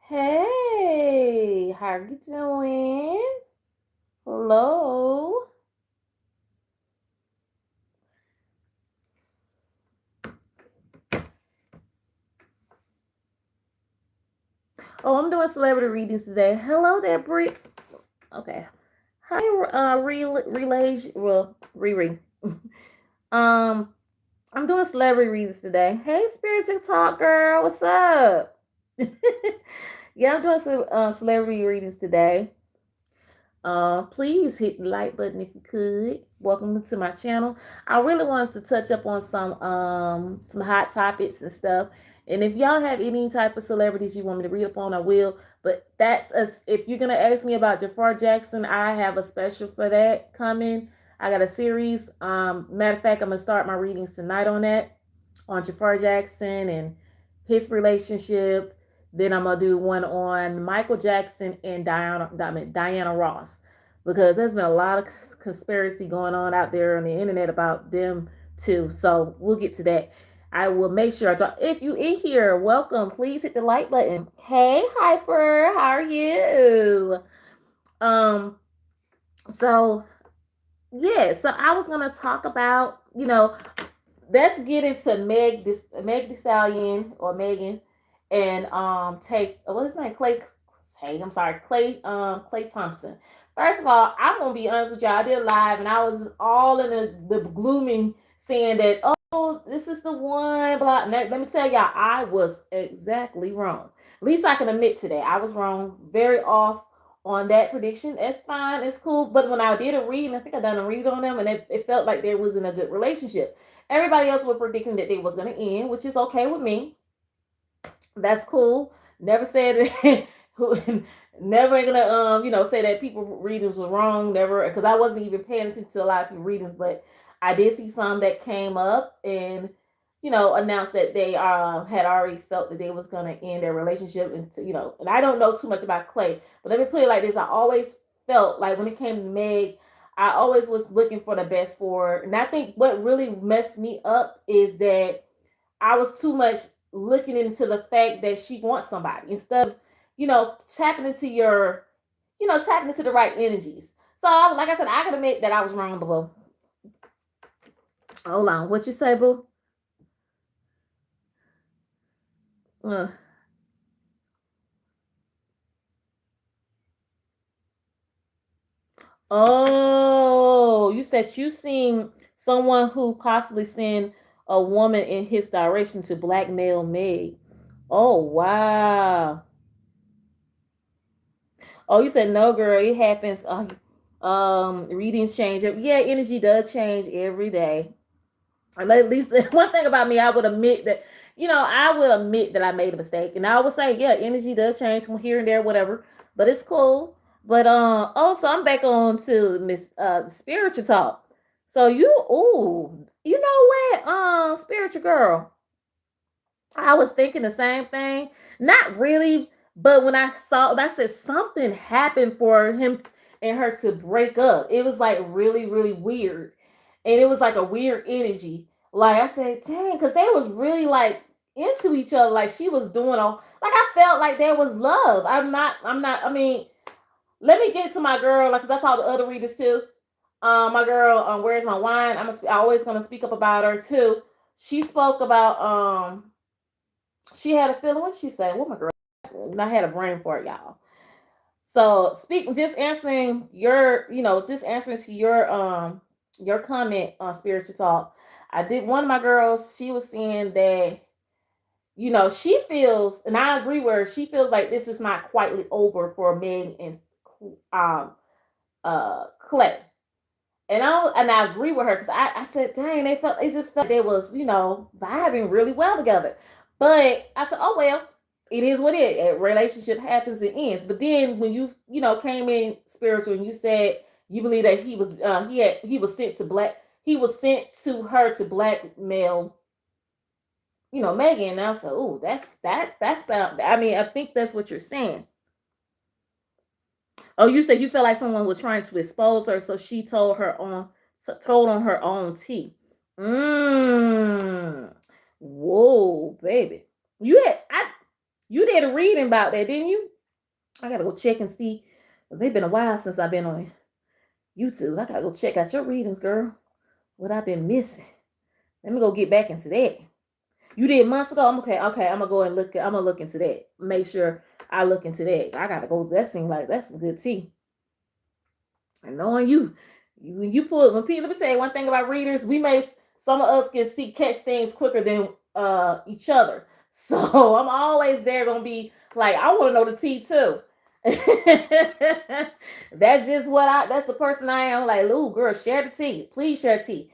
Hey, how you doing? Hello. Oh, I'm doing celebrity readings today. Hello there, Brie. Okay. Hi, Riri. um, I'm doing celebrity readings today. Hey, spiritual talk girl, what's up? Yeah, I'm doing some celebrity readings today. Please hit the like button if you could. Welcome to my channel. I really wanted to touch up on some hot topics and stuff. And if y'all have any type of celebrities you want me to read up on, I will. But that's us. If you're gonna ask me about Jafar Jackson, I have a special for that coming. I got a series. Matter of fact, I'm gonna start my readings tonight on that, on Jafar Jackson and his relationship. Then I'm gonna do one on Michael Jackson and Diana Ross, because there's been a lot of conspiracy going on out there on the internet about them too. So we'll get to that. I will make sure I talk. If you in here, welcome. Please hit the like button. Hey, Hyper, how are you? Um, so yeah, so I was gonna talk about, let's get into Meg the Stallion, or Megan, and take what's his name, Klay. Hey, I'm sorry, Klay Thompson. First of all, I'm gonna be honest with y'all. I did live, and I was all in the glooming, saying that, oh, this is the one. Blah. Let me tell y'all, I was exactly wrong. At least I can admit today I was wrong. Very off on that prediction. It's fine, it's cool. But when I did a read, and I think I done a read on them, and it felt like there wasn't a good relationship. Everybody else was predicting that they was gonna end, which is okay with me. That's cool. Never said it. Never gonna say that people readings were wrong. Never, because I wasn't even paying attention to a lot of people readings, but I did see some that came up and announced that they had already felt that they was gonna end their relationship, and and I don't know too much about Klay, but let me put it like this: I always felt like when it came to Meg, I always was looking for the best for her, and I think what really messed me up is that I was too much looking into the fact that she wants somebody instead of, tapping into tapping into the right energies. So, like I said, I can admit that I was wrong, boo. Hold on, what you say, boo? Uh, oh, you said you seen someone who possibly sent a woman in his direction to blackmail Meg. Oh wow. Oh, you said no, girl. It happens. Readings change. Yeah, energy does change every day. And at least one thing about me, I would admit that, I will admit that I made a mistake, and I would say, yeah, energy does change from here and there, whatever. But it's cool. But also I'm back on to Miss spiritual talk. So you know what, spiritual girl, I was thinking the same thing. Not really, but when I saw that, said something happened for him and her to break up. It was like really, really weird. And it was like a weird energy. Like I said, dang, because they was really like into each other. Like she was doing all, like I felt like there was love. I mean, let me get to my girl, like, cause I told the other readers too. My girl, Where's My Wine? I always gonna speak up about her too. She spoke about she had a feeling. What she said? What my girl? I had a brain for it, y'all. So just answering just answering to your comment on spiritual talk. I did one of my girls. She was saying that she feels, and I agree with her. She feels like this is not quietly over for Meg and um Klay. And I agree with her because I said, dang, they just felt they was, vibing really well together. But I said, oh well, it is what it is. A relationship happens and ends. But then when came in spiritual and you said you believe that he was sent to he was sent to her to blackmail, Megan. And I said, oh, that's I mean, I think that's what you're saying. Oh, you said you felt like someone was trying to expose her, so she told on her own tea. Mmm. Whoa, baby. You had I. You did a reading about that, didn't you? I gotta go check and see. It's been a while since I've been on YouTube. I gotta go check out your readings, girl. What I've been missing. Let me go get back into that. You did months ago. I'm okay. Okay, I'm gonna go and look. I'm gonna look into that. Make sure I look into that. I gotta go. That seems like that's some good tea. And knowing you pull. When people, let me tell you one thing about readers. We may some of us can see catch things quicker than each other. So I'm always there gonna be like I want to know the tea too. That's just what I. That's the person I am. Like, ooh, girl, share the tea. Please share tea.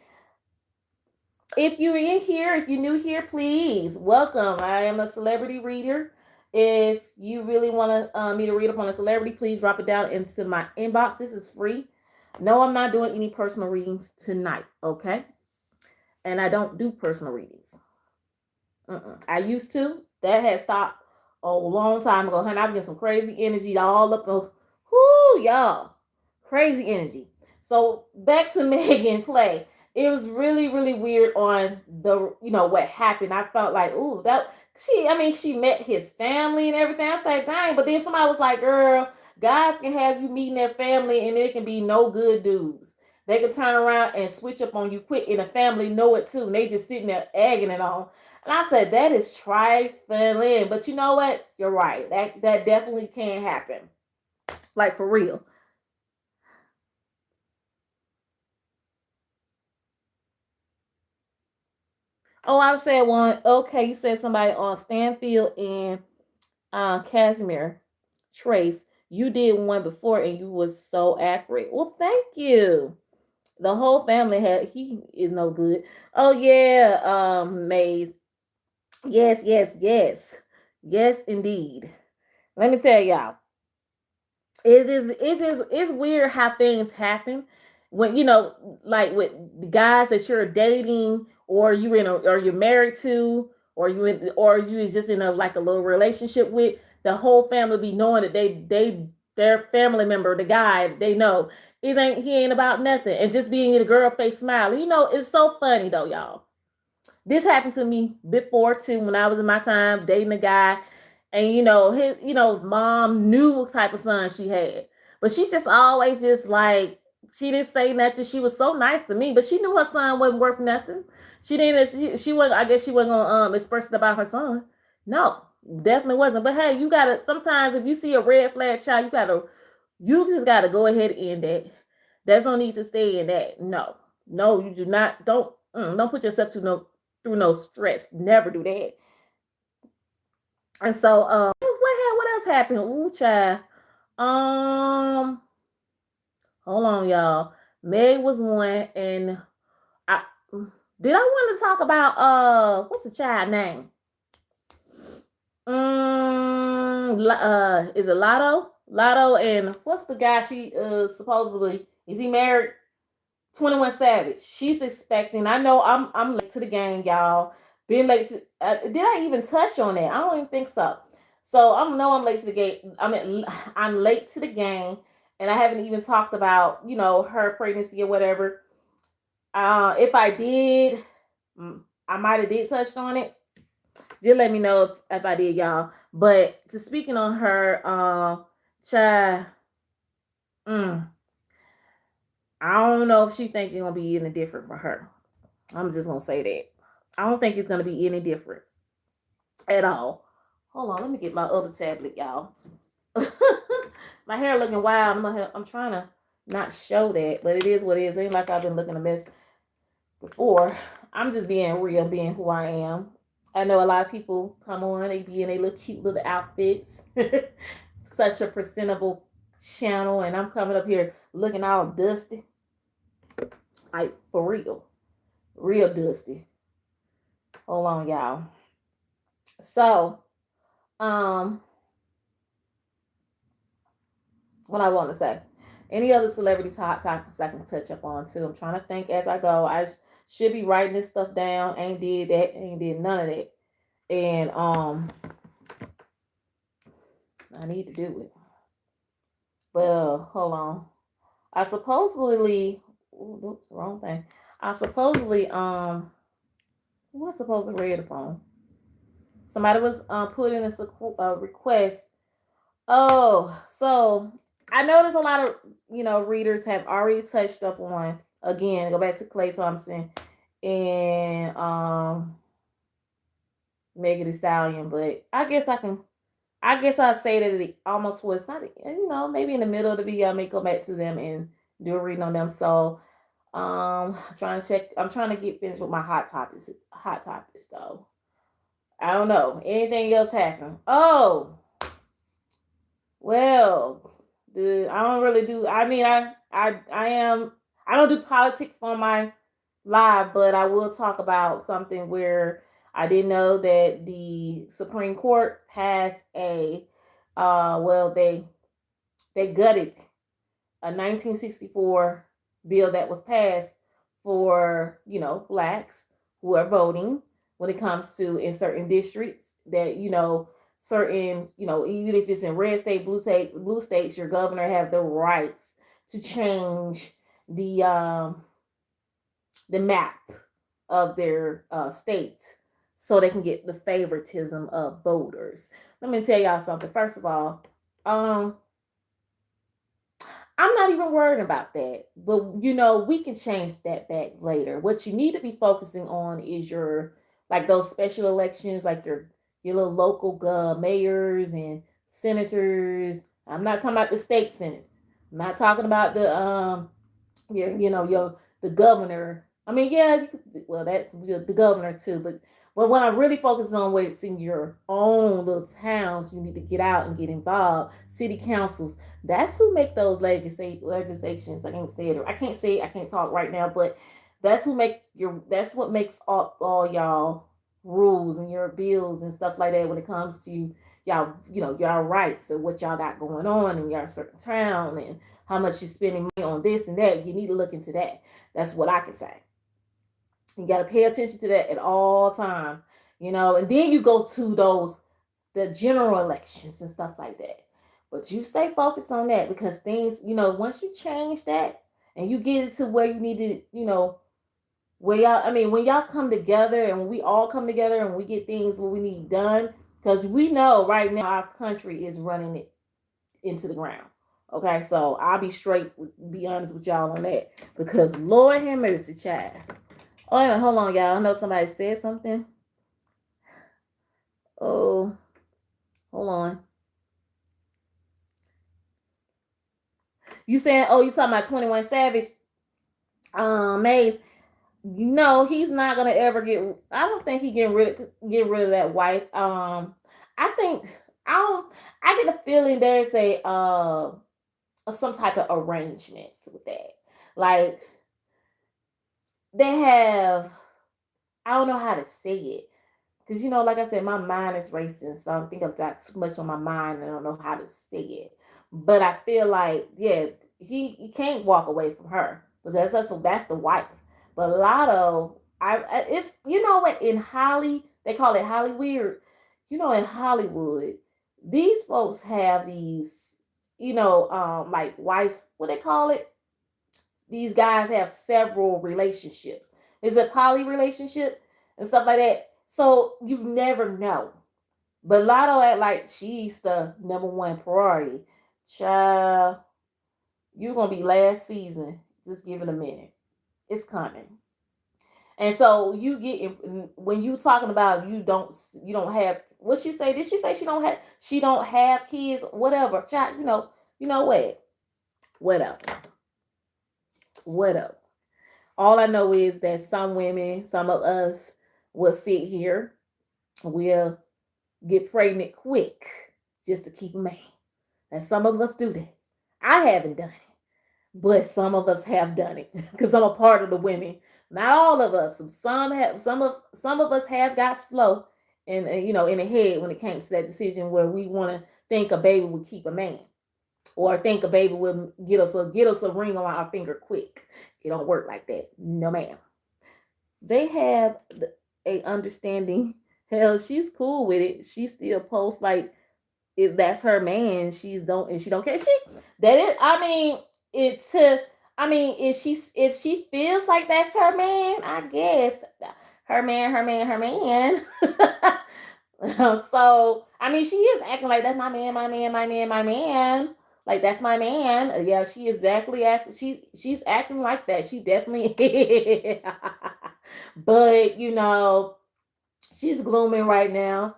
If you're in here, if you're new here, please welcome. I am a celebrity reader. If you really want me to read upon a celebrity, please drop it down into my inbox. This is free. No, I'm not doing any personal readings tonight, okay? And I don't do personal readings. I used to. That had stopped a long time ago. Honey, I'm getting some crazy energy all up. Whoo, y'all. Crazy energy. So back to Megan&Klay. It was really, really weird on the, what happened. I felt like, ooh, she met his family and everything. I said, dang, but then somebody was like, girl, guys can have you meeting their family and it can be no good dudes. They can turn around and switch up on you quick, and the family know it too. And they just sitting there egging it on. And I said, that is trifling. But you know what? You're right. That definitely can happen. Like for real. Oh, I said one. Okay, you said somebody on Stanfield and Casimir Trace. You did one before and you was so accurate. Well, thank you. The whole family he is no good. Oh yeah, Maze. Yes, yes, yes. Yes, indeed. Let me tell y'all. It's weird how things happen when like with the guys that you're dating or you're married to or you is just in a like a little relationship with. The whole family be knowing that their family member, the guy, they know he ain't about nothing, and just being the girl face smile. It's so funny though, y'all. This happened to me before too when I was in my time dating a guy, and his mom knew what type of son she had, but she's just always just like she didn't say nothing. She was so nice to me, but she knew her son wasn't worth nothing. She didn't. She wasn't. I guess she wasn't gonna express it about her son. No, definitely wasn't. But hey, you gotta sometimes if you see a red flag child, you just gotta go ahead and end that. There's no need to stay in that. No, no, you do not. Don't put yourself through no stress. Never do that. And so, what else happened? Ooh, child. Um, hold on, y'all. Meg was one, and I did I want to talk about what's the child name? Is it Lotto? Lotto, and what's the guy she supposedly is he married? 21 Savage. She's expecting. I know I'm late to the game, y'all. Being late to, did I even touch on that? I don't even think so. So I'm late to the game. I'm late to the game, and I haven't even talked about her pregnancy or whatever. If I did, I might have did touched on it. Just let me know if I did, y'all. But to speaking on her, child, I don't know if she think it's gonna be any different for her. I'm just gonna say that. I don't think it's gonna be any different at all. Hold on, let me get my other tablet, y'all. My hair looking wild. I'm trying to not show that, but it is what it is. It ain't like I've been looking a mess before. I'm just being real, being who I am. I know a lot of people come on, they be in their little cute little outfits. Such a presentable channel, and I'm coming up here looking all dusty. Like for real. Real dusty. Hold on, y'all. So, what I want to say. Any other celebrity topics I can touch up on too? I'm trying to think as I go. I should be writing this stuff down. Ain't did that. Ain't did none of that. And I need to do it. But hold on. I supposedly. Oops, wrong thing. I supposedly was supposed to read upon. Somebody was put in a request. Oh, so I noticed a lot of readers have already touched up on, again, go back to Klay Thompson and Megan Thee Stallion, but I guess I'd say that it almost was not, maybe in the middle of the video I may go back to them and do a reading on them. So I'm trying to get finished with my hot topics though. I don't know. Anything else happen? Oh, well, I don't really do. I mean, I am. I don't do politics on my live, but I will talk about something where I didn't know that the Supreme Court passed a. Well, they gutted a 1964 bill that was passed for blacks who are voting when it comes to in certain districts that certain even if it's in red state, blue states, your governor have the rights to change the map of their state so they can get the favoritism of voters. Let me tell y'all something. First of all, I'm not even worried about that. But we can change that back later. What you need to be focusing on is your like those special elections, like your little local mayors and senators. I'm not talking about the state senate. I'm not talking about your the governor. I mean, yeah, well, that's the governor too, but when I'm really focusing on what's in your own little towns, you need to get out and get involved. City councils, that's who make those legislations. I can't say it. I can't say it. I can't talk right now, but that's what makes all y'all rules and your bills and stuff like that when it comes to y'all rights and what y'all got going on in your certain town and how much you're spending money on this and that. You need to look into that. That's what I can say. You got to pay attention to that at all times, and then you go to the general elections and stuff like that. But you stay focused on that because things, once you change that and you get it to where you need to, when y'all come together and when we all come together and we get things what we need done, because we know right now our country is running it into the ground. Okay, so I'll be honest with y'all on that because Lord have mercy, child. Oh, hold on, y'all. I know somebody said something. Oh, hold on. You saying, you talking about 21 Savage? Maze. No, he's not gonna ever I don't think he get rid of that wife. I think I get a feeling there's some type of arrangement with that. Like they have, I don't know how to say it. Because, like I said, my mind is racing. So I think I've got too much on my mind and I don't know how to say it. But I feel like, yeah, he can't walk away from her because that's the wife. But Lotto, it's, what, they call it Hollywood. In Hollywood, these folks have these, like wife, what they call it? These guys have several relationships. Is it poly relationship and stuff like that? So you never know. But Lotto act like she's the number one priority. Child, you're gonna be last season. Just give it a minute. It's coming. And so you get when you talking about you don't have what she say? Did she say she don't have kids? Whatever, child. You know what? Whatever. Whatever. All I know is that some women, some of us, will sit here, we'll get pregnant quick just to keep a man. And some of us do that. I haven't done it, but some of us have done it because I'm a part of the women. Not all of us. Some of us have got slow and in the head when it came to that decision where we want to think a baby would keep a man. Or think a baby will get us a ring on our finger quick. It don't work like that. No, ma'am. They have a understanding. Hell, she's cool with it. She still posts like if that's her man. She don't care. If she feels like that's her man, I guess her man. So I mean, she is acting like that's my man, my man, my man, my man. Like that's my man. Yeah, she exactly act. She's acting like that. She definitely. But she's glooming right now.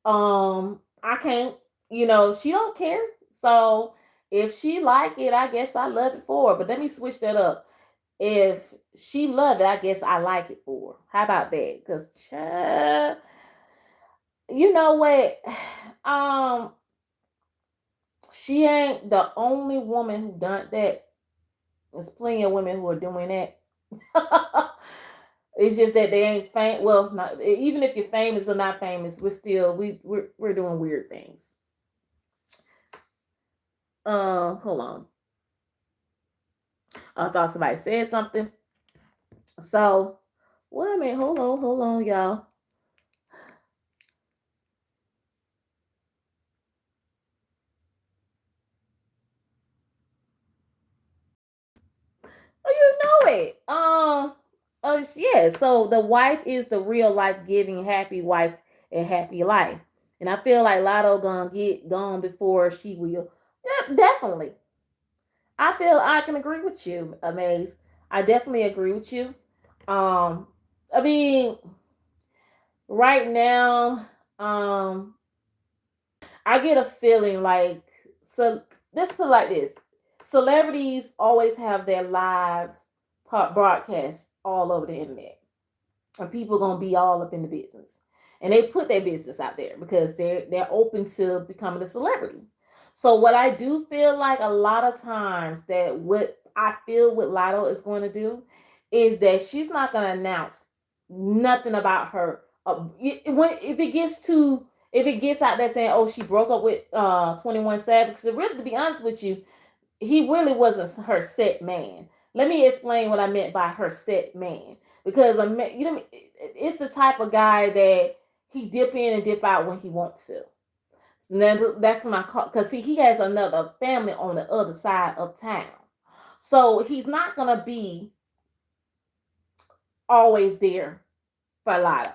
I can't. She don't care. So if she like it, I guess I love it for her. But let me switch that up. If she love it, I guess I like it for her. How about that? Because you know what? Um, she ain't the only woman who done that. There's plenty of women who are doing that. It's just that they ain't famous. Well, not even if you're famous or not famous, we're still we're doing weird things. Hold on. I thought somebody said something. So, wait a minute. Hold on, y'all. Oh, you know it. Yeah. So the wife is the real life giving happy wife and happy life, and I feel like Lotto gonna get gone before she will. Yeah, definitely. I feel I can agree with you, Amaze. I definitely agree with you. Um, I mean, right now, um, I get a feeling like so. Let's put it like this: celebrities always have their lives broadcast all over the internet, and people gonna be all up in the business, and they put their business out there because they're open to becoming a celebrity. So what I do feel like a lot of times that what I feel what Lotto is going to do is that she's not going to announce nothing about her. If it gets to if it gets out there saying, "Oh, she broke up with 21 Savage," because really, to be honest with you, he really wasn't her set man. Let me explain what I meant by her set man. Because it's the type of guy that he dip in and dip out when he wants to. Now, that's when I call because see he has another family on the other side of town, so he's not gonna be always there for Lotto.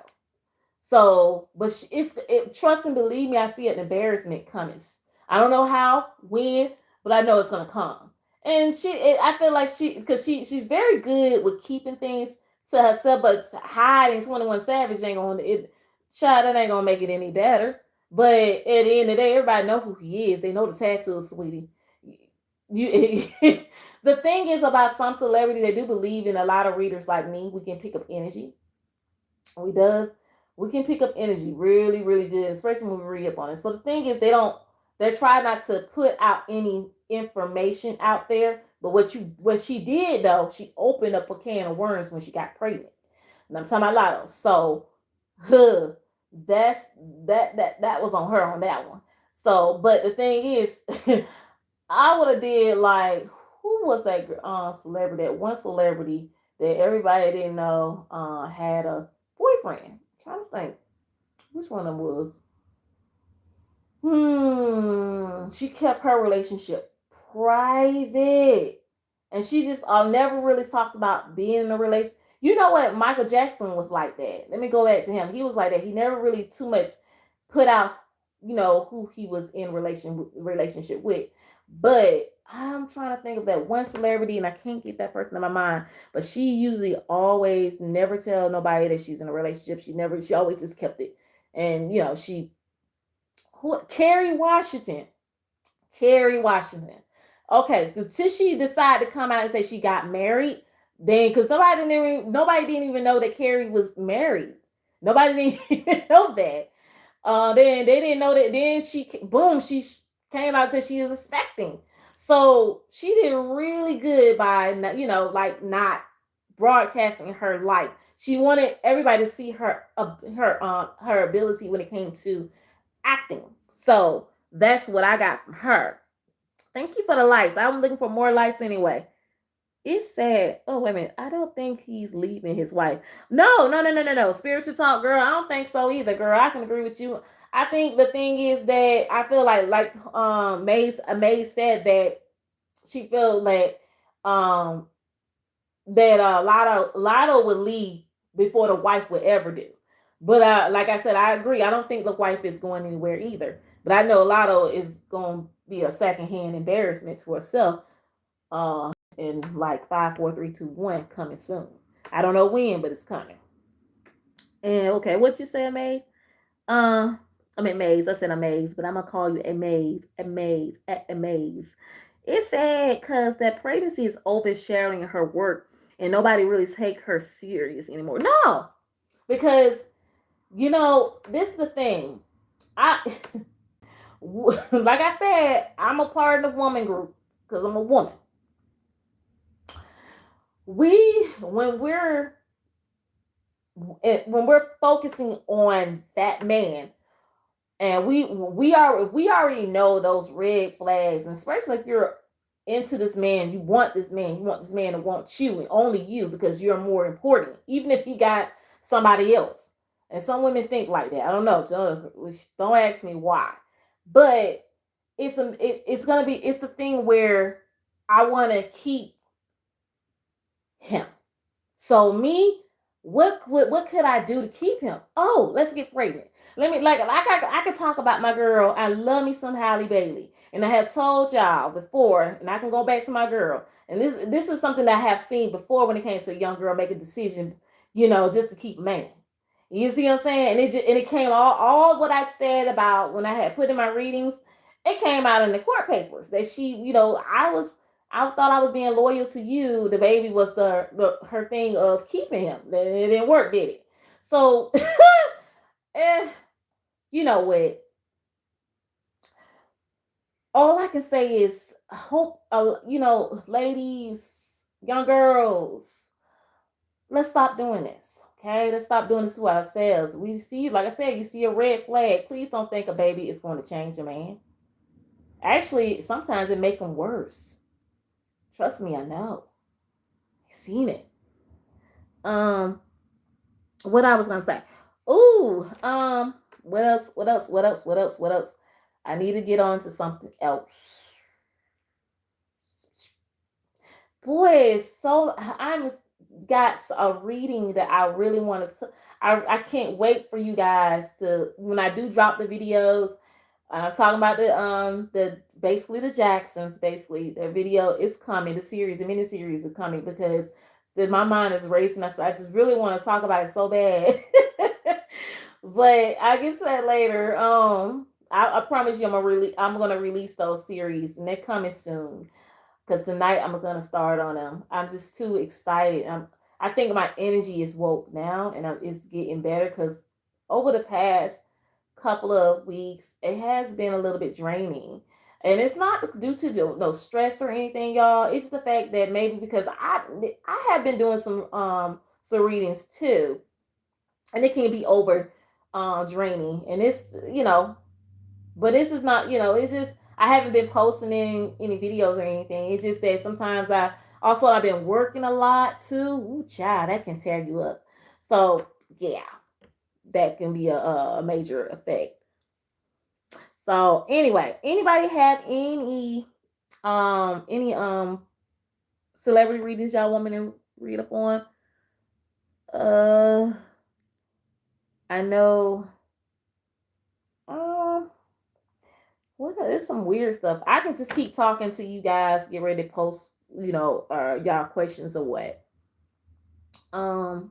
So, but trust and believe me, I see an embarrassment coming. I don't know how, when, but I know it's gonna come. And I feel like because she's very good with keeping things to herself, but hiding 21 Savage ain't gonna child that ain't gonna make it any better. But at the end of the day, everybody know who he is. They know the tattoos, sweetie. You, the thing is about some celebrities, they do believe in a lot of readers like me. We can pick up energy we does we can pick up energy really really good, especially when we read up on it. So the thing is they try not to put out any information out there, but what she did though, she opened up a can of worms when she got pregnant, and I'm talking about Lotto. So huh, that's that was on her on that one. So but the thing is I would have did like who was that celebrity, that one celebrity that everybody didn't know had a boyfriend. I'm trying to think which one of them was. She kept her relationship private, and she just never really talked about being in a relationship. You know what? Michael Jackson was like that. Let me go back to him. He was like that. He never really too much put out, who he was in relationship with. But I'm trying to think of that one celebrity, and I can't get that person in my mind. But she usually always never tell nobody that she's in a relationship. She always just kept it, and Kerry Washington. Kerry Washington. Okay, until she decided to come out and say she got married, then because nobody didn't even know that Kerry was married. Nobody didn't even know that. Then they didn't know that. Then she came out and said she was expecting. So she did really good by like not broadcasting her life. She wanted everybody to see her ability when it came to acting. So that's what I got from her. Thank you for the likes. I'm looking for more likes anyway. It's sad. Oh, wait a minute. I don't think he's leaving his wife. No, no, no, no, no, no. Spiritual talk, girl. I don't think so either, girl. I can agree with you. I think the thing is that I feel like Maze said that she felt like that Lotto would leave before the wife would ever do. But like I said, I agree. I don't think the wife is going anywhere either. But I know Lotto is going to be a secondhand embarrassment to herself. In like 5, 4, 3, 2, 1 coming soon. I don't know when, but it's coming. And okay, what you say, May? I'm amazed. I said amazed, but I'm gonna call you amazed, amazed, amazed. It's sad because that pregnancy is overshadowing her work, and nobody really take her serious anymore. No, because this is the thing. I like I said, I'm a part of the woman group because I'm a woman. When we're focusing on that man, and we already know those red flags, and especially if you're into this man, you want this man to want you and only you because you're more important, even if he got somebody else. And some women think like that. I don't know. Don't ask me why, but it's the thing where I want to keep him. So me, what could I do to keep him? Oh, let's get pregnant. Let me I could talk about my girl. I love me some Halle Bailey, and I have told y'all before, and I can go back to my girl. And this is something that I have seen before when it came to a young girl make a decision, just to keep a man. You see what I'm saying? And it came all what I said about when I had put in my readings. It came out in the court papers that she, I thought I was being loyal to you. The baby was her thing of keeping him. It didn't work, did it? So, you know what? All I can say is hope, ladies, young girls, let's stop doing this. Okay, let's stop doing this to ourselves. We see, like I said, you see a red flag. Please don't think a baby is going to change a man. Actually, sometimes it make them worse. Trust me, I know. I've seen it. What I was gonna say. Ooh, what else? What else? What else? What else? What else? I need to get on to something else. Boy, so I'm got a reading that I really want to. I can't wait for you guys to when I do drop the videos. I'm talking about the basically the Jacksons. Basically, the video is coming. The mini series is coming because my mind is racing. I just really want to talk about it so bad. But I get to that later. I promise you, I'm gonna release those series, and they're coming soon. Because tonight I'm gonna start on them. I'm just too excited. I think my energy is woke now, and it's getting better. Because over the past couple of weeks, it has been a little bit draining. And it's not due to no stress or anything, y'all. It's the fact that maybe because I have been doing some readings too, and it can be over draining. And it's but this is not it's just I haven't been posting any videos or anything. It's just that sometimes I've been working a lot too. Ooh, child, that can tear you up. So yeah, that can be a major effect. So anyway, anybody have any celebrity readings y'all want me to read up on? I know. What is some weird stuff? I can just keep talking to you guys. Get ready to post, y'all questions or what. I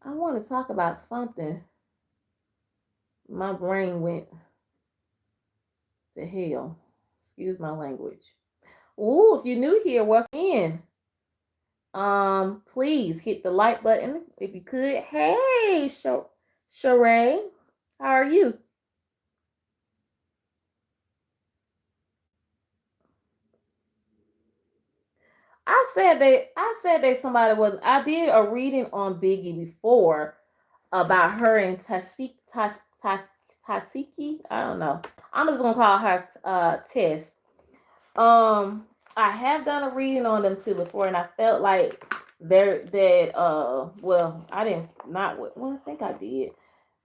want to talk about something. My brain went to hell. Excuse my language. Ooh, if you're new here, welcome in. Please hit the like button if you could. Hey, Sheree, how are you? I said that somebody was. I did a reading on Biggie before about her and Tasiki. I don't know. I'm just gonna call her Tess. I have done a reading on them too before, and I felt like they're that well, I didn't not well, I think I did.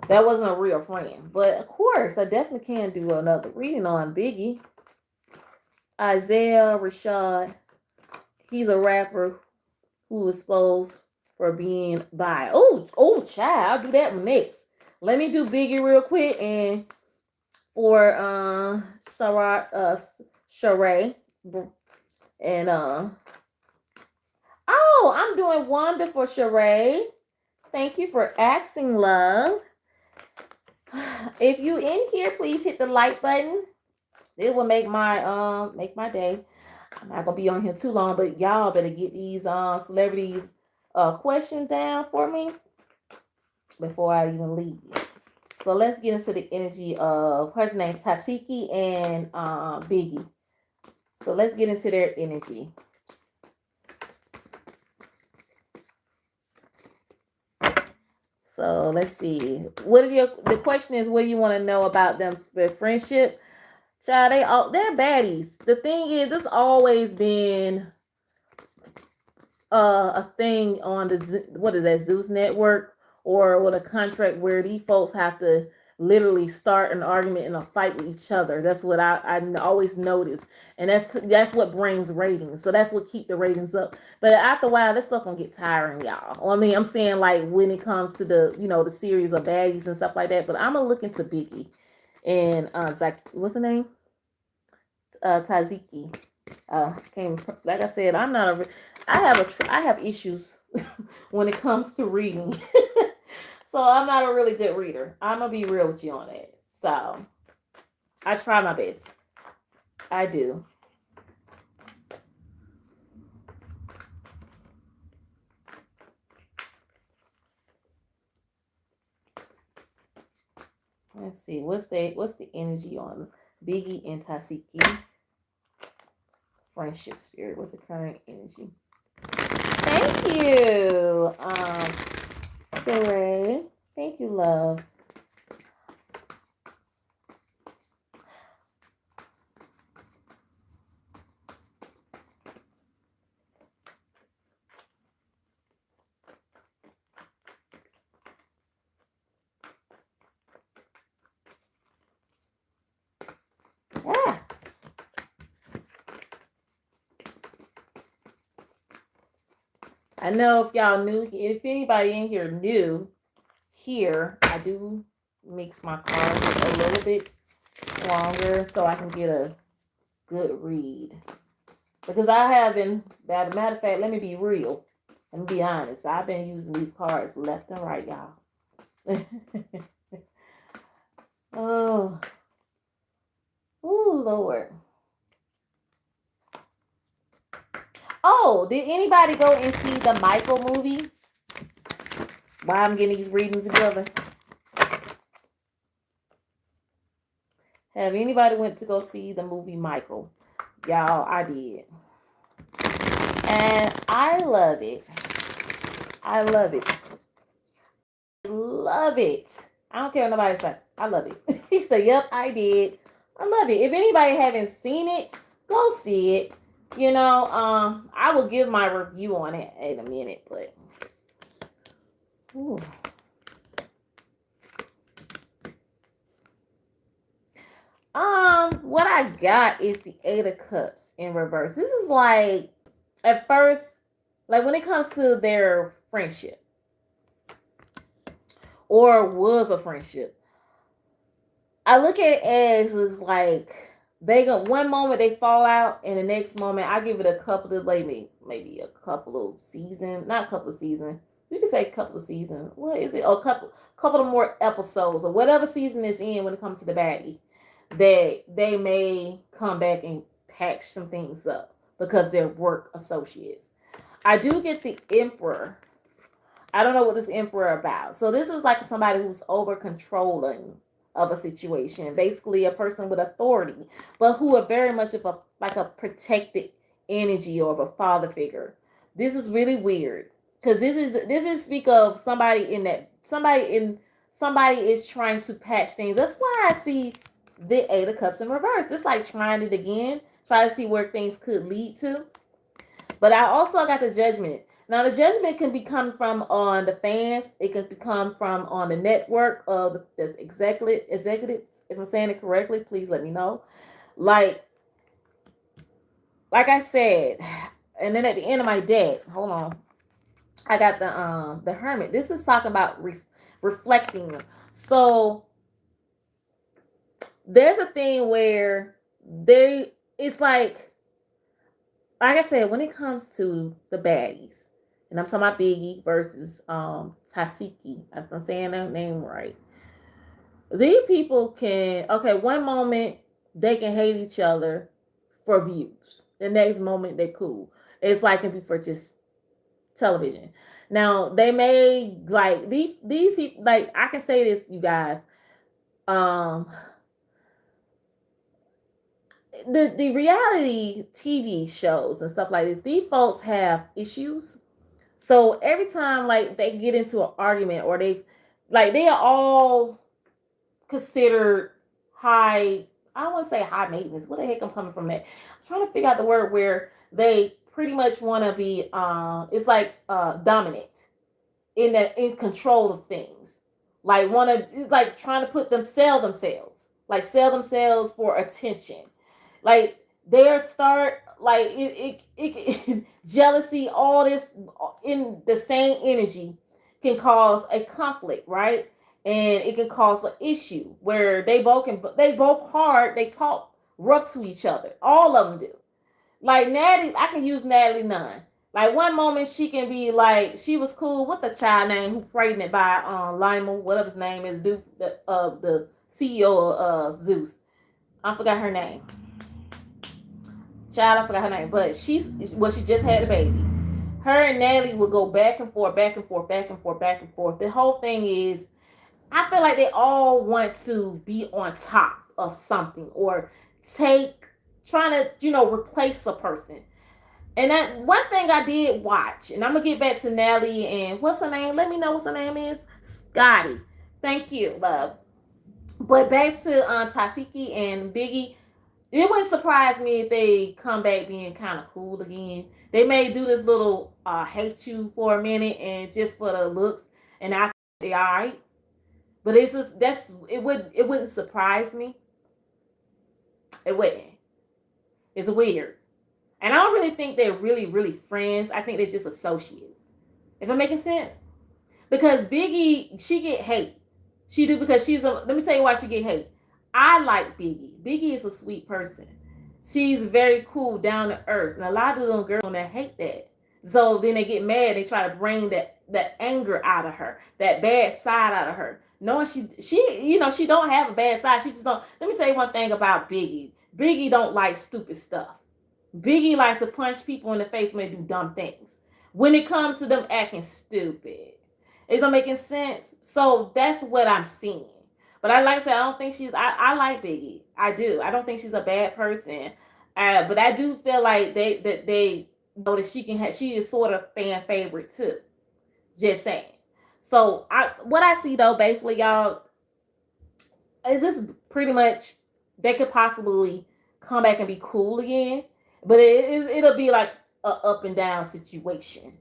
That wasn't a real friend, but of course, I definitely can do another reading on Biggie. Isaiah Rashad. He's a rapper who was exposed for being bi. Oh, child, I'll do that next. Let me do Biggie real quick and for Sheree. And oh, I'm doing wonderful, Sheree. Thank you for asking, love. If you in here, please hit the like button. It will make my day. I'm not gonna be on here too long, but y'all better get these celebrities questions down for me before I even leave. So let's get into the energy of her name's Tasiki and Biggie. So let's get into their energy. So let's see. The question is, what do you want to know about them, their friendship? Child, they're baddies. The thing is, it's always been a thing on the Zeus Network or with a contract where these folks have to literally start an argument and a fight with each other. That's what I always notice, and that's what brings ratings. So that's what keep the ratings up. But after a while, this stuff gonna get tiring, y'all. Well, I mean, I'm saying like when it comes to the series of baddies and stuff like that. But I'm gonna look into Biggie and what's the name? Taziki. Like I said, I'm not a. I have issues when it comes to reading, so I'm not a really good reader. I'm gonna be real with you on that. So I try my best. I do. Let's see. What's the energy on Biggie and Tasiki? Friendship spirit. What's the current energy? Thank you, Saray. Thank you, love. Ah. I know if y'all knew, if anybody in here knew, here I do mix my cards a little bit longer so I can get a good read. Because I haven't, as a matter of fact, let me be real. Let me be honest. I've been using these cards left and right, y'all. Oh. Ooh, Lord. Oh, did anybody go and see the Michael movie? Why I'm getting these readings together? Have anybody went to go see the movie Michael? Y'all, I did. And I love it. I love it. Love it. I don't care what nobody says. I love it. He said, yep, I did. I love it. If anybody haven't seen it, go see it. You know, I will give my review on it in a minute, but ooh. What I got is the Eight of Cups in reverse. This is like, at first, like when it comes to their friendship, or was a friendship, I look at it as it's like they go one moment they fall out, and the next moment I give it a couple of maybe a couple of seasons, not a couple of seasons. You can say a couple of seasons. What is it? A couple of more episodes or whatever season it's in when it comes to the baddie, that they may come back and patch some things up because they're work associates. I do get the Emperor. I don't know what this Emperor about. So this is like somebody who's over controlling of a situation, basically a person with authority, but who are very much of a protected energy or of a father figure. This is really weird because this is speak of somebody is trying to patch things. That's why I see the Eight of Cups in reverse. It's like trying it again, try to see where things could lead to. But I also got the Judgment. Now the Judgment can be coming from on the fans. It can become from on the network of the executives. If I'm saying it correctly, please let me know. Like I said, and then at the end of my deck, hold on, I got the Hermit. This is talking about reflecting. So there's a thing where it's like I said, when it comes to the baddies, and I'm talking about Biggie versus Tasiki, if I'm saying that name right. These people can, okay, one moment they can hate each other for views. The next moment they're cool. It's like it be for just television. Now they may like these people, like I can say this, you guys. Um the reality TV shows and stuff like this, these folks have issues. So every time like they get into an argument or they are all considered high. I don't want to say high maintenance. What the heck I'm coming from that? I'm trying to figure out the word where they pretty much want to be. It's like dominant in control of things. Like want to like trying to put them sell themselves for attention. Like their start like it jealousy, all this in the same energy can cause a conflict, right? And it can cause an issue where they both hard, they talk rough to each other. All of them do. Like Natty, I can use Natalie Nunn. Like one moment she can be like she was cool with the child name who pregnant by Lima, whatever his name is, the CEO of Zeus. I forgot her name. Child, I forgot her name, but she just had a baby. Her and Natalie would go back and forth, back and forth, back and forth, back and forth. The whole thing is, I feel like they all want to be on top of something or trying to replace a person. And that one thing I did watch, and I'm gonna get back to Natalie and what's her name? Let me know what her name is. Scotty. Thank you, love. But back to Tasiki and Biggie, it wouldn't surprise me if they come back being kind of cool again. They may do this little hate you for a minute and just for the looks, and I think they all right. But it's just it wouldn't surprise me. It wouldn't. It's weird. And I don't really think they're really, really friends. I think they're just associates. If I'm making sense. Because Biggie, she get hate. She do because let me tell you why she get hate. I like Biggie. Biggie is a sweet person. She's very cool, down to earth. And a lot of them girls that hate that. So then they get mad. They try to bring that anger out of her, that bad side out of her. Knowing she don't have a bad side. She just don't. Let me tell you one thing about Biggie. Biggie don't like stupid stuff. Biggie likes to punch people in the face when they do dumb things. When it comes to them acting stupid. Is that making sense? So that's what I'm seeing. But like I said, I don't think I like Biggie. I do. I don't think she's a bad person. But I do feel like they know that she is sort of fan favorite too. Just saying. So what I see though, basically, y'all, is just pretty much they could possibly come back and be cool again. But it'll be like a up and down situation.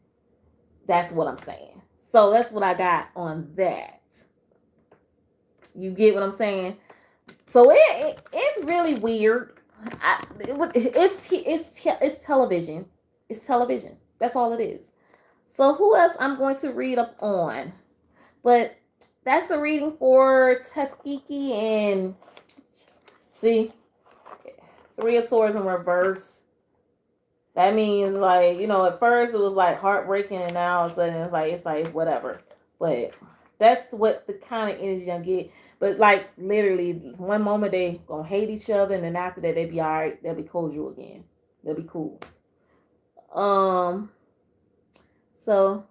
That's what I'm saying. So that's what I got on that. You get what I'm saying? So it's really weird. It's television. It's television. That's all it is. So who else I'm going to read up on? But that's a reading for Tuskegee and see, Three of Swords in reverse. That means like, at first it was like heartbreaking and now all of a sudden it's whatever. But that's what the kind of energy I get. But like literally one moment they gonna hate each other and then after that they be alright, they'll be cordial again. They'll be cool. So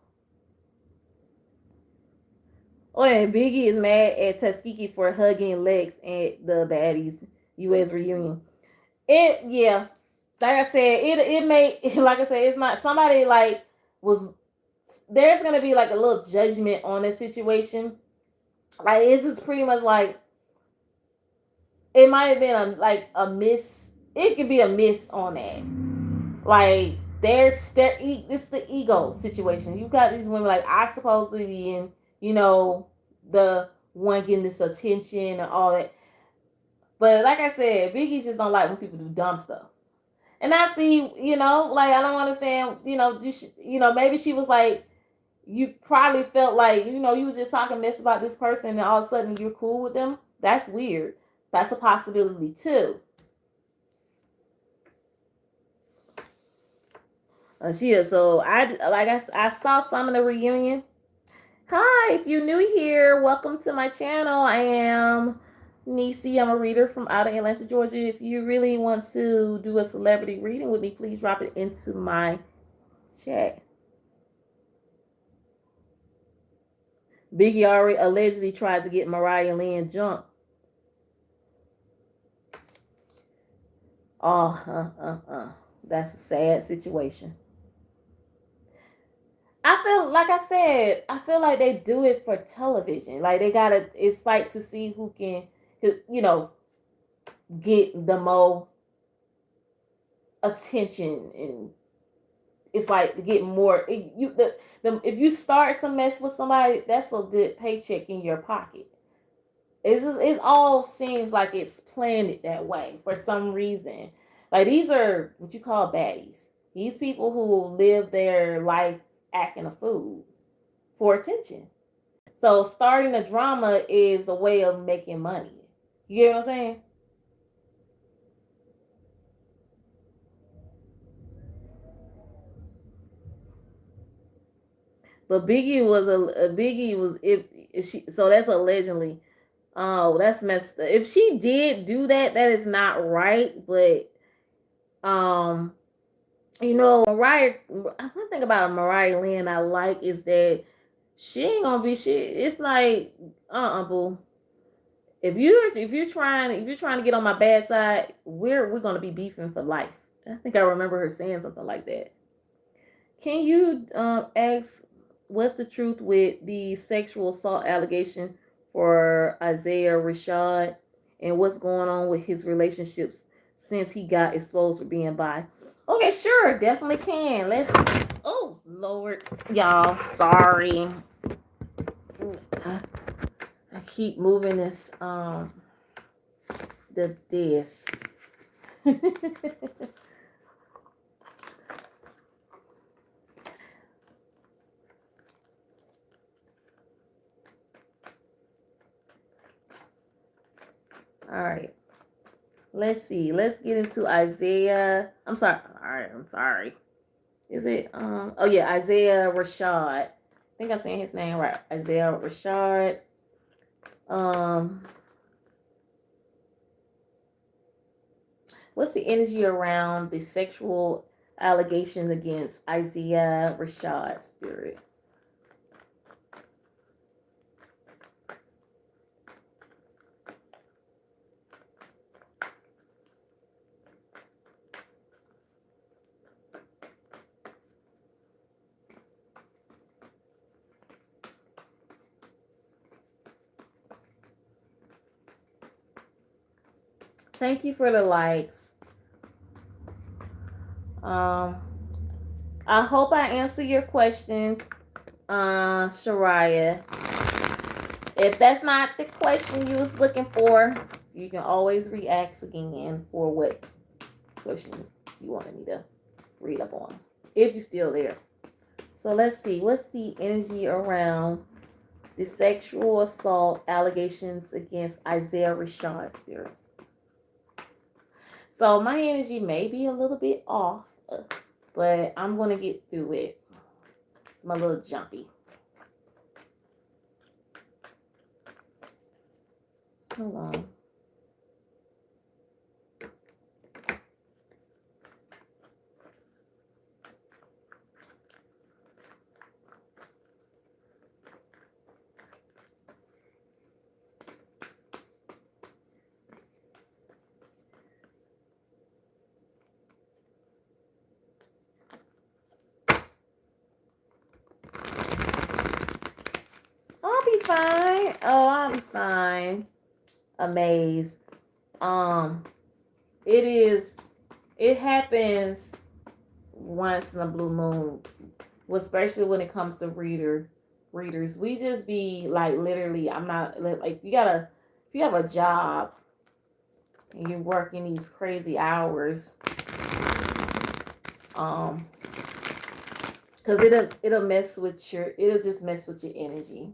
yeah, Biggie is mad at Tuskegee for hugging Lex at the Baddies US reunion. Yeah. Like I said, it may like I said, it's not somebody like was there's gonna be like a little judgment on this situation. Like it's just pretty much like it might have been a miss. It could be a miss on that. Like it's the ego situation. You got these women like I supposed to be in, the one getting this attention and all that. But like I said, Biggie just don't like when people do dumb stuff. And I see, like I don't understand, maybe she was like you probably felt like, you know, you was just talking mess about this person and all of a sudden you're cool with them. That's weird. That's a possibility too. She is. So I saw some of the reunion. Hi, if you're new here, welcome to my channel. I am Nisi. I'm a reader from out of Atlanta, Georgia. If you really want to do a celebrity reading with me, please drop it into my chat. Biggie already allegedly tried to get Mariah Lynn jumped. That's a sad situation. I feel like I said, I feel like they do it for television. Like they gotta, it's like to see who can, you know, get the most attention, and it's like to get more. If you start some mess with somebody, that's a good paycheck in your pocket. It all seems like it's planned that way for some reason. Like these are what you call baddies. These people who live their life acting a fool for attention. So starting a drama is the way of making money. You get what I'm saying? But Biggie was if she, so that's allegedly. Oh, that's messed up. If she did do that, that is not right. But um, you know, Mariah. One thing about Mariah Lynn I like is that she ain't gonna be shit. It's like boo. If you're trying to get on my bad side, we're gonna be beefing for life. I think I remember her saying something like that. Can you ask what's the truth with the sexual assault allegation for Isaiah Rashad, and what's going on with his relationships since he got exposed for being bi? Okay, sure, definitely can. Let's. Oh Lord, y'all, sorry. I keep moving this. All right. Let's see. Let's get into Isaiah. I'm sorry. All right. I'm sorry. Is it? Oh yeah, Isaiah Rashad. I think I'm saying his name right. Isaiah Rashad. What's the energy around the sexual allegations against Isaiah Rashad, spirit? Thank you for the likes. I hope I answer your question, Shariah. If that's not the question you was looking for, you can always re-ask again for what question you wanted me to read up on, if you're still there. So let's see, what's the energy around the sexual assault allegations against Isaiah Rashad, spirit? So my energy may be a little bit off, but I'm going to get through it. It's my little jumpy. Hold on. I'll be fine. Oh, I'll be fine. Amazed. It happens once in a blue moon, especially when it comes to readers. We just be like, literally, I'm not like, if you have a job and you're working these crazy hours, because it'll just mess with your energy,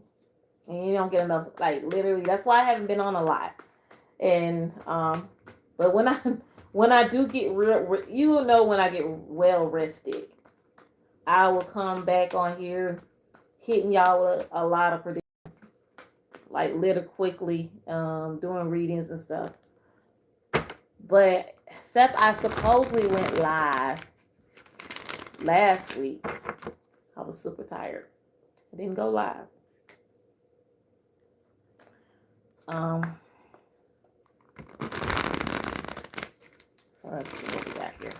and you don't get enough. Like literally, that's why I haven't been on a lot. And but when I do get real, you will know when I get well rested. I will come back on here hitting y'all with a lot of predictions, like little quickly, doing readings and stuff. But except I supposedly went live last week. I was super tired. I didn't go live. So let's see what we got here.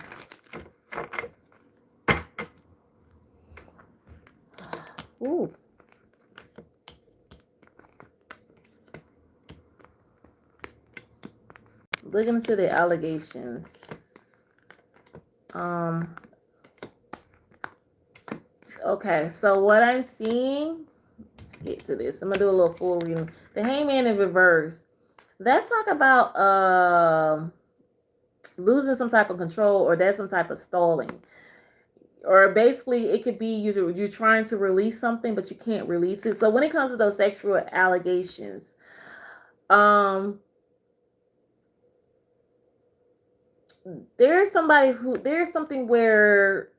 Ooh. Looking into the allegations. Okay, so what I'm seeing, get to this. I'm gonna do a little full reading. The Hangman in reverse. That's like about losing some type of control, or that's some type of stalling. Or basically it could be you're trying to release something but you can't release it. So when it comes to those sexual allegations, there's something where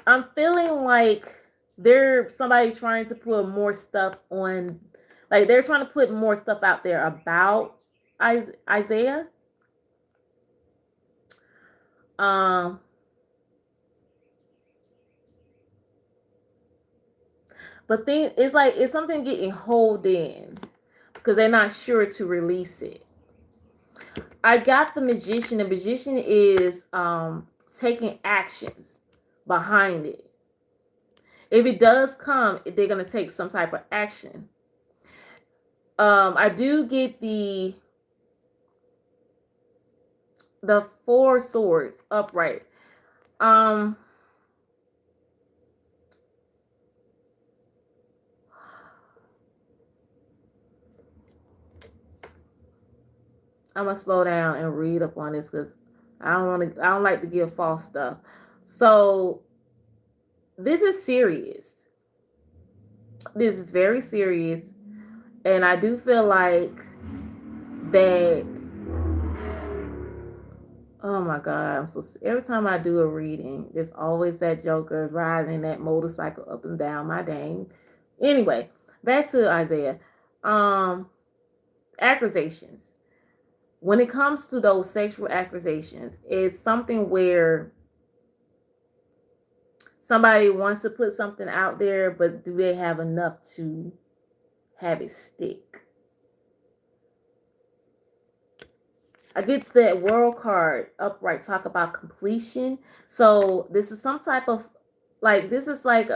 I'm feeling like there's somebody trying to put more stuff on, like they're trying to put more stuff out there about Isaiah. But then it's like it's something getting hold in because they're not sure to release it. I got the magician. The magician is taking actions behind it. If it does come, they're gonna take some type of action. I do get the Four Swords upright. I'm gonna slow down and read up on this because I don't like to give false stuff. So this is serious. This is very serious. And I do feel like that, oh my God, I'm so, every time I do a reading, there's always that joker riding that motorcycle up and down my dang. Anyway, back to Isaiah. Accusations. When it comes to those sexual accusations, it's something where somebody wants to put something out there, but do they have enough to have it stick? I get that world card upright, talk about completion. So this is some type of, like, this is like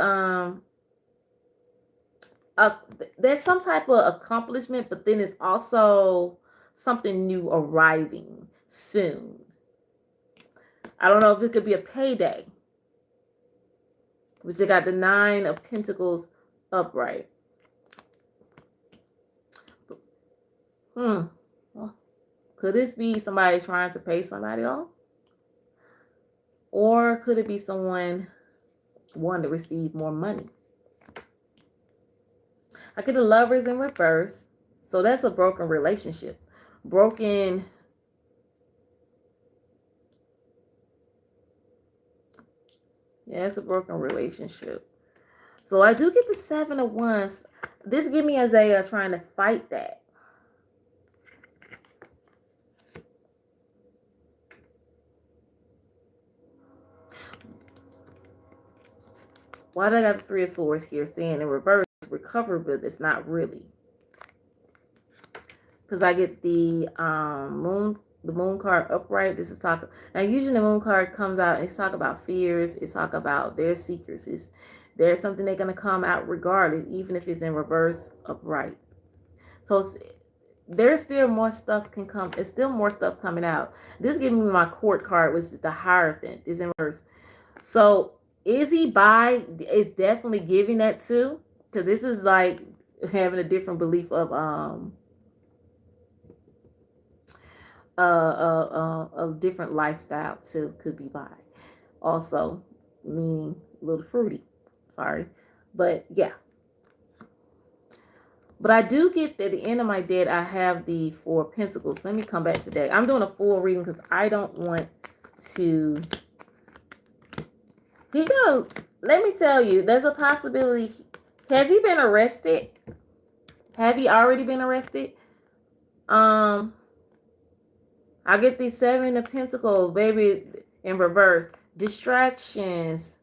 there's some type of accomplishment, but then it's also something new arriving soon. I don't know if it could be a payday, which you got the Nine of Pentacles upright. Well, could this be somebody trying to pay somebody off? Or could it be someone wanting to receive more money? I get the Lovers in reverse. So that's a broken relationship. Broken. Yeah, it's a broken relationship. So I do get the Seven of Wands. This give me Isaiah trying to fight that. Why do I got the Three of Swords here saying in reverse? Recover, but it's not really. Because I get the moon card upright. This is talking. Now usually the moon card comes out. It's talk about fears. It's talk about their secrets. There's something they're gonna come out regardless, even if it's in reverse upright. So there's still more stuff can come. It's still more stuff coming out. This giving me my court card, which is the Hierophant, is in reverse. So is he by? It's definitely giving that too, because this is like having a different belief of a different lifestyle too. Could be by also. meaning a little fruity. Sorry. But yeah. But I do get at the end of my deck, I have the Four of Pentacles. Let me come back to that. I'm doing a full reading because I don't want to. Let me tell you, there's a possibility. Has he been arrested? Have he already been arrested? I get the Seven of Pentacles, baby, in reverse. Distractions.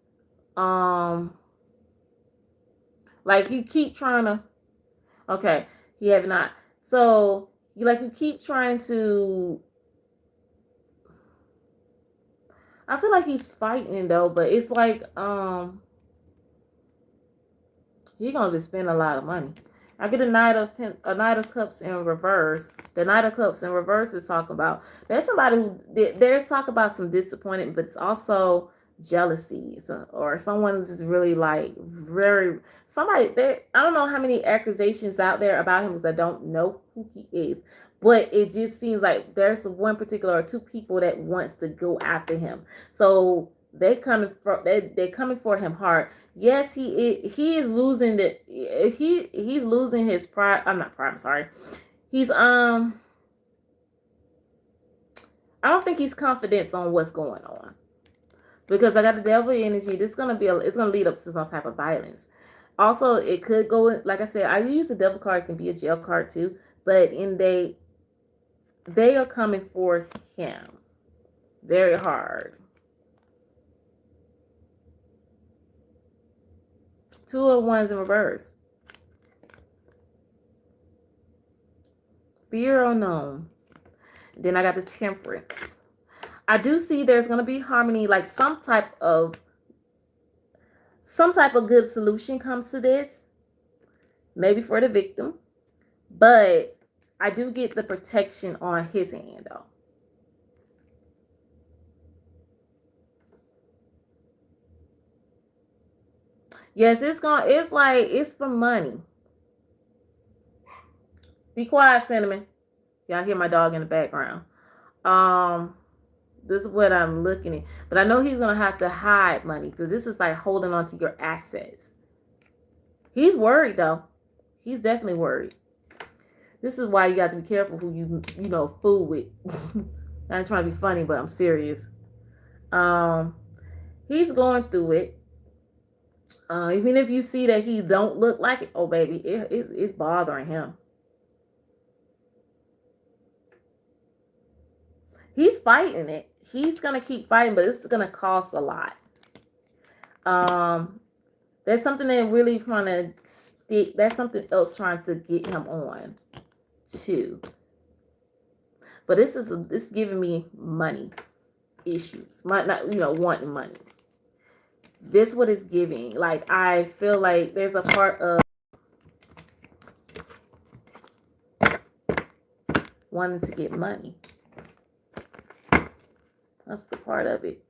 Like you keep trying to. Okay, he have not. So you keep trying to. I feel like he's fighting though, but it's like he's gonna be spending a lot of money. I get a Knight of Cups in reverse. The Knight of Cups in reverse is talking about there's somebody who there's talk about some disappointment, but it's also jealousy, or someone who's just really like very somebody there. I don't know how many accusations out there about him because I don't know who he is, but it just seems like there's one particular or two people that wants to go after him. So they're coming for him hard. Yes, he is losing he's losing his pride. I'm not pride. I'm sorry. He's I don't think he's confident on what's going on because I got the devil energy. This is gonna it's gonna lead up to some type of violence. Also, it could go like I said. I use the devil card. It can be a jail card too, but they are coming for him very hard. Two of Wands in reverse. Fear unknown. Then I got the Temperance. I do see there's going to be harmony, like some type of good solution comes to this. Maybe for the victim. But I do get the protection on his hand though. Yes, it's for money. Be quiet, Cinnamon. Y'all hear my dog in the background. This is what I'm looking at. But I know he's going to have to hide money because this is like holding on to your assets. He's worried though. He's definitely worried. This is why you got to be careful who you fool with. I'm trying to be funny, but I'm serious. He's going through it. Even if you see that he don't look like it, oh baby, it's bothering him. He's fighting it. He's gonna keep fighting, but it's gonna cost a lot. There's something that really trying to stick. That's something else trying to get him on too. But this giving me money issues. Not wanting money. This what it's giving. Like I feel like there's a part of wanting to get money. That's the part of it.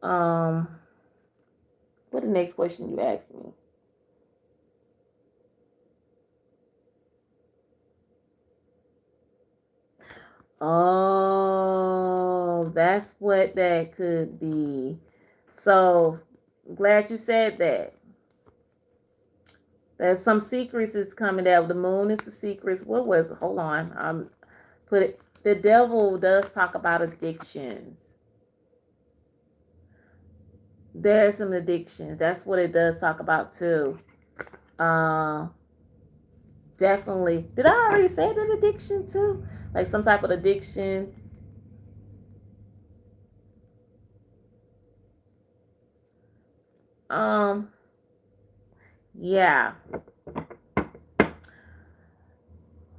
What the next question you asked me? Oh, that's what that could be. So glad you said that. There's some secrets is coming out. The moon is the secrets. What was it? Hold on. Put it. The devil does talk about addictions. There's some addictions. That's what it does talk about too. Definitely. Did I already say that addiction too? Like some type of addiction. Yeah.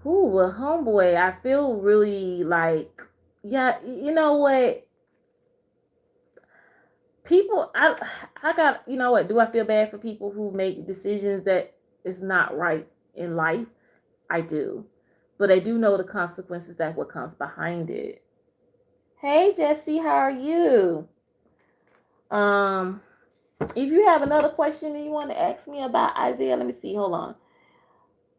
Ooh, well, homeboy, I feel really like, yeah, you know what? People, I got, you know what? Do I feel bad for people who make decisions that is not right in life? I do. But I do know the consequences that what comes behind it. Hey, Jesse, how are you? If you have another question that you want to ask me about Isaiah, let me see. Hold on.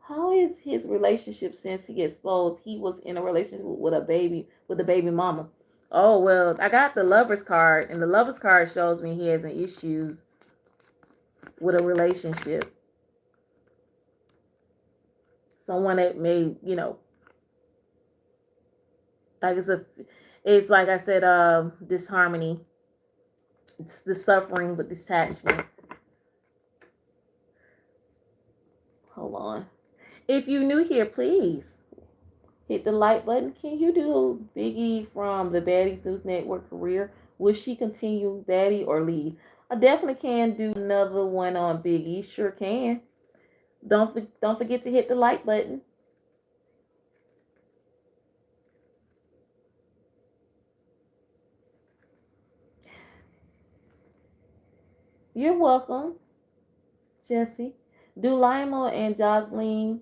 How is his relationship since he exposed he was in a relationship with a baby mama? Oh, well, I got the Lover's card, and the Lover's card shows me he has an issues with a relationship. Someone that may, like it's like I said, disharmony. It's the suffering with detachment. Hold on. If you're new here, please hit the like button. Can you do Biggie from the Baddies News Network career? Will she continue Baddie or leave? I definitely can do another one on Biggie. Sure can. Don't forget to hit the like button. You're welcome, Jesse. Do Lionel and Jocelyn?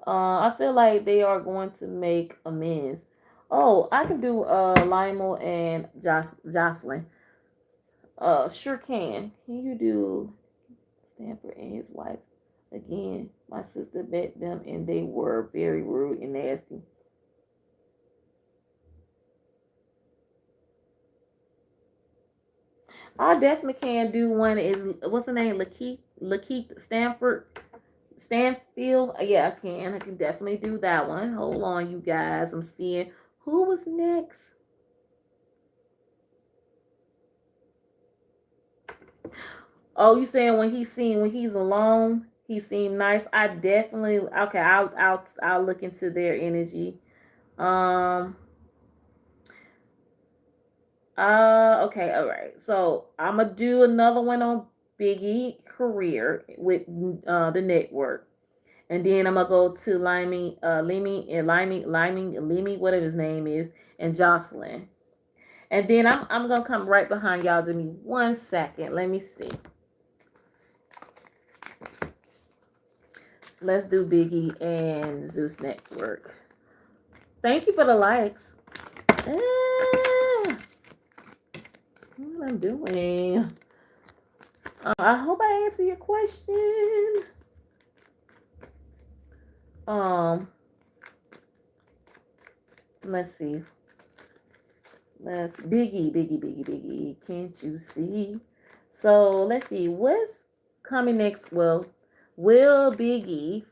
I feel like they are going to make amends. Oh, I can do Lionel and Jocelyn. Sure can. Can you do Stanford and his wife again? My sister met them and they were very rude and nasty. I definitely can do one. Is what's the name? Lakeith Stanfield. Yeah, I can. I can definitely do that one. Hold on, you guys. I'm seeing who was next. Oh, you saying when he's alone, he seemed nice. I definitely okay. I'll look into their energy. Um. Okay. All right. So I'm gonna do another one on Biggie career with the network, and then I'm gonna go to Limey, whatever his name is, and Jocelyn, and then I'm gonna come right behind y'all. Give me 1 second. Let me see. Let's do Biggie and Zeus Network. Thank you for the likes. What am I doing? I hope I answer your question. Let's see. Let's Biggie. Can't you see? So let's see. What's coming next? Well, will Biggie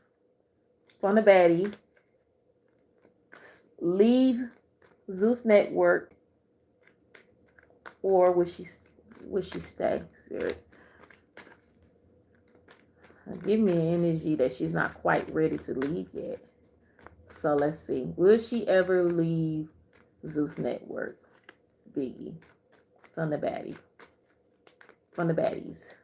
from the Baddie leave Zeus Network, or would she stay? Spirit, give me an energy that she's not quite ready to leave yet. So let's see. Will she ever leave Zeus Network? Biggie from the Baddie. From the Baddies.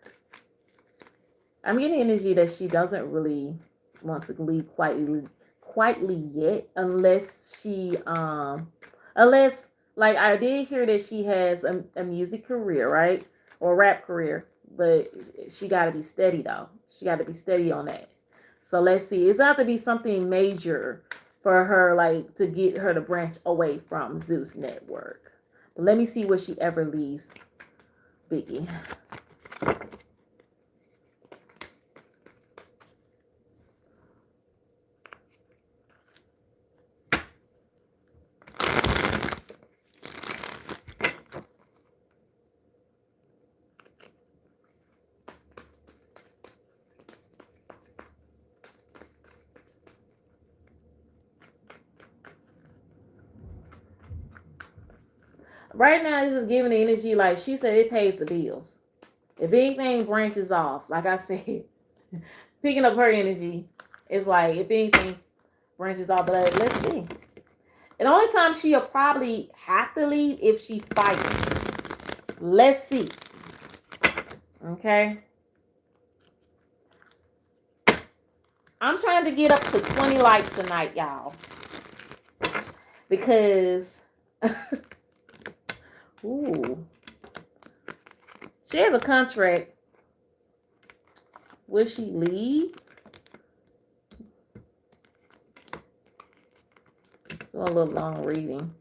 I'm getting energy that she doesn't really want to leave quietly yet, unless like I did hear that she has a music career, right? Or rap career, but she got to be steady though. She got to be steady on that. So let's see. It's got to be something major for her, like to get her to branch away from Zeus Network. But let me see where she ever leaves Biggie. Right now, this is giving the energy like she said it pays the bills. If anything branches off, like I said, picking up her energy, it's like if anything branches off. But let's see. And the only time she'll probably have to leave if she fights. Let's see. Okay. I'm trying to get up to 20 likes tonight, y'all. Because ooh. She has a contract. Will she leave? Do a little long reading.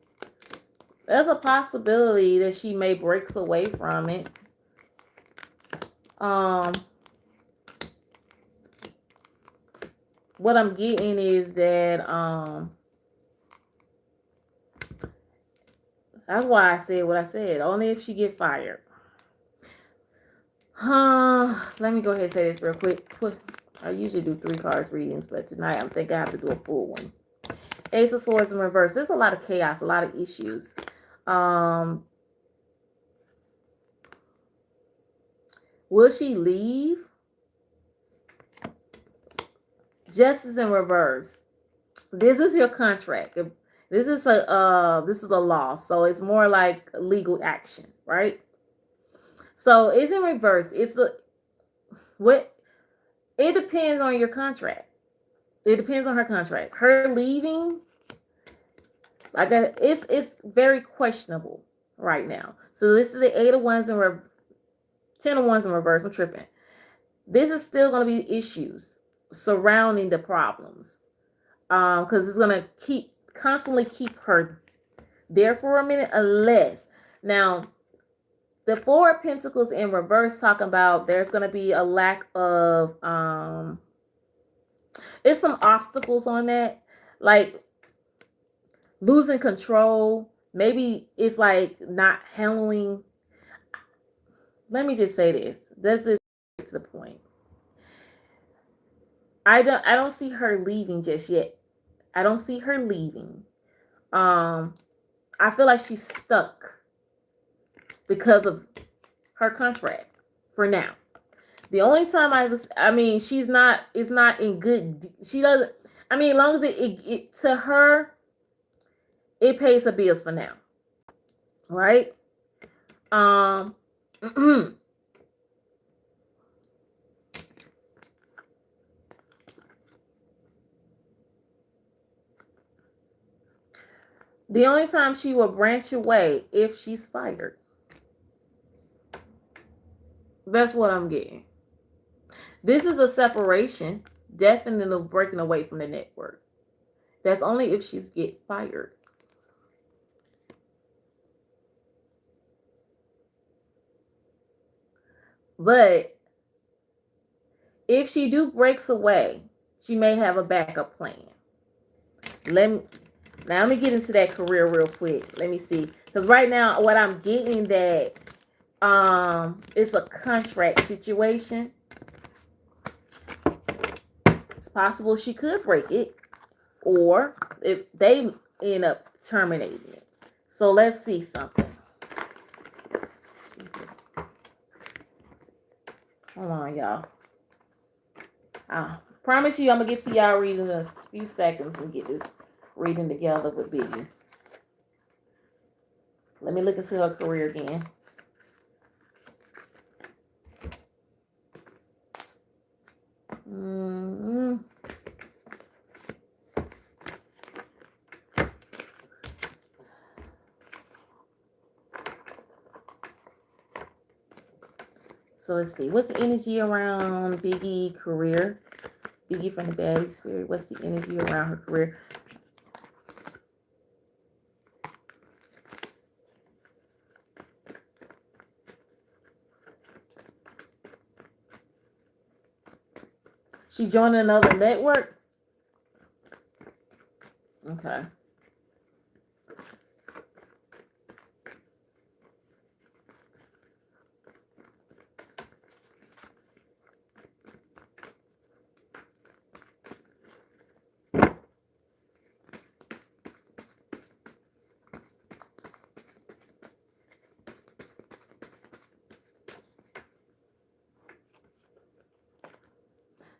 There's a possibility that she may breaks away from it. What I'm getting is that That's why I said what I said. Only if she get fired. Let me go ahead and say this real quick. I usually do 3 cards readings, but tonight I'm thinking I have to do a full one. Ace of Swords in reverse. There's a lot of chaos, a lot of issues. Will she leave? Justice in reverse. This is your contract. This is a law, so it's more like legal action, right? So it's in reverse. It depends on your contract. It depends on her contract. Her leaving, like that, it's very questionable right now. So this is the 8 of Wands in reverse, 10 of Wands in reverse. I'm tripping. This is still going to be issues surrounding the problems, because it's going to constantly keep her there for a minute, unless now the 4 of Pentacles in reverse talking about there's going to be a lack of it's some obstacles on that, like losing control. Maybe it's like not handling. Let me just say this. Let's just get to the point. I don't see her leaving just yet. I don't see her leaving. I feel like she's stuck because of her contract for now. The only time she's not, it's not in good, she doesn't, as long as it to her, it pays her bills for now. Right? The only time she will branch away if she's fired. That's what I'm getting. This is a separation, definitely breaking away from the network. That's only if she's get fired. But if she breaks away, she may have a backup plan. Let me get into that career real quick. Let me see. Because right now, what I'm getting that it's a contract situation. It's possible she could break it, or if they end up terminating it. So let's see something. Jesus. Hold on, y'all. I promise you I'm going to get to y'all reading in a few seconds and get this reading together with Biggie. Let me look into her career again. So let's see. What's the energy around Biggie career? Biggie from the Baddie Spirit. What's the energy around her career? She joined another network? Okay.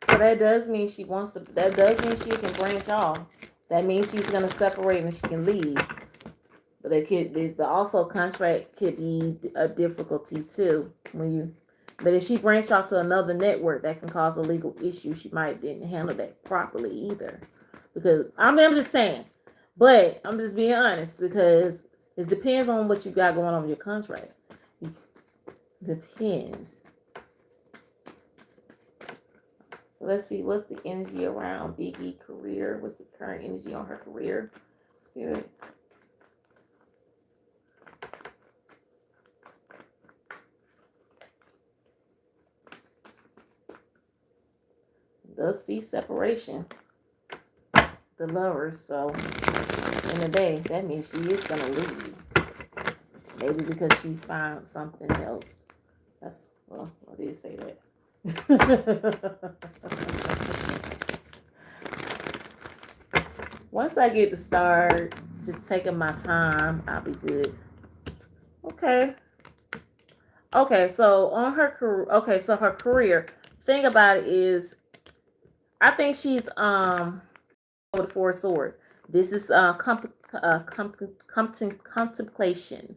So that does mean she wants to, that does mean she can branch off. That means she's going to separate and she can leave. But but also contract could be a difficulty too. But if she branched off to another network, that can cause a legal issue. She might didn't handle that properly either. Because, I'm just saying. But, I'm just being honest. Because it depends on what you got going on with your contract. It depends. So let's see, what's the energy around Biggie career? What's the current energy on her career? Spirit. Does see separation. The Lovers. So in the day, that means she is gonna leave. Maybe because she found something else. That's, well, I did say that. Once I get to start just taking my time, I'll be good. Okay. Okay, so on her career, okay, so her career, thing about it is, I think she's with 4 swords. This is contemplation,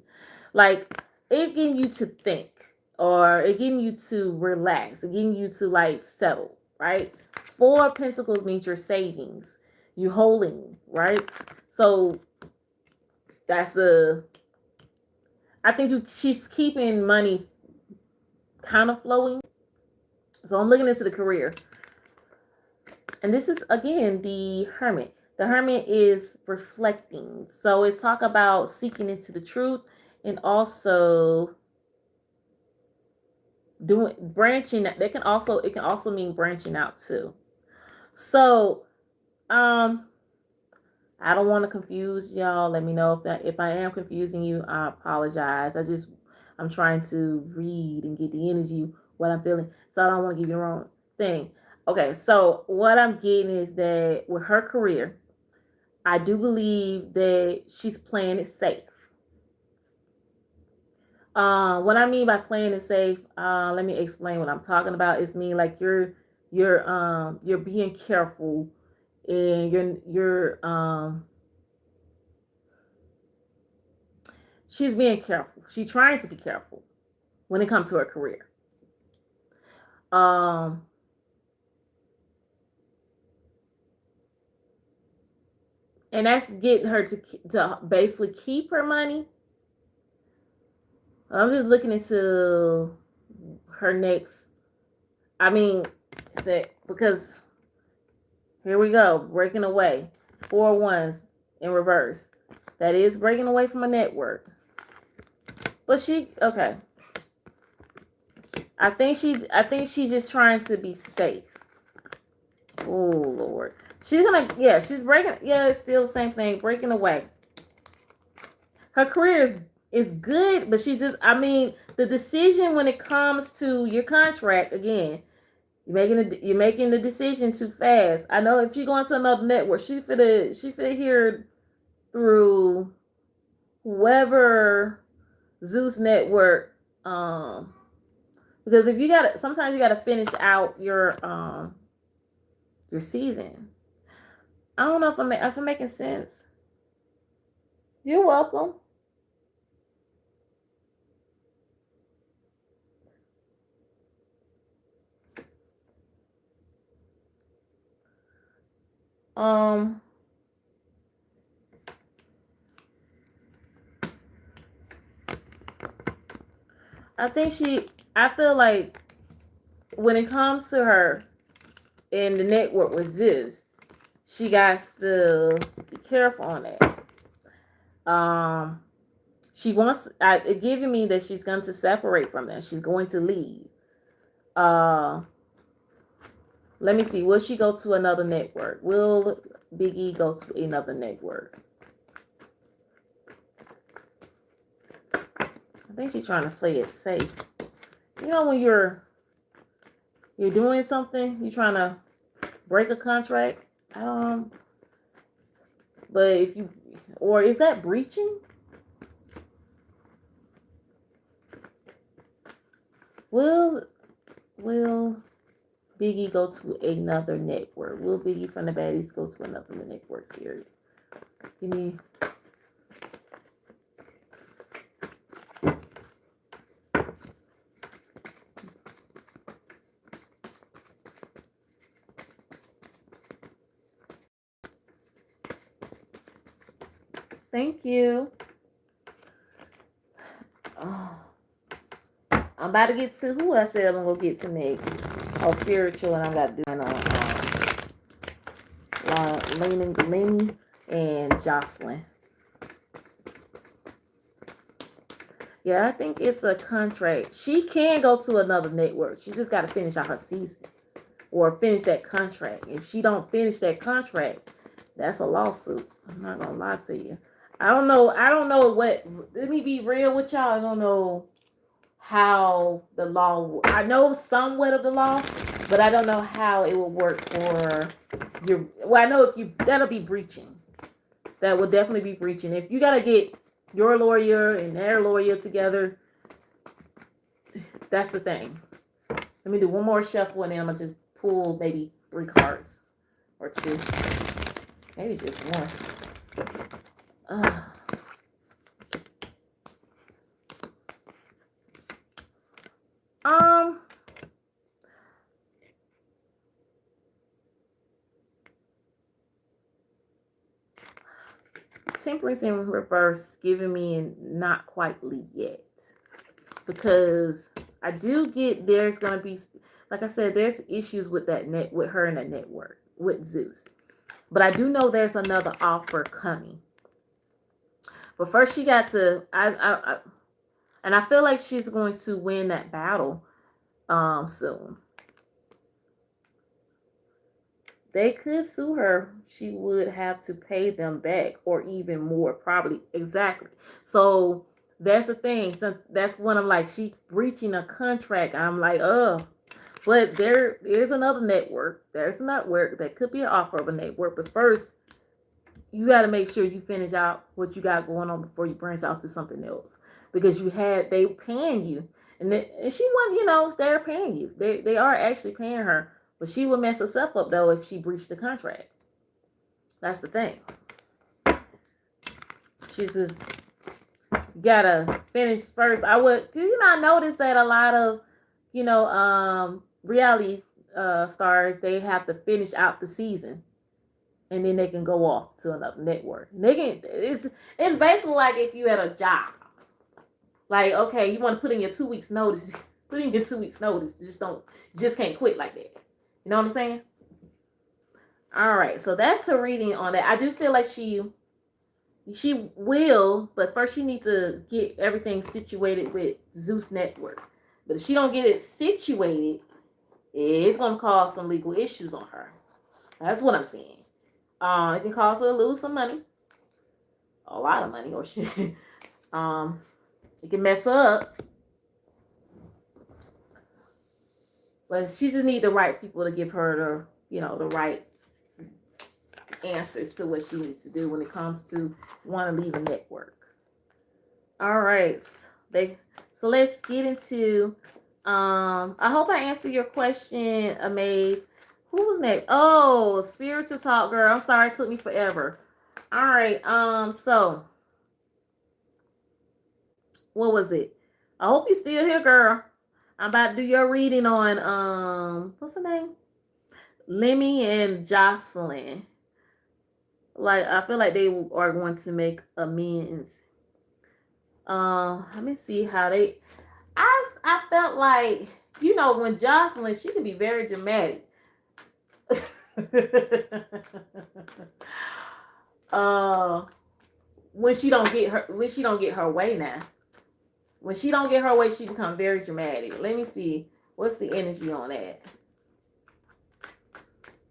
like it getting you to think, or it getting you to relax, it getting you to like settle, right? 4 of Pentacles means your savings, you holding, right? So that's the, I think she's keeping money kind of flowing. So I'm looking into the career. And this is, again, the Hermit. The Hermit is reflecting. So it's talk about seeking into the truth, and also doing branching. It can also mean branching out too. So I don't want to confuse y'all. Let me know if I am confusing you. I apologize. I'm trying to read and get the energy, what I'm feeling. So I don't want to give you the wrong thing. Okay, so what I'm getting is that with her career, I do believe that she's playing it safe. What I mean by playing it safe, let me explain what I'm talking about. It's mean like you're being careful, and she's being careful. She's trying to be careful when it comes to her career. And that's getting her to basically keep her money. I'm just looking into her next. I mean, because here we go, breaking away. 4 1s in reverse. That is breaking away from a network. But okay. I think she's just trying to be safe. Oh Lord. She's breaking, it's still the same thing, breaking away. Her career is good, but the decision when it comes to your contract, again, you're making the decision too fast. I know if she going to another network, she finna hear through whoever Zeus network, because sometimes you gotta finish out your season. I don't know if I'm making sense. You're welcome. I feel like when it comes to her in the network with Zeus, she got to be careful on that. She wants, it giving me that she's going to separate from them. She's going to leave. Let me see. Will she go to another network? Will Biggie go to another network? I think she's trying to play it safe. You know, when you're doing something, you're trying to break a contract. But is that breaching? Will Biggie go to another network? Will Biggie from the Baddies go to another network series? Give me. Thank you. Oh. I'm about to get to who I said I'm gonna get to next. Oh, spiritual, and I got to do Lenny and Jocelyn. Yeah, I think it's a contract. She can go to another network. She just got to finish out her season or finish that contract. If she don't finish that contract, that's a lawsuit. I'm not gonna lie to you. I don't know what. Let me be real with y'all. I don't know how the law. I know somewhat of the law, but I don't know how it will work for your. Well, I know if you that'll be breaching. That will definitely be breaching. If you gotta get your lawyer and their lawyer together, that's the thing. Let me do one more shuffle and then I'm gonna just pull maybe 3 cards or 2, maybe just one. Uh, um, Temperance in reverse giving me not quietly yet, because I do get there's gonna be, like I said, there's issues with that net with her and that network with Zeus, but I do know there's another offer coming. But first, she got to and I feel like she's going to win that battle soon. They could sue her. She would have to pay them back or even more, probably. Exactly. So that's the thing. That's when I'm like, she's breaching a contract. I'm like, but there is another network. There's a network that could be an offer of a network. But first, you got to make sure you finish out what you got going on before you branch out to something else. Because they paying you. And she won, they're paying you. They are actually paying her. But she would mess herself up, though, if she breached the contract. That's the thing. She's just gotta finish first. I noticed that a lot of, reality stars, they have to finish out the season. And then they can go off to another network. It's basically like if you had a job. Like, okay, you want to put in your 2 weeks notice. Put in your 2 weeks notice. Just can't quit like that. You know what I'm saying? All right, so that's her reading on that. I do feel like she will, but first she needs to get everything situated with Zeus Network. But if she don't get it situated, it's gonna cause some legal issues on her. That's what I'm saying. It can cause her to lose some money, a lot of money, or she, it can mess her up. But she just needs the right people to give her the right answers to what she needs to do when it comes to want to leave a network. All right, so let's get into. I hope I answered your question, Amade. Who was next? Oh, spiritual talk, girl. I'm sorry it took me forever. All right. So what was it? I hope you're still here, girl. I'm about to do your reading on what's her name? Lemmy and Jocelyn. Like, I feel like they are going to make amends. Let me see how they. I felt like, when Jocelyn, she can be very dramatic. When she don't get her way now. When she don't get her way, she become very dramatic. Let me see. What's the energy on that?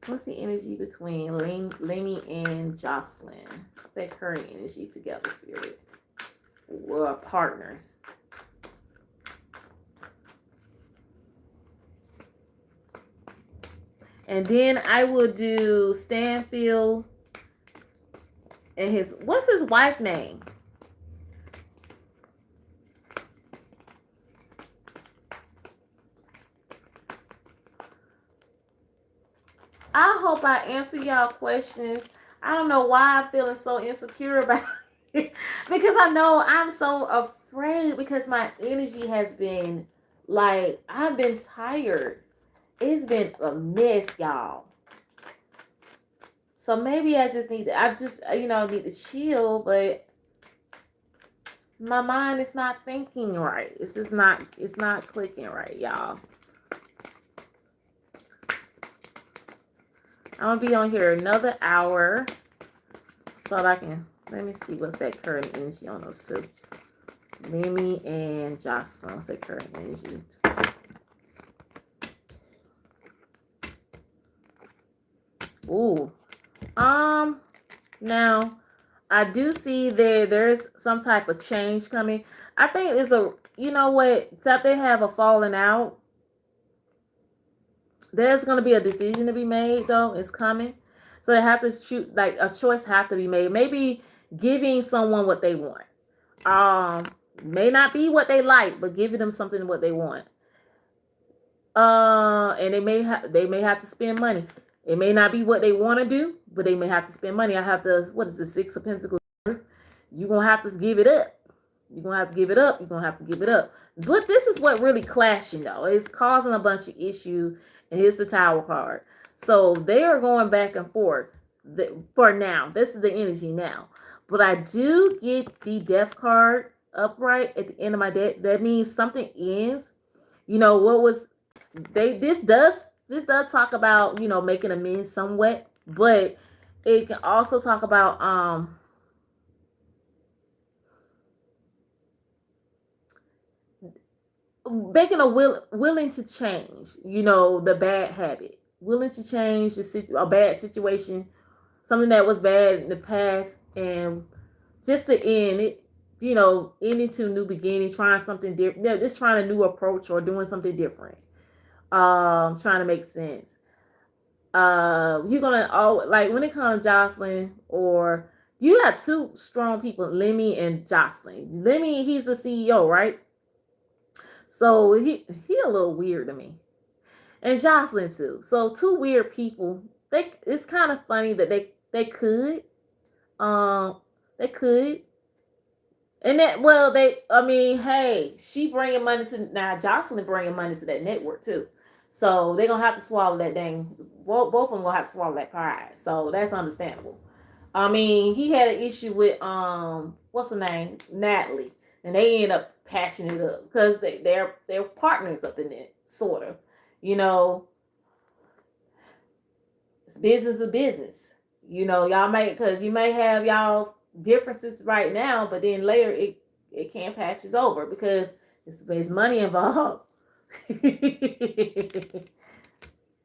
What's the energy between Lemmy and Jocelyn? What's that current energy together, Spirit? We're partners. And then I will do Stanfield and what's his wife name? I hope I answer y'all questions. I don't know why I'm feeling so insecure about it. Because I know I'm so afraid because my energy has been like, I've been tired. It's been a mess, y'all. So maybe I need to chill, but my mind is not thinking right. It's not clicking right, y'all. I'm gonna be on here another hour so that I can, let me see what's that current energy on those two. Lemmy and Jocelyn, what's that current energy? Ooh. Now, I do see that there's some type of change coming. I think it's a, you know what, except they have a falling out. There's going to be a decision to be made, though. It's coming. So they have to choose, like a choice have to be made. Maybe giving someone what they want. Um, may not be what they like, but giving them something what they want. And they may have to spend money. It may not be what they want to do, but they may have to spend money. I have to, what is the Six of Pentacles? You're gonna have to give it up. You're gonna have to give it up. You're gonna have to give it up. But this is what really clashing though. It's causing a bunch of issues. And here's the Tower card. So they are going back and forth for now. This is the energy now. But I do get the Death card upright at the end of my deck. That means something ends. You know what was they this does talk about, you know, making amends somewhat, but it can also talk about making willing to change, you know, the bad habit, willing to change a bad situation, something that was bad in the past, and just to end it, you know, end into a new beginning, trying something different, just trying a new approach or doing something different, trying to make sense. You're gonna like when it comes to Jocelyn, or you got two strong people, Lemmy and Jocelyn. Lemmy, he's the CEO, right? So he a little weird to me, and Jocelyn too. So two weird people. It's kind of funny that um they could, and that, well, I mean, hey, she bringing money to, now Jocelyn bringing money to that network too. So they're gonna have to swallow that dang, both of them gonna have to swallow that pride. So that's understandable. I mean, he had an issue with what's the name? Natalie. And they end up patching it up because they're partners up in it, sort of. You know, it's business of business. You know, y'all may, because you may have y'all differences right now, but then later it can patches over because it's money involved.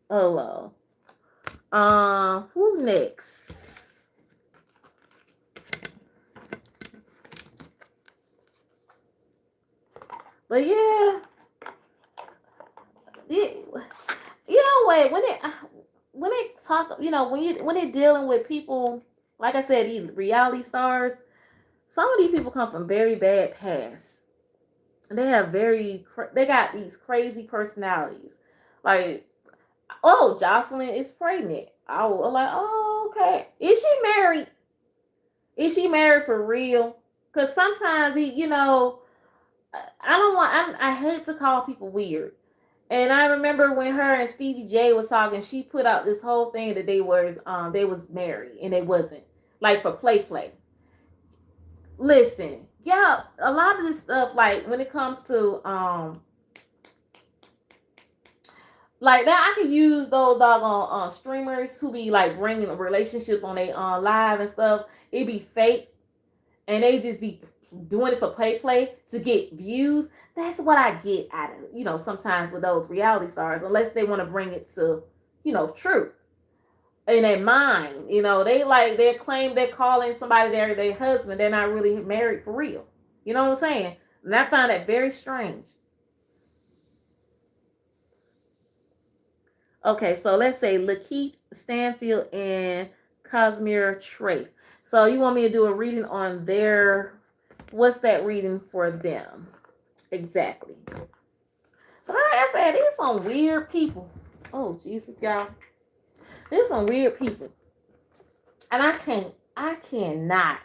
Oh well. Who next? But yeah, you know what? When it talk, you know, when it dealing with people, like I said, these reality stars, some of these people come from very bad pasts. They have they got these crazy personalities. Like, oh, Jocelyn is pregnant. I was like, oh, okay. Is she married? Is she married for real? Because sometimes you know, I don't want. I hate to call people weird. And I remember when her and Stevie J was talking, she put out this whole thing that they was married and they wasn't, like for play. Listen, yeah, a lot of this stuff, like when it comes to like that, I could use those doggone streamers who be like bringing a relationship on they live and stuff. It be fake, and they just be doing it for play to get views. That's what I get out of, you know, sometimes with those reality stars, unless they want to bring it to, you know, truth in their mind. You know, they claim they're calling somebody their husband. They're not really married for real. You know what I'm saying? And I find that very strange. Okay, so let's say Lakeith Stanfield and Cosmere Trace. So you want me to do a reading on what's that reading for them? Exactly. But like I said, these some weird people. Oh, Jesus, y'all. There's some weird people. And I cannot.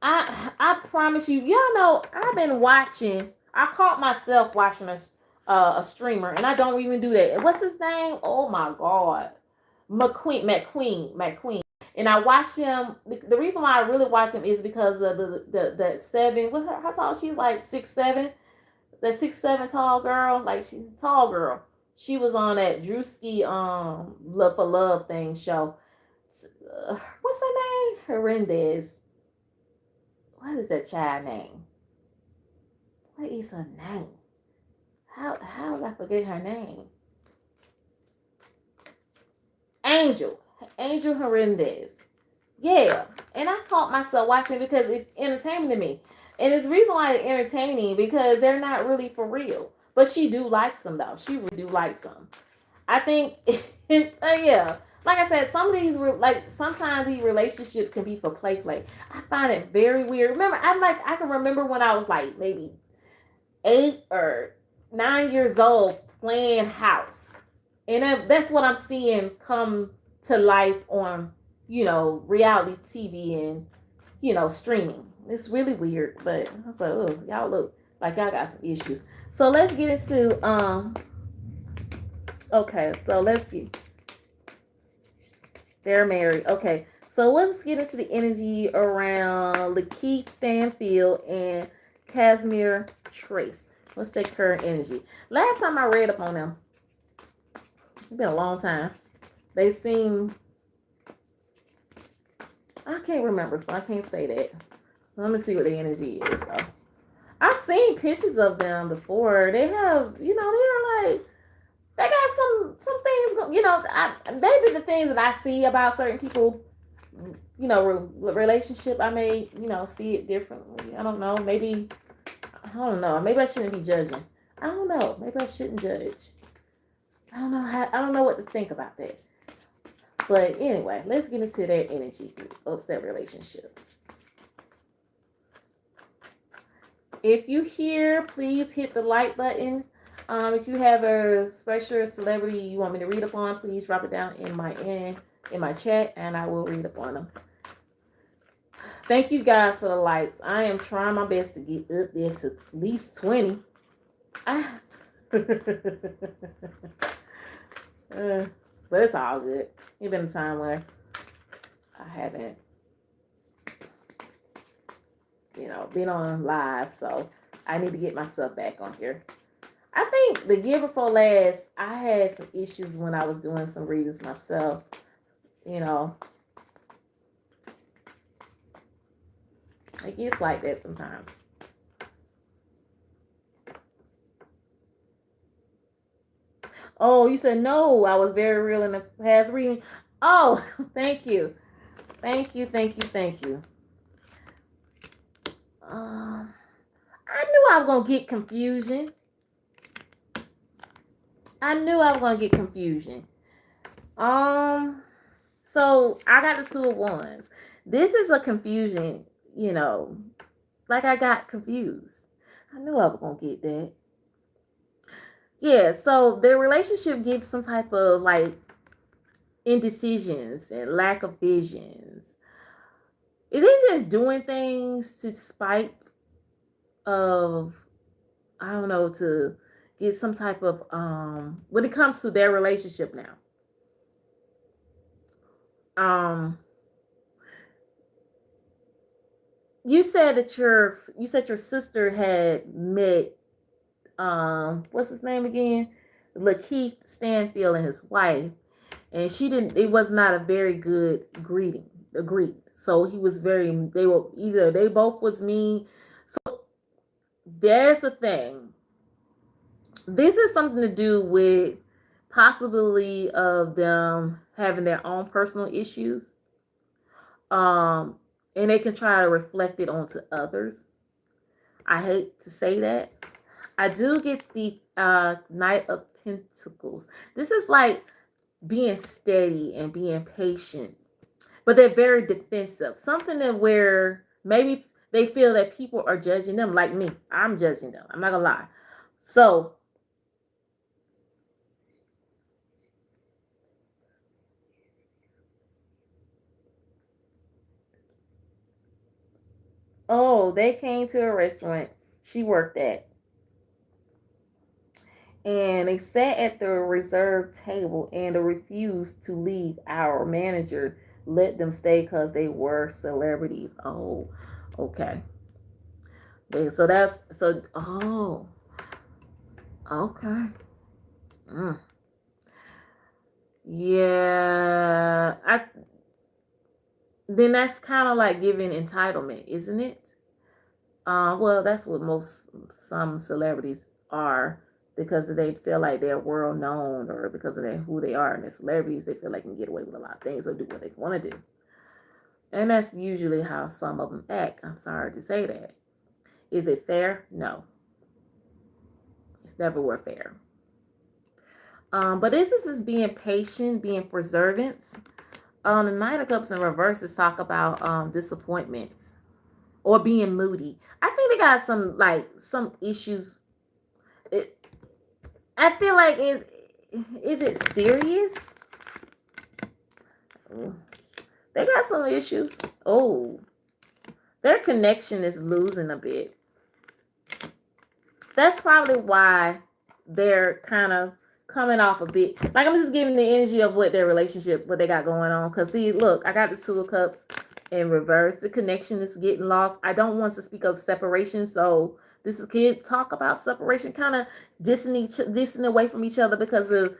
I promise you, y'all know, I've been watching, I caught myself watching a streamer, and I don't even do that. What's his name? Oh my God. McQueen. And I watch him. The reason why I really watch him is because of the seven. What her? How tall? She's like 6'7". That 6'7" tall girl, like she tall girl. She was on that Drewski Love for Love thing show. What's her name? Hernandez. What is that child name? What is her name? How did I forget her name? Angel Hernandez. Yeah, and I caught myself watching it because it's entertaining to me, and it's the reason why it's entertaining because they're not really for real. But she do like some though. She really do like some. I think, yeah. Like I said, some of these like sometimes these relationships can be for play. I find it very weird. Remember, I can remember when I was like maybe 8 or 9 years old playing house, and that's what I'm seeing come to life on reality TV and streaming. It's really weird, but I was like, oh, y'all look like y'all got some issues. So let's get into okay, so let's get they're married. Okay, so let's get into the energy around Lakeith Stanfield and Casimir Trace. Let's take current energy. Last time I read up on them, it's been a long time. They seem, I can't remember, so I can't say that. Let me see what the energy is, though. I've seen pictures of them before. They have, they're like, they got some things, maybe the things that I see about certain people, relationship, I may, see it differently. I don't know. Maybe, I don't know. Maybe I shouldn't be judging. I don't know. Maybe I shouldn't judge. I don't know what to think about that. But anyway, let's get into that energy of that relationship. If you hear, please hit the like button. If you have a special celebrity you want me to read upon, please drop it down in my chat, and I will read upon them. Thank you guys for the likes. I am trying my best to get up there to at least 20. But it's all good. It's been a time where I haven't, been on live, so I need to get myself back on here. I think the year before last, I had some issues when I was doing some readings myself. It gets like that sometimes. Oh, you said no. I was very real in the past reading. Oh, thank you. Thank you. I knew I was going to get confusion. So I got the 2 of Wands. This is a confusion, like I got confused. I knew I was going to get that. Yeah, so their relationship gives some type of like indecisions and lack of visions. Is he just doing things to spite of, I don't know, to get some type of when it comes to their relationship now? You said that your sister had met what's his name again? Lakeith Stanfield and his wife, and it was not a very good greet. So he was they both was mean. So there's the thing. This is something to do with possibility of them having their own personal issues. And they can try to reflect it onto others. I hate to say that. I do get the Knight of Pentacles. This is like being steady and being patient, but they're very defensive. Something that where maybe they feel that people are judging them, like me. I'm judging them. I'm not gonna lie. So they came to a restaurant she worked at, and they sat at the reserved table and refused to leave. Our manager let them stay because they were celebrities. Oh, okay. So that's so. Oh, okay. Mm. Yeah, then that's kind of like giving entitlement, isn't it? Well, that's what some celebrities are, because they feel like they're world known, or because of who they are and they're celebrities, they feel like they can get away with a lot of things or do what they want to do. And that's usually how some of them act. I'm sorry to say that. Is it fair? No. It's never fair. But this is being patient, being perseverance. The Knight of Cups in reverse is talk about disappointments or being moody. I think they got some issues. I feel like is it serious? They got some issues. Oh, their connection is losing a bit. That's probably why they're kind of coming off a bit. Like, I'm just giving the energy of what their relationship, what they got going on. Because, see, look, I got the Two of Cups in reverse. The connection is getting lost. I don't want to speak of separation. So, this is kid talk about separation, kind of dissing away from each other because of,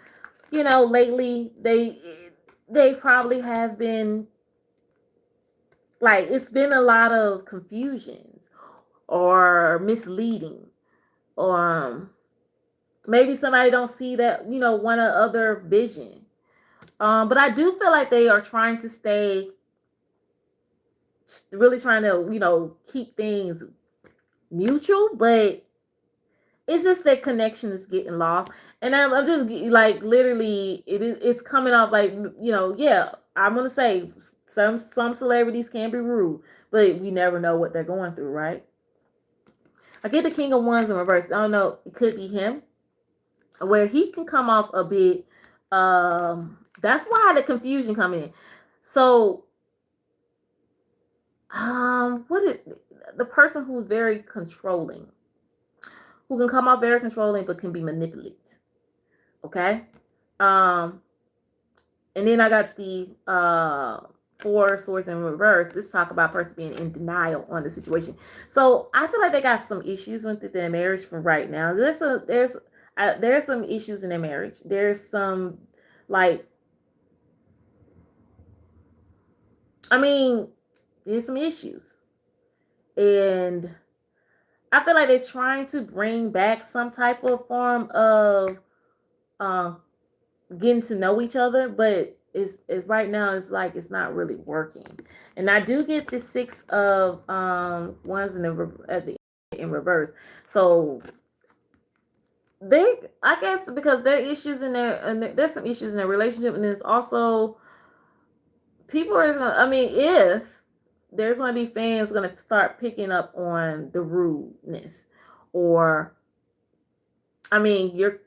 lately they probably have been, like, it's been a lot of confusions or misleading. Or maybe somebody don't see that, one other vision. But I do feel like they are trying to stay, really trying to, keep things mutual, but it's just that connection is getting lost. And I'm just like, literally, it's coming off like, yeah, I'm gonna say some celebrities can be rude, but we never know what they're going through, right? I get the King of Wands in reverse. I don't know, it could be him, where he can come off a bit. That's why the confusion come in. So, what is the person who's very controlling, who can come off very controlling, but can be manipulated. Okay. And then I got the Four Swords in reverse. Let's talk about person being in denial on the situation. So I feel like they got some issues with their marriage for right now. There's some issues in their marriage. There's some, like, there's some issues. And I feel like they're trying to bring back some type of form of getting to know each other, but it's right now it's like it's not really working. And I do get the Six of Wands in reverse. So I guess because there are issues in there, and there's some issues in their relationship, and there's also people are gonna. If there's gonna be fans gonna start picking up on the rudeness, or your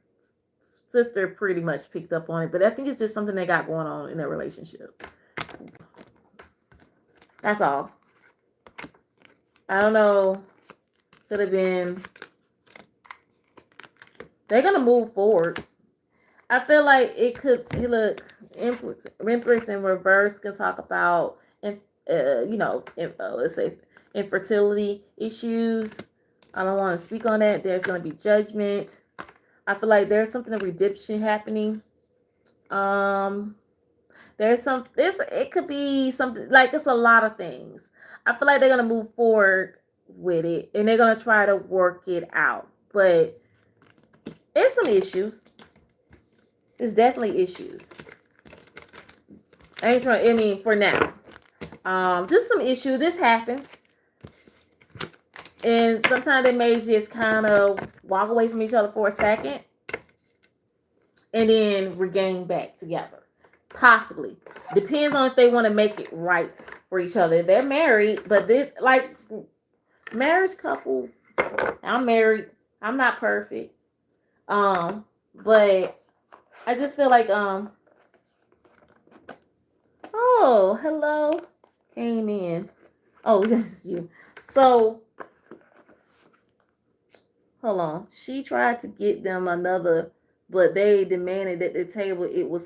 sister pretty much picked up on it, but I think it's just something they got going on in their relationship. That's all. I don't know. Could have been. They're gonna move forward. I feel like it could. Look, Empress in reverse can talk about, let's say infertility issues. I don't want to speak on that. There's gonna be judgment. I feel like there's something of redemption happening. It could be something, like, it's a lot of things. I feel like they're gonna move forward with it and they're gonna try to work it out. But it's some issues. There's definitely issues. For now. Just some issue. This happens. And sometimes they may just kind of walk away from each other for a second and then regain back together. Possibly. Depends on if they want to make it right for each other. They're married, but this, like, marriage couple, I'm married. I'm not perfect. But I just feel like, oh, hello. Came in. Oh, that's you. So, hold on. She tried to get them another, but they demanded at the table. It was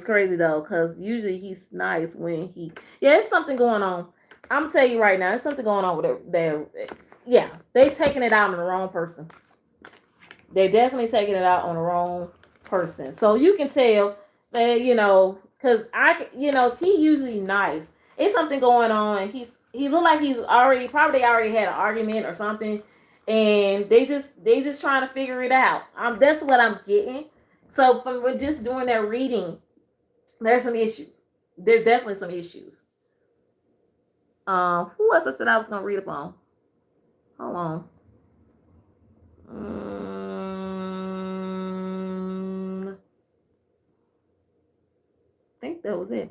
crazy though, because usually he's nice when he. Yeah, there's something going on. I'm gonna tell you right now, there's something going on with their. Yeah, they taking it out on the wrong person. They're definitely taking it out on the wrong person. So you can tell that, because if he usually nice, it's something going on. He look like he's probably already had an argument or something, and they just trying to figure it out. That's what I'm getting. So from just doing that reading, there's some issues. There's definitely some issues. Who else I said I was gonna read upon? Hold on. I think that was it.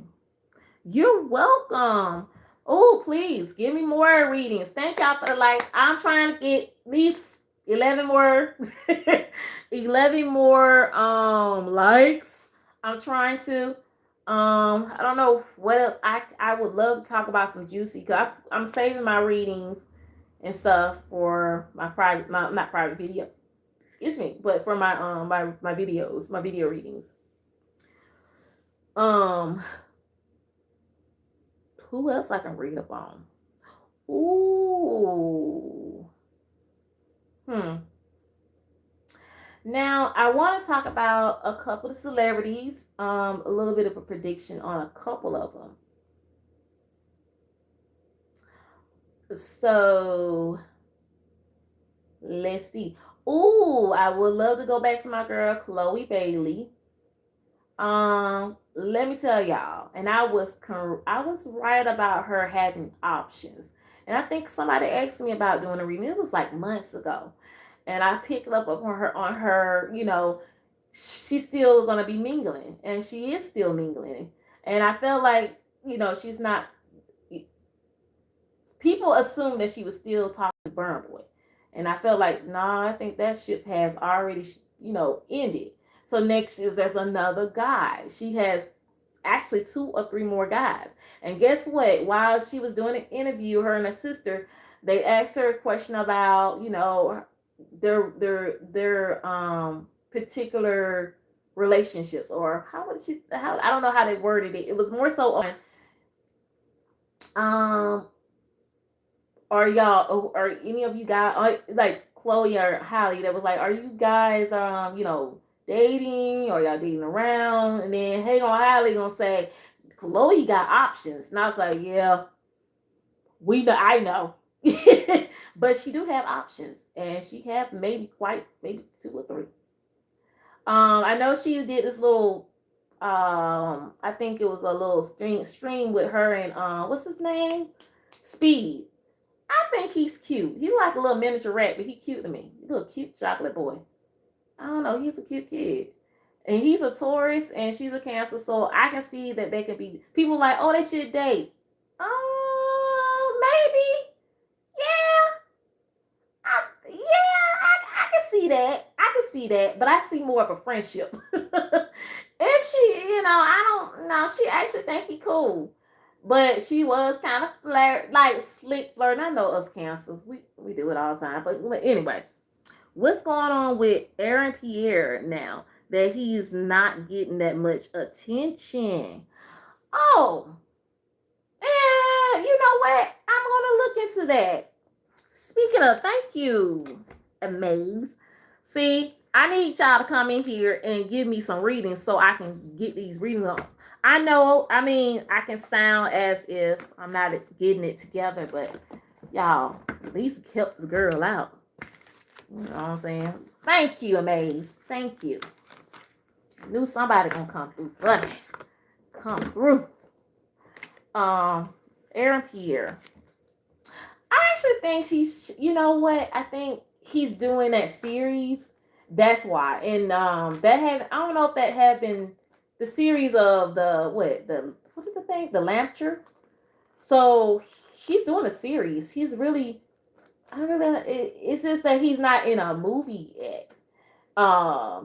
You're welcome. Oh, please give me more readings. Thank y'all for the likes. I'm trying to get at least 11 more 11 more likes. I'm trying to I don't know what else. I would love to talk about some juicy, cuz I'm saving my readings and stuff for my private, my not private video, excuse me, but for my my videos, my video readings. um who else I can read up on? Ooh. Now I want to talk about a couple of celebrities, a little bit of a prediction on a couple of them. So let's see. Ooh, I would love to go back to my girl Chloe Bailey. Let me tell y'all, and I was right about her having options. And I think somebody asked me about doing a reading. It was like months ago. And I picked up on her, she's still gonna be mingling, and she is still mingling. And I felt like, she's not, people assume that she was still talking to Burn Boy. And I felt like, nah, I think that ship has already, ended. So next is there's another guy. She has actually 2 or 3 more guys. And guess what? While she was doing an interview, her and her sister, they asked her a question about, their particular relationships, or how I don't know how they worded it. It was more so on are y'all, or any of you guys, like Chloe or Hallie, that was like, are you guys dating, or y'all dating around? And then hang on, Hallie gonna say, Chloe got options. And I was like, yeah, I know. But she do have options, and she have maybe 2 or 3. I know she did this little I think it was a little stream with her and what's his name? Speed. I think he's cute. He's like a little miniature rat, but he's cute to me. He's a little cute chocolate boy. I don't know. He's a cute kid. And he's a Taurus and she's a Cancer. So I can see that they could be people like, oh, they should date. Maybe. Yeah. I can see that. I can see that. But I see more of a friendship. If she, I don't know. She actually think he cool. But she was kind of like slick flirt. I know us Cancers, we do it all the time. But anyway, what's going on with Aaron Pierre now that he's not getting that much attention? Oh, yeah, you know what? I'm gonna look into that. Speaking of, thank you, Amaze. See, I need y'all to come in here and give me some readings so I can get these readings on. I know, I can sound as if I'm not getting it together, but y'all, at least help the girl out. You know what I'm saying? Thank you, Amaze. Thank you. Knew somebody gonna come through for me. Come through. Aaron Pierre. I actually think he's, you know what? I think he's doing that series. That's why. And I don't know if that had been the series of what is the thing? The Lampture. So he's doing a series. He's really, it's just that he's not in a movie yet.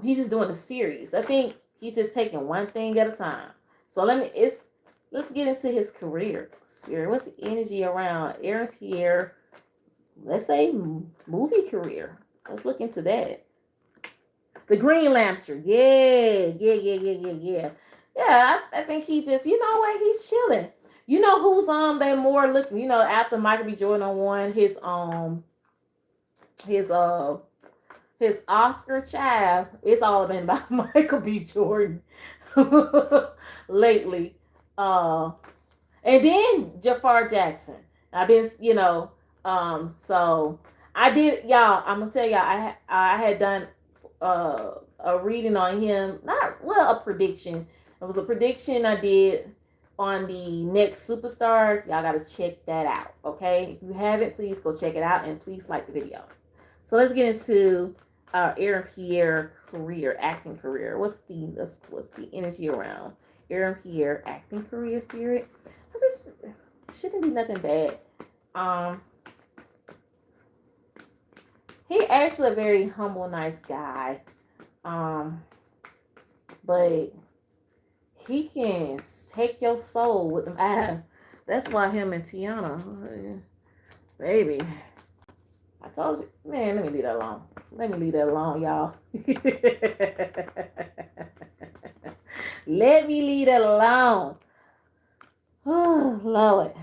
He's just doing a series. I think he's just taking one thing at a time. So let's get into his career. What's the energy around Aaron Pierre? Let's say movie career. Let's look into that. The Green Lantern. Yeah. Yeah, I think he's just, you know what, he's chilling. You know who's they more looking, after Michael B. Jordan won his Oscar child. It's all been about Michael B. Jordan lately. And then Jafar Jackson. I've been, so I did, y'all. I'm gonna tell y'all, I had done a reading on him. A prediction. It was a prediction I did on the next superstar. Y'all gotta check that out. Okay, if you haven't, please go check it out and please like the video. So let's get into Aaron Pierre career, acting career. What's the energy around Aaron Pierre acting career, Spirit? This shouldn't be nothing bad. He actually a very humble, nice guy. But he can take your soul with them eyes. That's why him and Tiana, baby. I told you, man, let me leave that alone. Let me leave that alone, y'all. Let me leave that alone. Oh, Lord.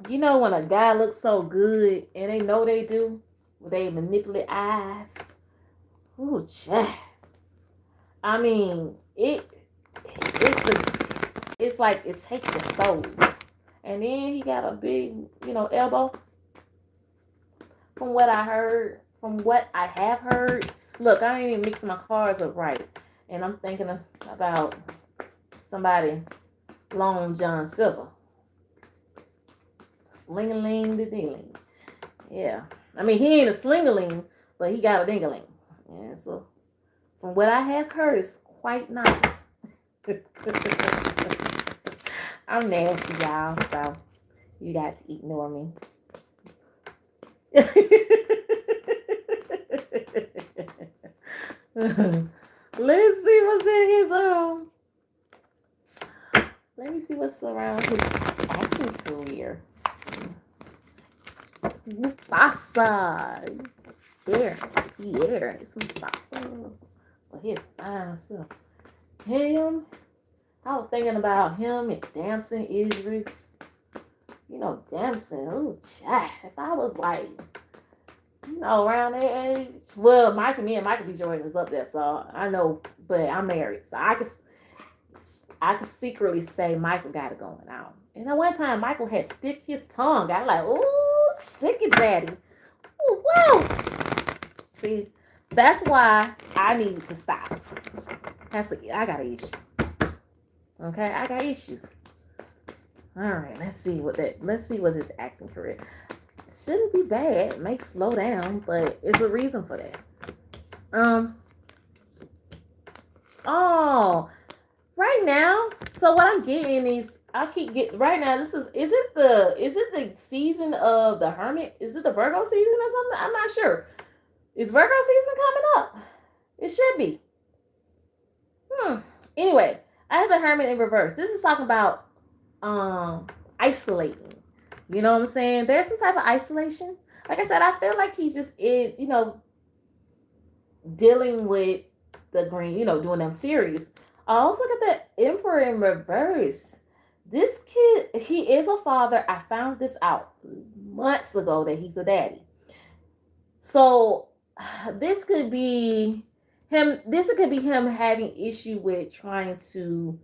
You know when a guy looks so good and they know they do, they manipulate eyes. Ooh, chat. I mean, it's like it takes your soul. And then he got a big, elbow. From what I have heard. Look, I ain't even mixing my cards up right. And I'm thinking about somebody, Long John Silver. Sling-a-ling the ding. Yeah. I mean, he ain't a sling-a-ling, but he got a ding-a-ling. Yeah, so from what I have heard, it's quite nice. I'm nasty, y'all, so you got to ignore me. Let's see what's in his let me see what's around his acting career. Mufasa. Pierre. It's Mufasa. Well, he's fine stuff. Him. I was thinking about him and Damson Idris. Damson. Oh, chat. If I was like, around that age. Well, me and Michael B. Jordan is up there, so I know. But I'm married, so I could secretly say Michael got it going on. And at one time, Michael had stick his tongue. I was like, ooh, sick it, daddy. Ooh, whoa. See, that's why I need to stop. I got an issue. Okay, I got issues. All right, let's see what his acting career. It shouldn't be bad. It may slow down, but it's a reason for that. Right now. So what I'm getting is right now. Is it the season of the Hermit? Is it the Virgo season or something? I'm not sure. Is Virgo season coming up? It should be. Anyway, I have the Hermit in reverse. This is talking about isolating. You know what I'm saying? There's some type of isolation. Like I said, I feel like he's just dealing with the green, doing them series. I also look at the Emperor in reverse. This kid, he is a father. I found this out months ago that he's a daddy. So this could be him. This could be him having issue with trying to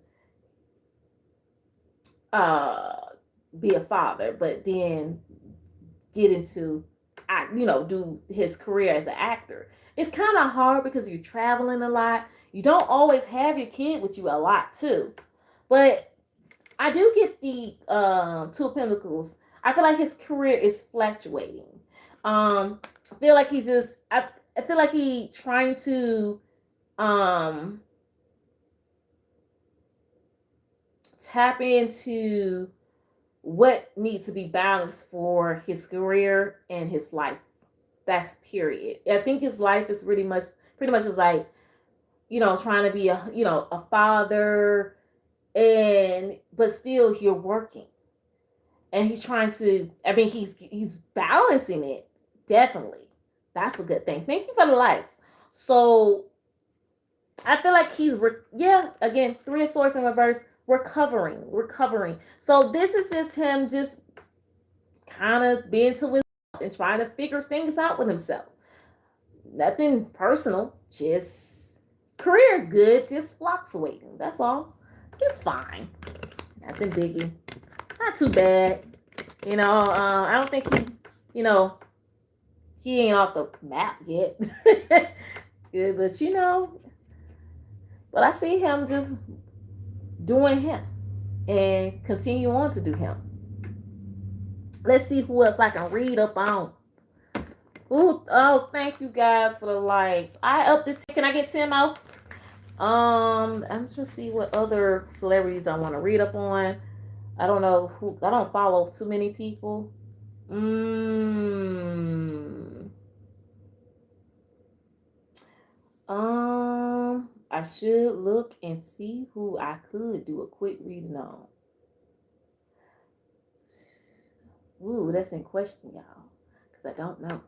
be a father, but then get into do his career as an actor. It's kind of hard because you're traveling a lot. You don't always have your kid with you a lot too. But I do get the Two of Pentacles. I feel like his career is fluctuating. I feel like he's just I feel like he trying to tap into what needs to be balanced for his career and his life. That's period. I think his life is pretty much is like, trying to be a father, but still you're working. And he's trying to, he's balancing it. Definitely. That's a good thing. Thank you for the life. So I feel like he's, again, Three of Swords in reverse, recovering. So this is just him just kind of being to himself and trying to figure things out with himself. Nothing personal, just career is good, just fluctuating. That's all. It's fine. Nothing biggie. Not too bad. I don't think he ain't off the map yet. Good, but but I see him just doing him. and continue on to do him. Let's see who else I can read up on. Ooh, oh, thank you guys for the likes. I upped it. Can I get 10 more? I'm just gonna see what other celebrities I want to read up on. I don't know who. I don't follow too many people. Mm, I should look and see who I could do a quick reading on. Ooh, that's in question, y'all, because I don't know.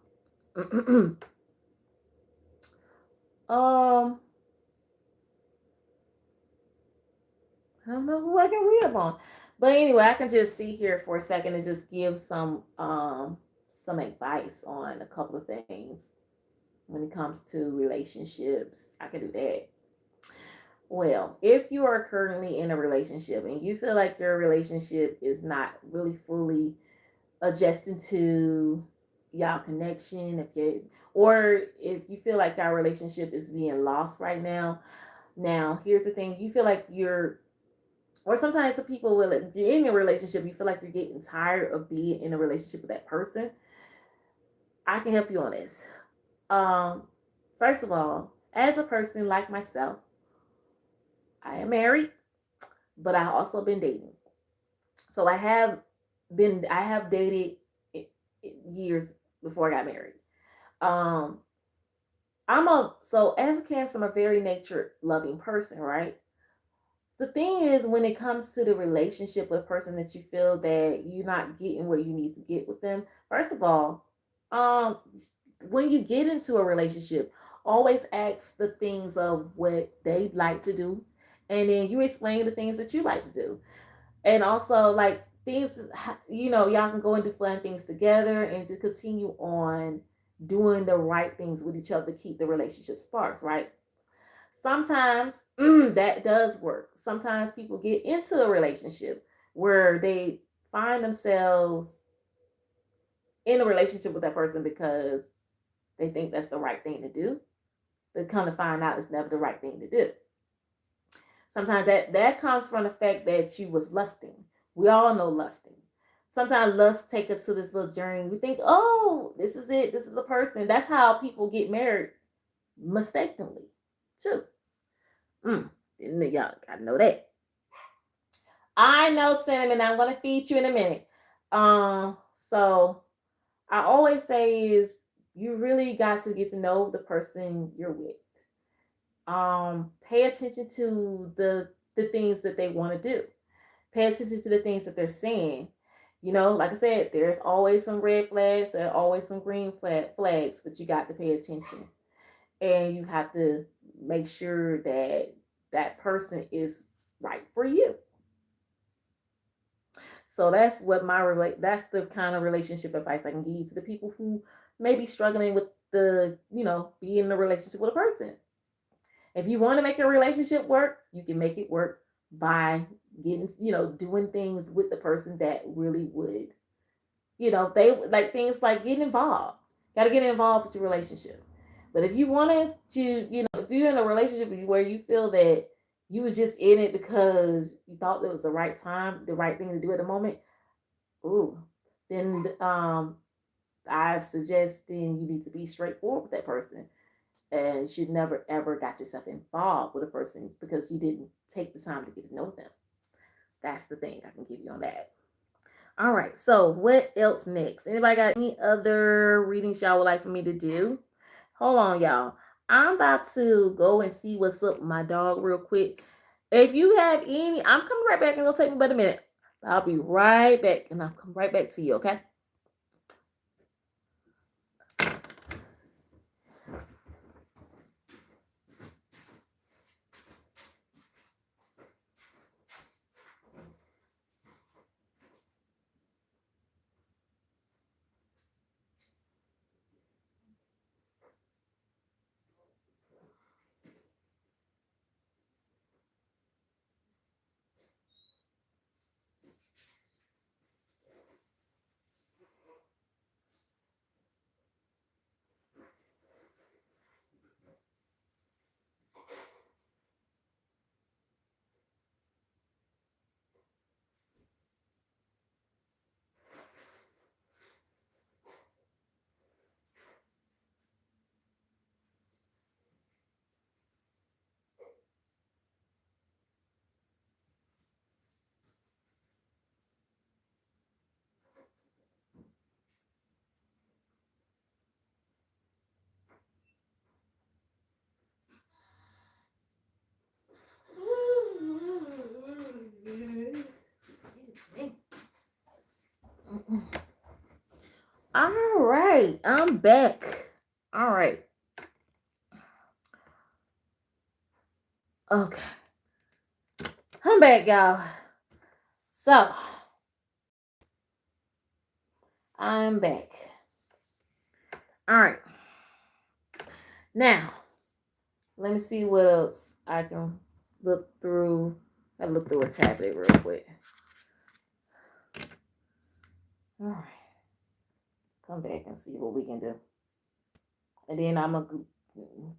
um, I don't know who I can read up on. But anyway, I can just see here for a second and just give some advice on a couple of things when it comes to relationships. I can do that. Well, if you are currently in a relationship and you feel like your relationship is not really fully adjusting to y'all connection, or if you feel like our relationship is being lost right now. Now, here's the thing: you feel like or sometimes some people will, if you're in a relationship, you feel like you're getting tired of being in a relationship with that person. I can help you on this. Um, First of all, as a person like myself, I am married, but I also been dating. So I have dated years before I got married. Um, so as a Cancer, I'm a very nature loving person, right? The thing is, when it comes to the relationship with a person that you feel that you're not getting where you need to get with them, first of all, um, when you get into a relationship, always ask the things of what they like to do, and then you explain the things that you like to do, and also like things, y'all can go and do fun things together, and to continue on doing the right things with each other to keep the relationship sparks, right? Sometimes that does work. Sometimes people get into a relationship where they find themselves in a relationship with that person because they think that's the right thing to do, but come to find out it's never the right thing to do. Sometimes that comes from the fact that you was lusting. We all know lusting. Sometimes lust take us to this little journey. We think, oh, this is it. This is the person. That's how people get married mistakenly, too. Y'all gotta know that. I know, Cinnamon. I'm gonna feed you in a minute. So I always say is you really got to get to know the person you're with. Pay attention to the things that they want to do. Pay attention to the things that they're saying. Like I said, there's always some red flags, there are always some green flags, but you got to pay attention. And you have to make sure that that person is right for you. So that's the kind of relationship advice I can give you to the people who may be struggling with being in a relationship with a person. If you want to make your relationship work, you can make it work by getting, doing things with the person that really would, they like things like getting involved. Got to get involved with your relationship. But if you wanted to, if you're in a relationship where you feel that you was just in it because you thought it was the right time, the right thing to do at the moment, ooh, then I'm suggesting you need to be straightforward with that person, and you should never ever got yourself involved with a person because you didn't take the time to get to know them. That's the thing I can give you on that. All right, so what else next? Anybody got any other readings y'all would like for me to do? Hold on, y'all. I'm about to go and see what's up with my dog real quick. If you have any, I'm coming right back, and it'll take me about a minute. I'll be right back, and I'll come right back to you, okay? right, I'm back. All right. Okay. I'm back, y'all. So, I'm back. All right. Now, let me see what else I can look through. I look through a tablet real quick. All right. Come back and see what we can do. And then I'm going to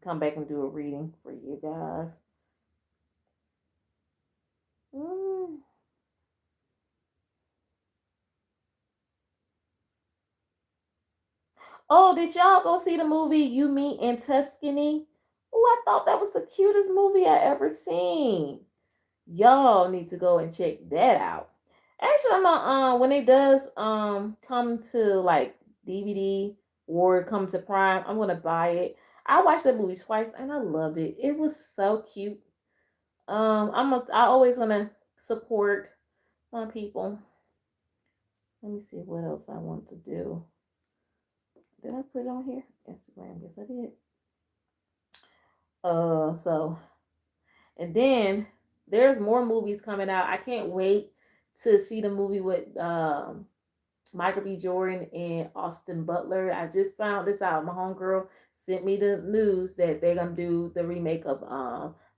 come back and do a reading for you guys. Oh, did y'all go see the movie You Meet in Tuscany? Oh, I thought that was the cutest movie I ever seen. Y'all need to go and check that out. Actually, I'm gonna when it does come to like DVD or come to Prime, I'm gonna buy it. I watched that movie twice and I love it. It was so cute. I always gonna support my people. Let me see what else I want to do. Did I put it on here? Instagram, yes I did. So and then there's more movies coming out. I can't wait to see the movie with Michael B. Jordan and Austin Butler. I just found this out. My homegirl sent me the news that they're gonna do the remake of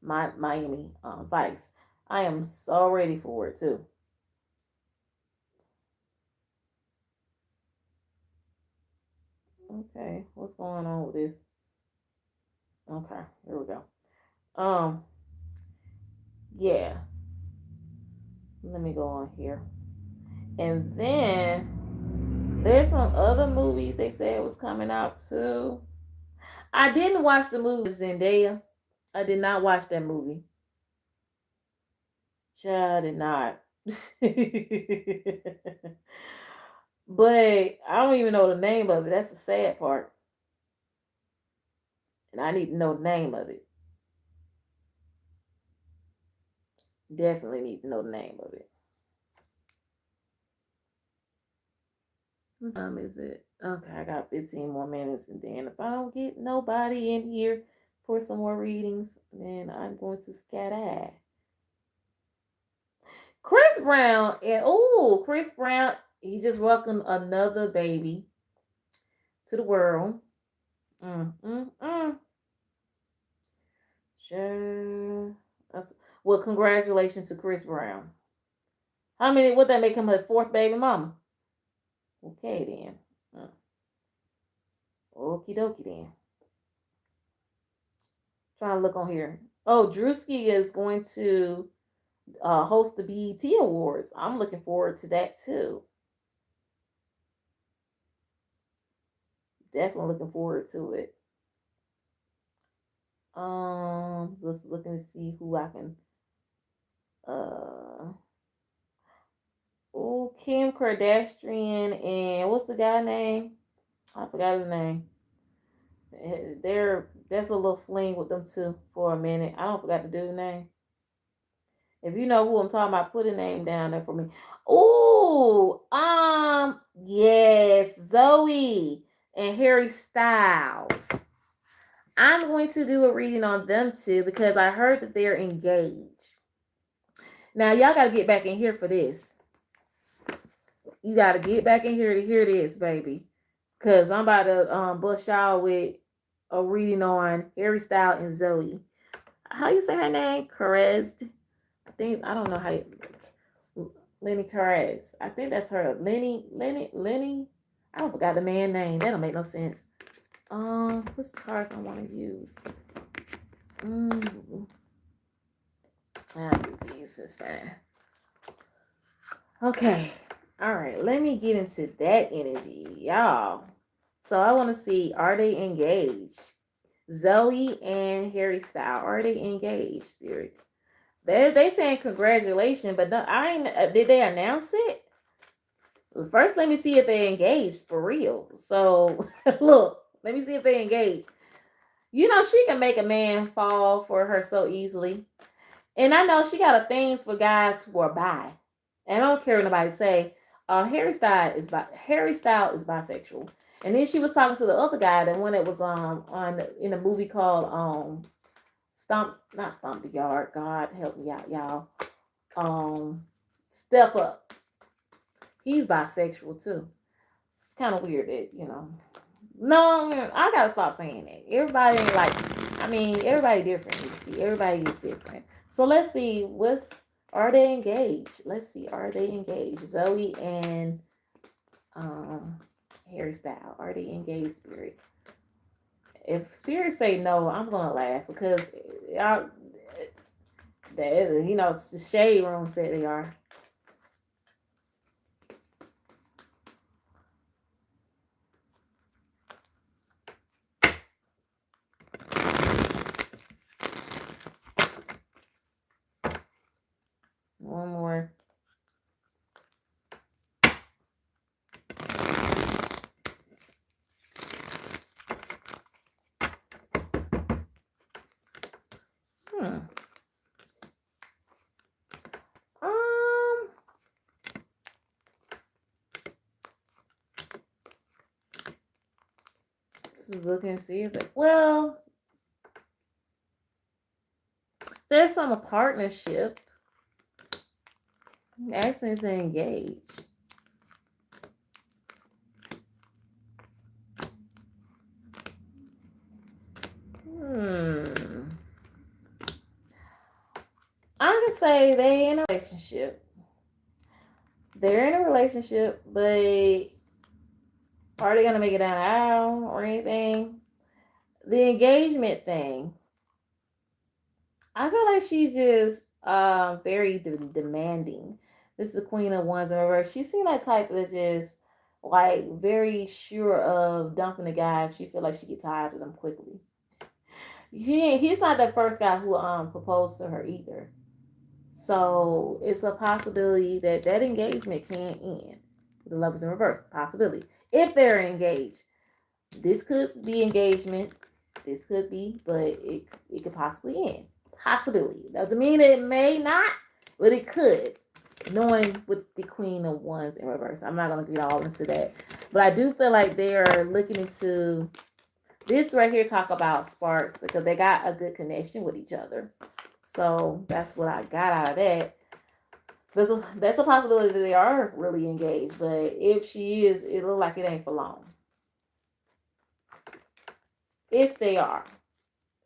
Miami Vice. I am so ready for it too. Okay, what's going on with this? Okay, here we go. Yeah. Let me go on here. And then there's some other movies they said was coming out too. I didn't watch the movie with Zendaya. I did not watch that movie. Child, I did not. But I don't even know the name of it. That's the sad part. And I need to know the name of it. Definitely need to know the name of it. What time is it? Okay, I got 15 more minutes. And then if I don't get nobody in here for some more readings, then I'm going to scatter. Chris Brown, and Chris Brown, he just welcomed another baby to the world. Sure. Well, congratulations to Chris Brown. How many? Would that make him a fourth baby mama? Okay then. Okie dokie then. Trying to look on here. Oh, Drewski is going to host the BET Awards. I'm looking forward to that too. Definitely looking forward to it. Just looking to see who I can. Kim Kardashian and what's the guy name? I forgot his name. There's a little fling with them two for a minute. I don't forgot to do the name. If you know who I'm talking about, put a name down there for me. Oh, yes, Zoe and Harry Styles. I'm going to do a reading on them too because I heard that they're engaged. Now y'all got to get back in here for this. You got to get back in here to hear this, baby, because I'm about to bust y'all with a reading on Harry Styles and Zoe. How you say her name? Perez. I don't know how you. Lenny Perez. I think that's her. Lenny. I don't forgot the man's name. That don't make no sense. What's the cards I want to use? I'll use these. It's fine. Okay. All right. Let me get into that energy, y'all. So I want to see, are they engaged? Zoe and Harry Styles, are they engaged, Spirit? They saying congratulations, but no, I ain't. Did they announce it? First, let me see if they engaged for real. So look, let me see if they engaged. You know she can make a man fall for her so easily, and I know she got a things for guys who are bi. And I don't care what nobody say. Harry Styles is bisexual, And then she was talking to the other guy, the one that was in a movie called not Stomp the Yard. God help me out, y'all. Step Up. He's bisexual too. It's kind of weird that, you know. No, I gotta stop saying that. Everybody ain't like, I mean, everybody different. You see, everybody is different. So let's see, are they engaged? Let's see, are they engaged? Zoe and Harry Styles, are they engaged, Spirit? If Spirit say no, I'm gonna laugh because the shade room said they are. One more. Just looking and see if there's some partnership. Actually, it's engaged. I can say they in a relationship. They're in a relationship, but are they gonna make it down the aisle or anything? The engagement thing, I feel like she's just very demanding. This is the Queen of Wands in reverse. She seemed that type that's just like very sure of dumping the guy if she feel like she get tired of them quickly. He's not the first guy who proposed to her either. So it's a possibility that engagement can end. The Lovers in reverse, possibility. If they're engaged, this could be engagement. This could be, but it could possibly end. Possibility. Doesn't mean it may not, but it could. Knowing with the Queen of Wands in reverse. I'm not going to get all into that. But I do feel like they are looking into this right here, talk about sparks, because they got a good connection with each other. So that's what I got out of that. That's a possibility that they are really engaged, but if she is, it looks like it ain't for long. If they are,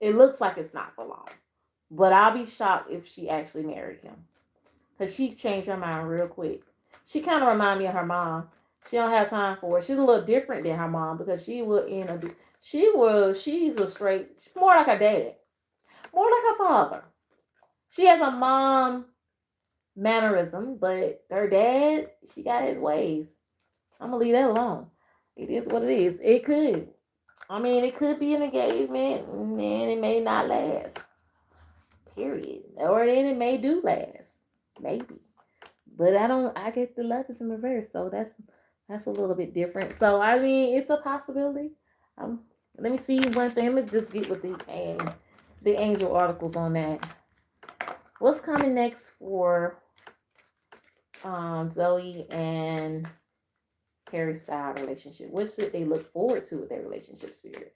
it looks like it's not for long. But I'll be shocked if she actually married him, because she changed her mind real quick. She kind of reminds me of her mom. She don't have time for it. She's a little different than her mom because she's a straight, more like her dad, more like her father. She has a mom mannerism, but her dad, she got his ways. I'm gonna leave that alone. It is what it is. It could. I mean, it could be an engagement and then it may not last. Period. Or then it may do last. Maybe. But I get the Lovers in reverse, so that's a little bit different. So I mean, it's a possibility. Let me see one thing. Let me just get with the angel articles on that. What's coming next for Zoe and Harry Styles relationship? What should they look forward to with their relationship, Spirit?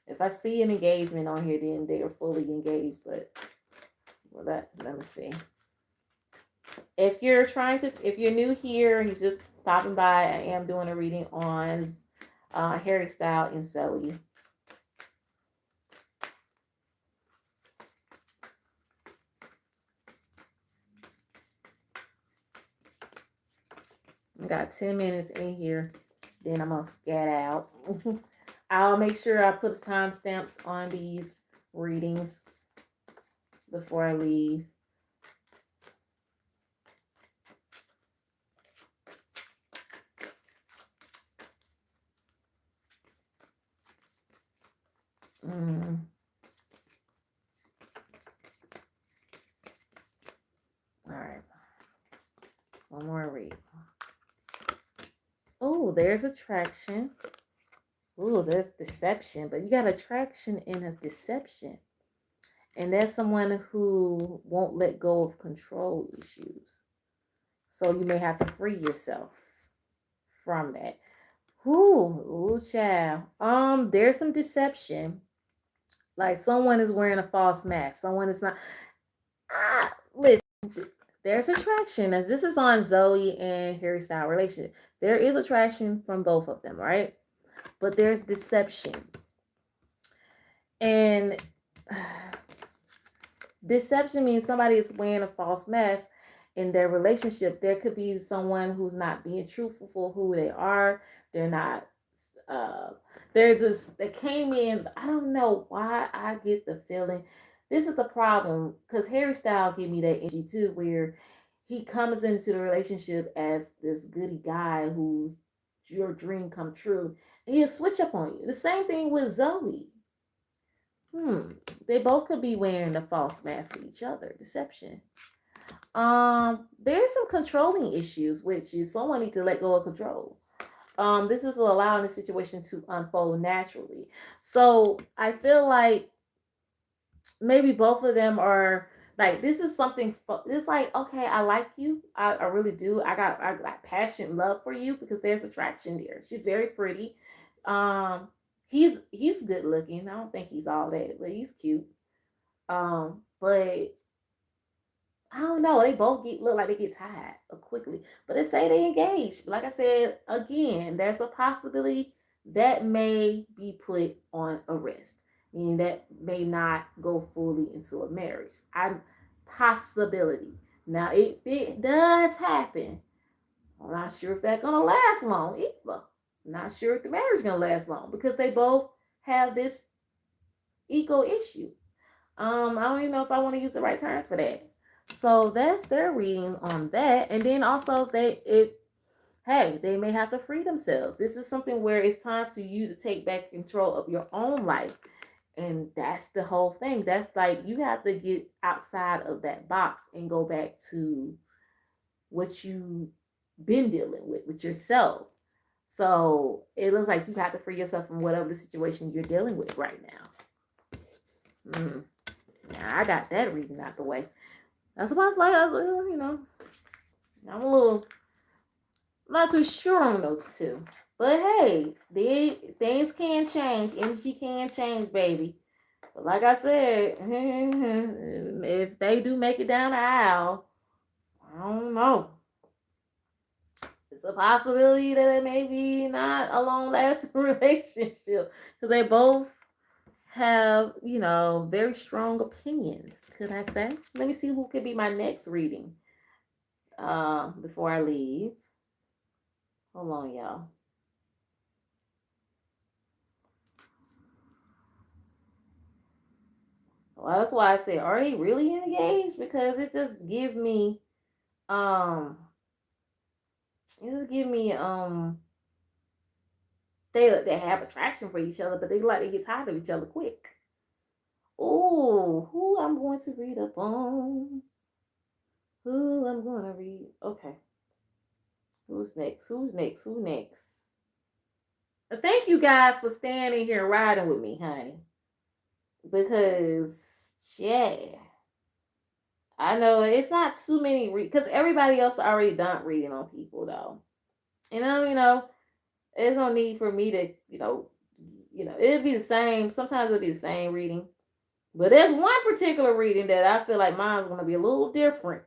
If I see an engagement on here, then they are fully engaged. But let me see. If you're new here, you're just stopping by, I am doing a reading on Harry Styles and Zoe. I got 10 minutes in here. Then I'm going to scat out. I'll make sure I put timestamps on these readings before I leave. All right. One more read. Oh, there's attraction. Oh, there's deception. But you got attraction and a deception. And that's someone who won't let go of control issues. So you may have to free yourself from that. Ooh, child. There's some deception. Like someone is wearing a false mask. Someone is not. Listen, there's attraction. As this is on Zoe and Harry Styles relationship, there is attraction from both of them, right? But there's deception, and deception means somebody is wearing a false mask in their relationship. There could be someone who's not being truthful for who they are. They're not. Uh, they're just. They came in. I don't know why I get the feeling. This is the problem because Harry Styles give me that energy too, where he comes into the relationship as this goody guy who's your dream come true, and he'll switch up on you. The same thing with Zoe. They both could be wearing a false mask of each other. Deception. There's some controlling issues, which is someone need to let go of control. This is allowing the situation to unfold naturally. So I feel like maybe both of them are like this is something. It's like okay, I like you. I really do. I got passion, love for you because there's attraction there. She's very pretty. Um, he's good looking. I don't think he's all that, but he's cute. But I don't know. They both look like they get tired quickly, but they say they engaged. But like I said again, there's a possibility that may be put on arrest, meaning that may not go fully into a marriage. I'm possibility. Now, if it does happen, I'm not sure if that's gonna last long either. Not sure if the marriage is gonna last long because they both have this ego issue. I don't even know if I want to use the right terms for that. So that's their reading on that. And then also they may have to free themselves. This is something where it's time for you to take back control of your own life. And that's the whole thing. That's like you have to get outside of that box and go back to what you've been dealing with yourself. So it looks like you have to free yourself from whatever the situation you're dealing with right now. Now I got that reading out the way. That's about like I was, I'm a little not too sure on those two. But hey, things can change. Energy can change, baby. But like I said, if they do make it down the aisle, I don't know. It's a possibility that it may be not a long lasting relationship because they both have, very strong opinions. Could I say? Let me see who could be my next reading. Before I leave. Hold on, y'all. Well, that's why I say, are they really engaged? Because um, it just give me, they have attraction for each other, but they like to get tired of each other quick. Oh, who I'm going to read up on? Who I'm going to read? Okay. Who's next? Who's next? Who next? Thank you guys for standing here riding with me, honey. Because, yeah. I know it's not too many because everybody else already done reading on people though. And there's no need for me to, it'll be the same. Sometimes it'll be the same reading. But there's one particular reading that I feel like mine's gonna be a little different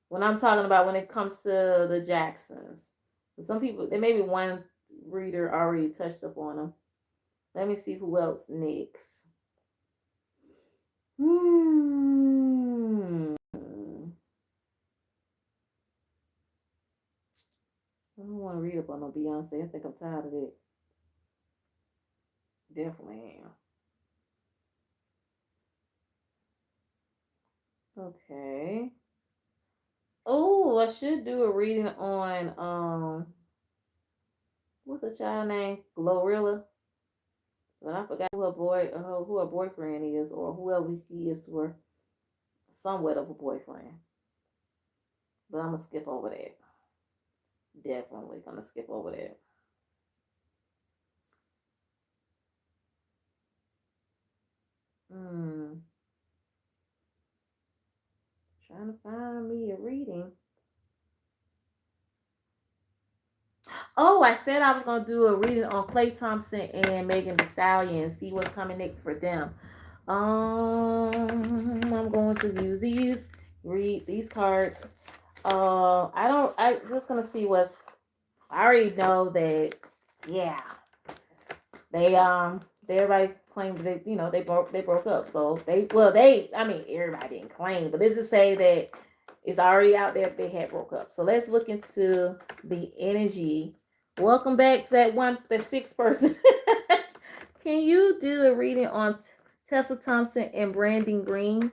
when I'm talking about when it comes to the Jacksons. Some people there may be one reader already touched up on them. Let me see who else next. I don't want to read up on no Beyonce. I think I'm tired of it. Definitely am. Okay. Oh, I should do a reading on what's a child name? Glorilla. But I forgot who her boyfriend is, or whoever he is to her. Somewhat of a boyfriend. But I'm gonna skip over that. Definitely gonna skip over that. Trying to find me a reading. Oh, I said I was gonna do a reading on Klay Thompson and Megan Thee Stallion. See what's coming next for them. I'm going to use these. Read these cards. I don't. I just gonna see what's. I already know that. Yeah, they everybody claimed that they broke up. So I mean everybody didn't claim, but let's just say that it's already out there if they had broke up. So let's look into the energy. Welcome back to that sixth person. Can you do a reading on Tessa Thompson and Brandon Green?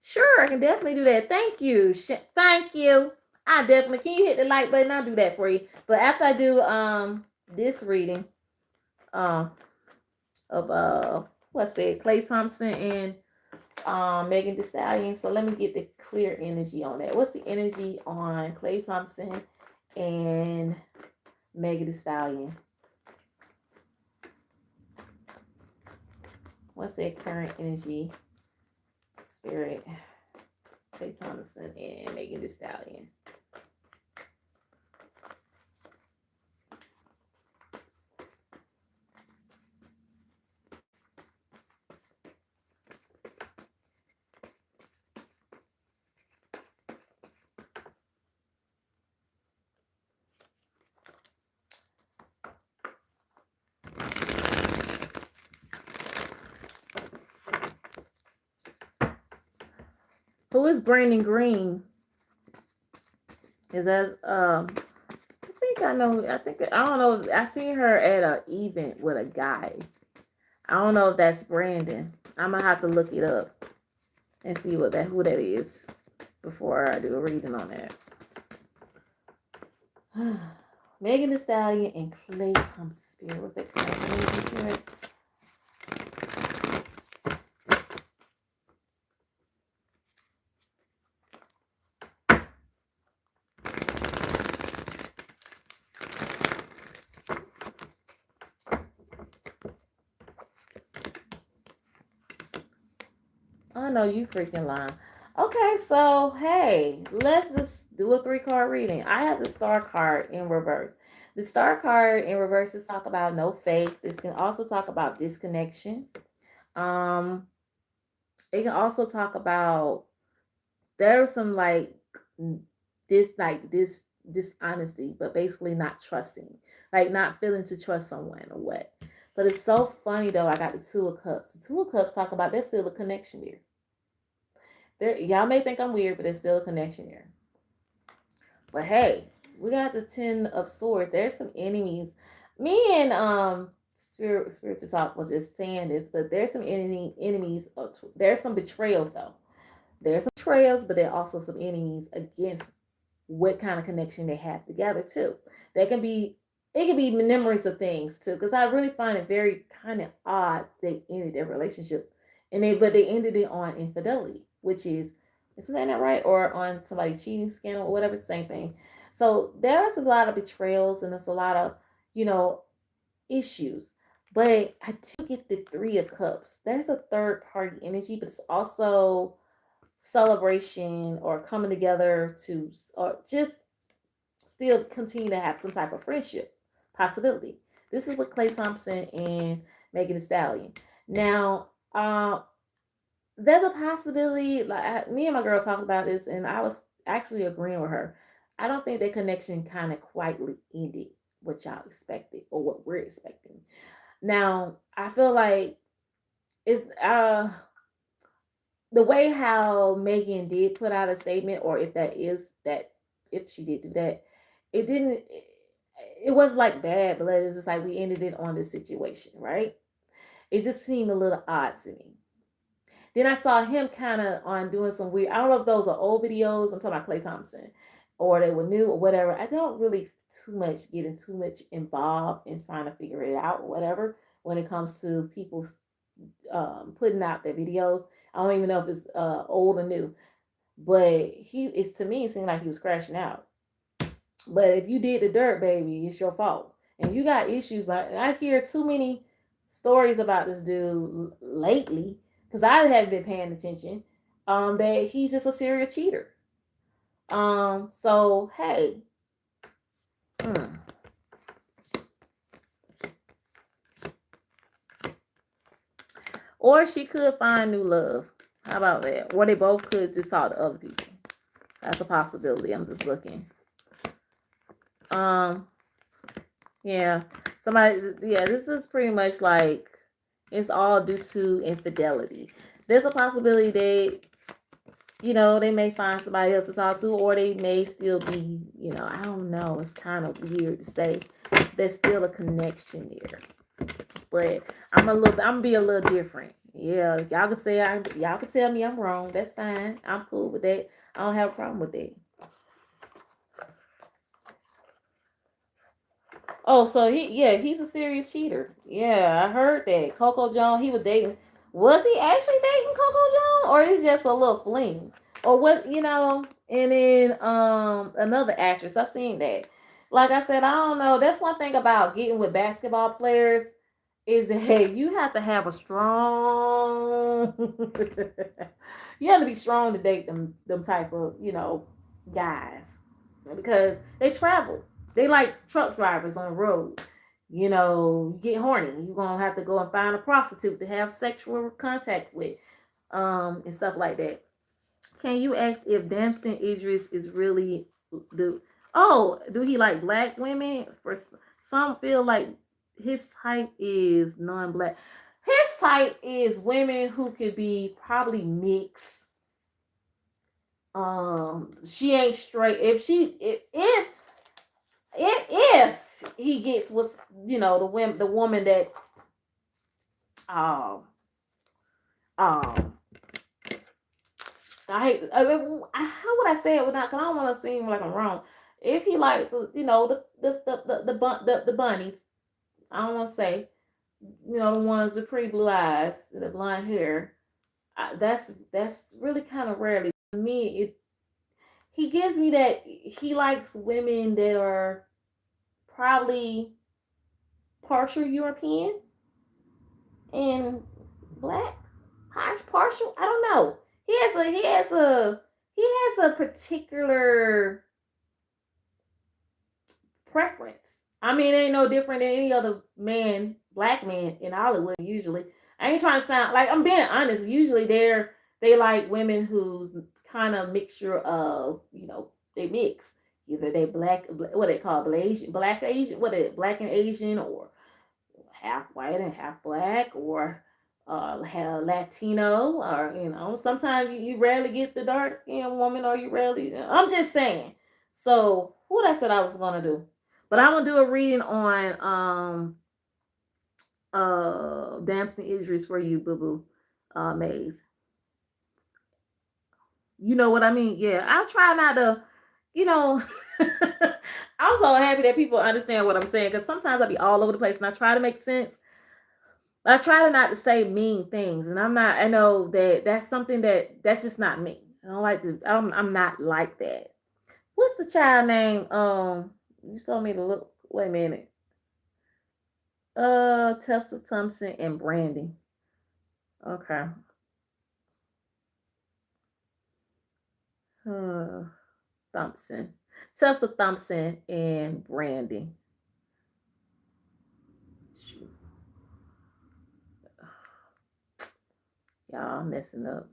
Sure, I can definitely do that. Thank you. Thank you. I definitely can. You hit the like button? I'll do that for you. But after I do this reading um of what's it, Klay Thompson and Megan Thee Stallion. So let me get the clear energy on that. What's the energy on Klay Thompson and Megan Thee Stallion? What's their current energy? Spirit. Klay Thompson and Megan Thee Stallion. Who is Brandon Green? Is that I think I know. I don't know. I seen her at an event with a guy. I don't know if that's Brandon. I'm gonna have to look it up and see who that is before I do a reading on that. Megan Thee Stallion and Klay Thompson Spirit. What's that current spirit? I know you freaking lying. Okay, so hey, let's just do a 3-card reading. I have the Star card in reverse. The Star card in reverse is talk about no faith. It can also talk about disconnection. Um, it can also talk about there's some this dishonesty, but basically not trusting, like not feeling to trust someone or what. But it's so funny though. I got the Two of Cups. The Two of Cups talk about there's still a connection there. Y'all may think I'm weird, but there's still a connection here. But hey, we got the Ten of Swords. There's some enemies. Me and spiritual talk was just saying this, but there's some enemies. There's some betrayals though. There's some betrayals, but there are also some enemies against what kind of connection they have together too. They can be it can be memories of things too, because I really find it very kind of odd they ended their relationship, but they ended it on infidelity, which isn't that right, or on somebody cheating scandal or whatever, same thing. So there's a lot of betrayals and there's a lot of issues. But I do get the Three of Cups. There's a third party energy, but it's also celebration or coming together to or just still continue to have some type of friendship possibility. This is what Klay Thompson and Megan Thee Stallion. Now, there's a possibility. Me and my girl talked about this, and I was actually agreeing with her. I don't think that connection kind of quietly ended what y'all expected or what we're expecting. Now, I feel like it's the way how Megan did put out a statement, or if she did do that, it didn't. It was like bad blood. It was just like we ended it on this situation, right? It just seemed a little odd to me. Then I saw him kind of on doing some weird. I don't know if those are old videos. I'm talking about Klay Thompson, or they were new or whatever. I don't really getting too much involved in trying to figure it out or whatever when it comes to people putting out their videos. I don't even know if it's old or new, but to me it seemed like he was crashing out. But if you did the dirt, baby, it's your fault, and you got issues. But I hear too many stories about this dude lately because I haven't been paying attention. That he's just a serial cheater. So hey, Or she could find new love. How about that? Or they both could just talk to other people. That's a possibility. I'm just looking. Yeah. This is pretty much like it's all due to infidelity. There's a possibility they may find somebody else to talk to, or they may still be, I don't know. It's kind of weird to say. There's still a connection there. But I'm gonna be a little different. Yeah, y'all can tell me I'm wrong. That's fine. I'm cool with that. I don't have a problem with that. Oh, so he's a serious cheater. Yeah, I heard that. Coco Jones, he was dating. Was he actually dating Coco Jones, or is just a little fling? Or what, and then another actress, I seen that. Like I said, I don't know. That's one thing about getting with basketball players is that hey, you have to have a strong you have to be strong to date them type of, guys. Because they travel. They like truck drivers on the road. You get horny. You're gonna have to go and find a prostitute to have sexual contact with. And stuff like that. Can you ask if Damson Idris is really do he like black women? For some feel like his type is non-black. His type is women who could be probably mixed. She ain't straight. If he gets what's the woman that um um how would I say it without? Cause I don't want to seem like I'm wrong. If he like the bunnies, I don't want to say the ones the pretty blue eyes, the blonde hair. That's really kind of rarely to me. He gives me that he likes women that are probably partial European and black, partial. I don't know. He has a particular preference. I mean, it ain't no different than any other man, black man in Hollywood. Usually, I ain't trying to sound like I'm being honest. Usually, they like women who's kind of mixture of they mix. Either they what they call black Asian, what is it, black and Asian, or half white and half black, or Latino, or sometimes you rarely get the dark skinned woman, or you rarely. I'm just saying. So what I said I was gonna do, but I'm gonna do a reading on Damson Idris for you, boo boo, Maze. You know what I mean? Yeah, I'll try not to, you know. I'm so happy that people understand what I'm saying because sometimes I be all over the place and I try to make sense. I try to not to say mean things, and I'm not. I know that that's something that's just not me. I don't like to. I'm not like that. What's the child name? You told me to look. Wait a minute. Tessa Thompson and Brandy. Okay. Thompson. Tessa Thompson and Brandy. Shoot. Y'all messing up.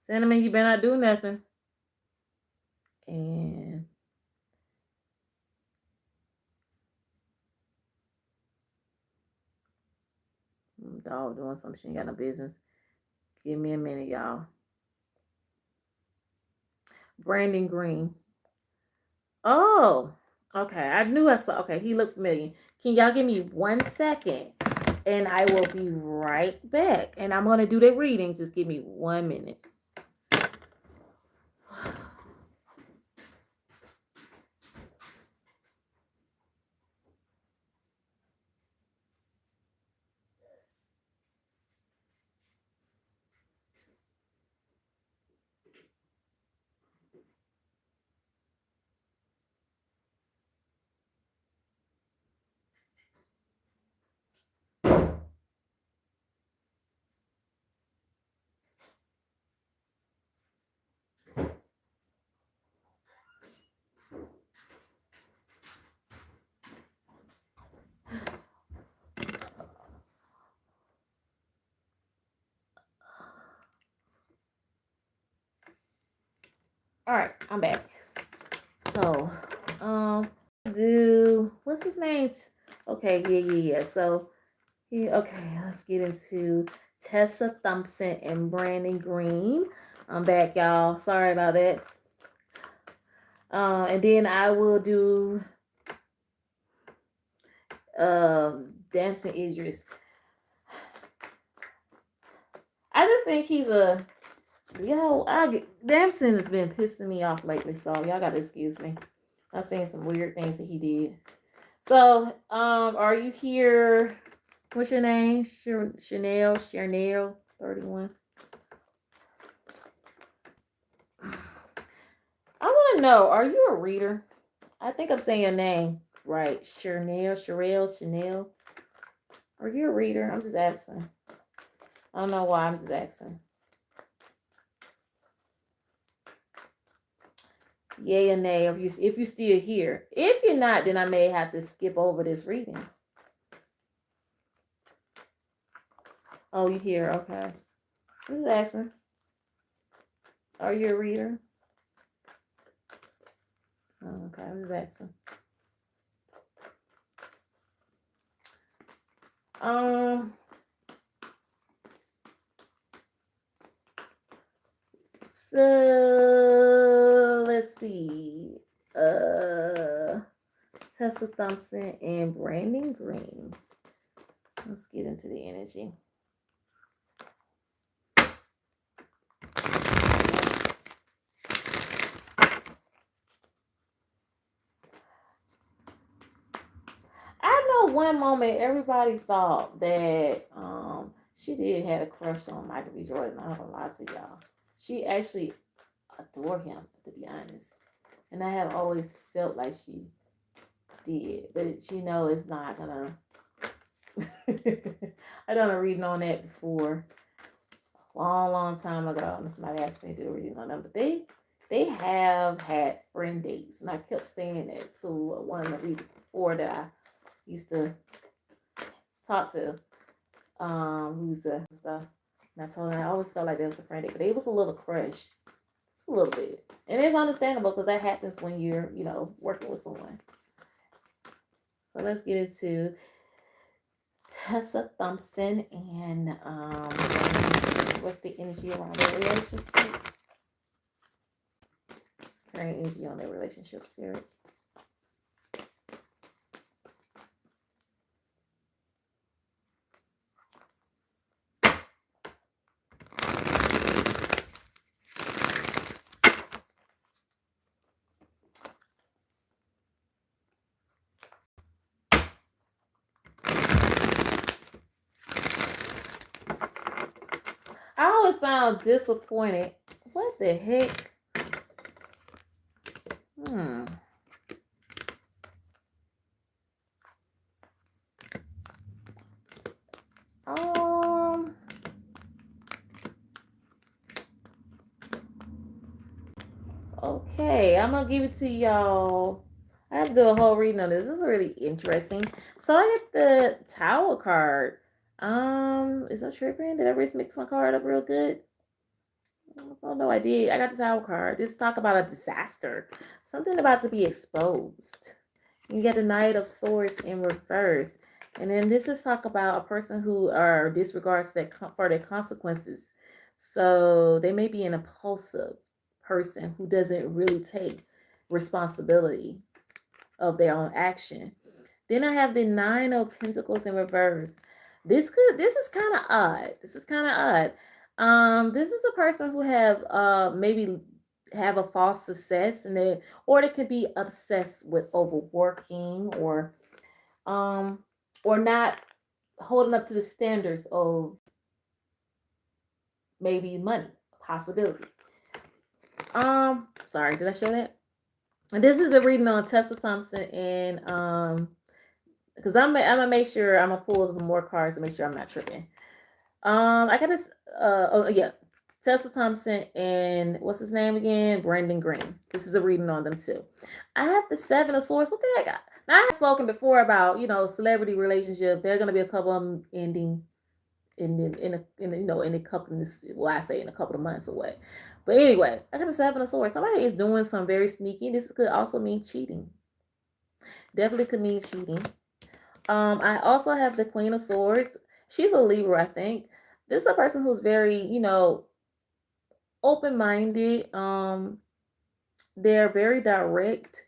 Cinnamon, you better not do nothing. And dog doing something she ain't got no business. Give me a minute, y'all. Brandon Green. Oh, okay. I knew I saw. Okay, he looked familiar. Can y'all give me 1 second? And I will be right back. And I'm going to do the reading. Just give me 1 minute. All right, I'm back. So, what's his name? Okay, yeah. So, okay, let's get into Tessa Thompson and Brandon Green. I'm back, y'all. Sorry about that. And then I will do Damson Idris. I just think he's Damson has been pissing me off lately, so y'all gotta excuse me. I've seen some weird things that he did. So, are you here? What's your name? Chanel 31. I want to know, are you a reader? I think I'm saying your name right. Chanel. Are you a reader? I'm just asking. I don't know why, I'm just asking. Yay or nay, if you still here. If you're not, then I may have to skip over this reading. Oh, you here? Okay. Just asking. Are you a reader? Oh, okay, I'm just asking. So let's see. Tessa Thompson and Brandon Green. Let's get into the energy. I know one moment everybody thought that she did have a crush on Michael B. Jordan. I don't know, lie to y'all. She actually adored him, to be honest. And I have always felt like she did. But you know it's not gonna I done a reading on that before. A long time ago. And somebody asked me to do a reading on them. But they have had friend dates. And I kept saying that to one of the readers before that I used to talk to. Who's the stuff. And I told her I always felt like there was a friend date. But it was a little crush. It's a little bit. And it's understandable because that happens when you're, working with someone. So let's get into Tessa Thompson and what's the energy around their relationship? Current energy on their relationship, spirit. I always found disappointed. What the heck? Okay, I'm gonna give it to y'all. I have to do a whole reading on this. This is really interesting. So I get the Tower card. Is that tripping? Did I just mix my card up real good? Oh no, I did. I got the Tower card. This talk about a disaster. Something about to be exposed. You get the Knight of Swords in reverse. And then this is talk about a person who disregards for their consequences. So they may be an impulsive person who doesn't really take responsibility of their own action. Then I have the Nine of Pentacles in reverse. This is kind of odd. This is the person who have maybe have a false success and they could be obsessed with overworking or not holding up to the standards of maybe money, possibility. Sorry, did I show that? And this is a reading on Tessa Thompson and because I'm gonna make sure I'm gonna pull some more cards to make sure I'm not tripping. I got this. Tessa Thompson and what's his name again? Brandon Green. This is a reading on them too. I have the Seven of Swords. What the heck? Now I have spoken before about celebrity relationship. There are gonna be a couple of them ending in a couple of, well, I say in a couple of months away. But anyway, I got the Seven of Swords. Somebody is doing some very sneaky. This could also mean cheating. Definitely could mean cheating. I also have the Queen of Swords. She's a Libra, I think. This is a person who's very, open-minded. They're very direct.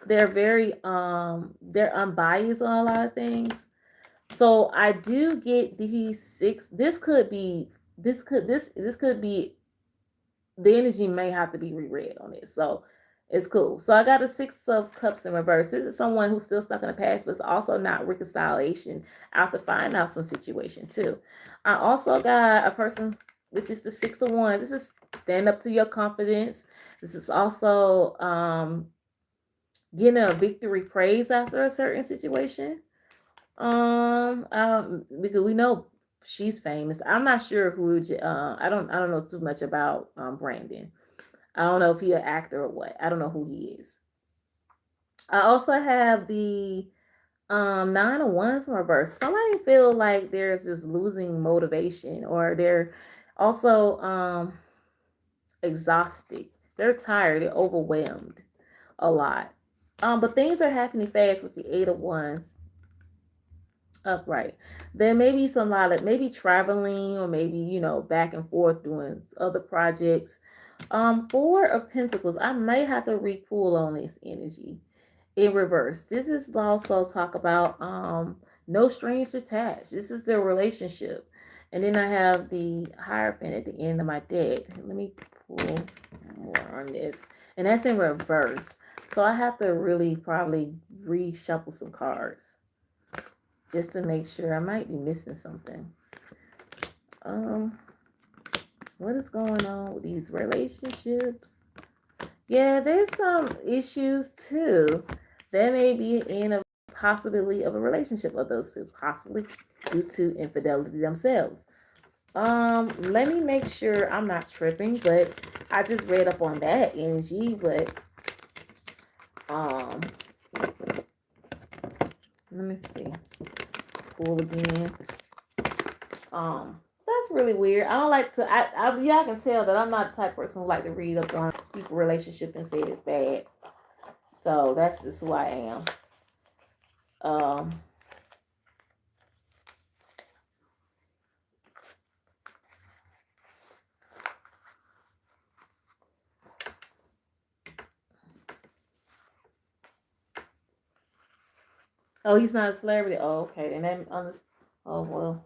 They're unbiased on a lot of things. So I do get these six. This could be the energy may have to be reread on it. So it's cool. So I got a Six of Cups in reverse. This is someone who's still stuck in the past, but it's also not reconciliation after finding out some situation too. I also got a person, which is the Six of Wands. This is stand up to your confidence. This is also getting a victory praise after a certain situation. Because we know she's famous. I'm not sure who. I don't know too much about Brandon. I don't know if he's an actor or what. I don't know who he is. I also have the Nine of Wands in reverse. Somebody feel like there's this losing motivation, or they're also exhausted. They're tired. They're overwhelmed a lot. But things are happening fast with the Eight of Wands upright. There may be some lot of maybe traveling, or maybe back and forth doing other projects. Four of Pentacles. I may have to re-pull on this energy in reverse. This is also talk about no strings attached. This is their relationship. And then I have the Hierophant at the end of my deck. Let me pull more on this. And that's in reverse. So I have to really probably reshuffle some cards just to make sure. I might be missing something. What is going on with these relationships? Yeah, there's some issues too. There may be in a possibility of a relationship of those two, possibly due to infidelity themselves. Let me make sure I'm not tripping, but I just read up on that energy, but let me see. Pull again. That's really weird. I don't like to. Y'all can tell that I'm not the type of person who like to read up on people's relationship and say it's bad. So that's just who I am. Oh, he's not a celebrity. Oh, okay. And then oh well,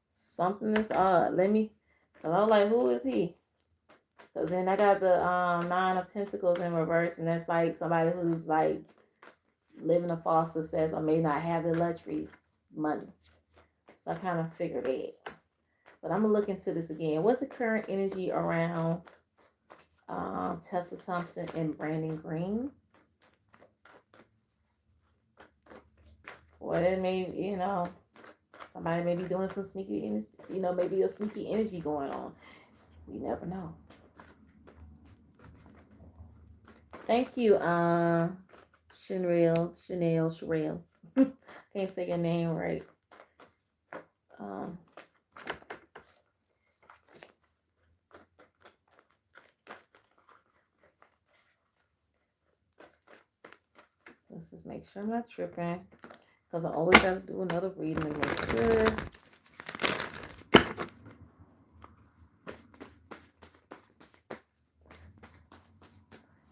something is odd. Cause I was like, who is he? Cause then I got the Nine of Pentacles in reverse, and that's like somebody who's like living a false success, or may not have the luxury money. So I kind of figured it. But I'm gonna look into this again. What's the current energy around Tessa Thompson and Brandon Green? Or it may, somebody may be doing some sneaky energy, maybe a sneaky energy going on. We never know. Thank you, Chanel. Can't say your name right. Let's just make sure I'm not tripping, because I always got to do another reading to make sure.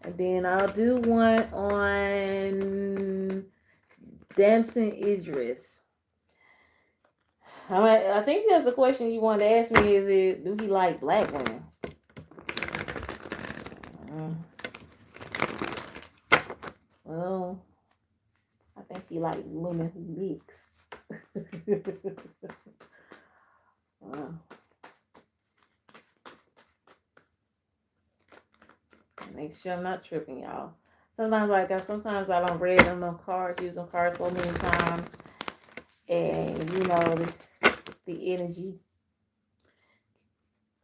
And then I'll do one on Damson Idris. I think that's a question you wanted to ask me. Do he like black women? Well, I think he likes women who mix. Make sure I'm not tripping, y'all. Sometimes I don't read them on cards, use them cards so many times, and the energy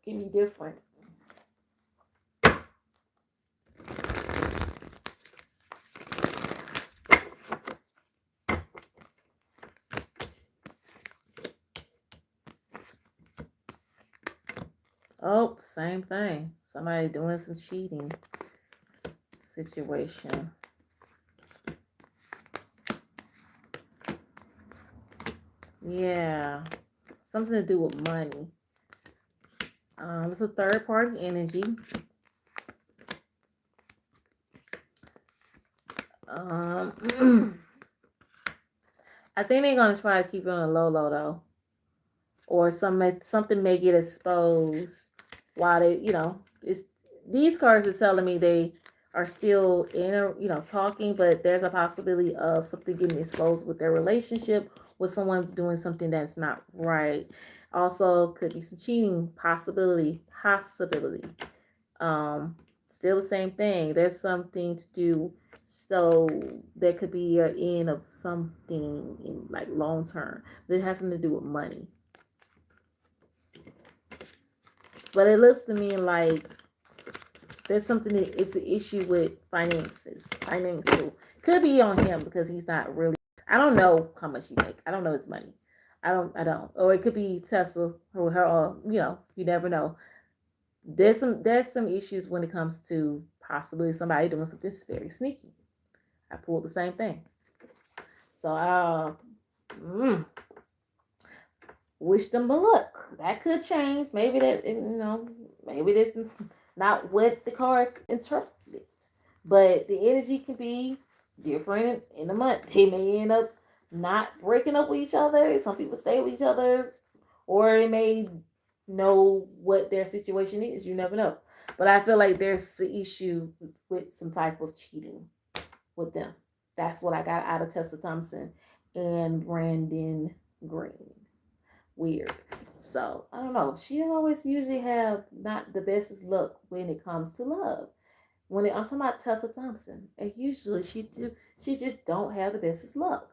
can be different. Oh, same thing. Somebody doing some cheating situation. Yeah. Something to do with money. It's a third party energy. I think they're gonna try to keep it on a low though, or something may get exposed while they, it's these cards are telling me they are still talking, but there's a possibility of something getting exposed with their relationship, with someone doing something that's not right. Also, could be some cheating possibility. Still the same thing. There's something to do. So there could be an end of something in like long term. But it has something to do with money. But it looks to me like there's something that it's an issue with finances. Financial. Could be on him because he's not really, I don't know how much he make. I don't know his money. I don't. Or it could be Tesla or her, or you never know. There's some issues when it comes to possibly somebody doing something very sneaky. I pulled the same thing. So wish them the luck. That could change. Maybe that maybe that's not what the cards interpreted. But the energy can be different in a month. They may end up not breaking up with each other. Some people stay with each other, or they may know what their situation is. You never know. But I feel like there's the issue with some type of cheating with them. That's what I got out of Tessa Thompson and Brandon Green. Weird. So I don't know. She always usually have not the bestest luck when it comes to love. I'm talking about Tessa Thompson, and usually she just don't have the bestest luck.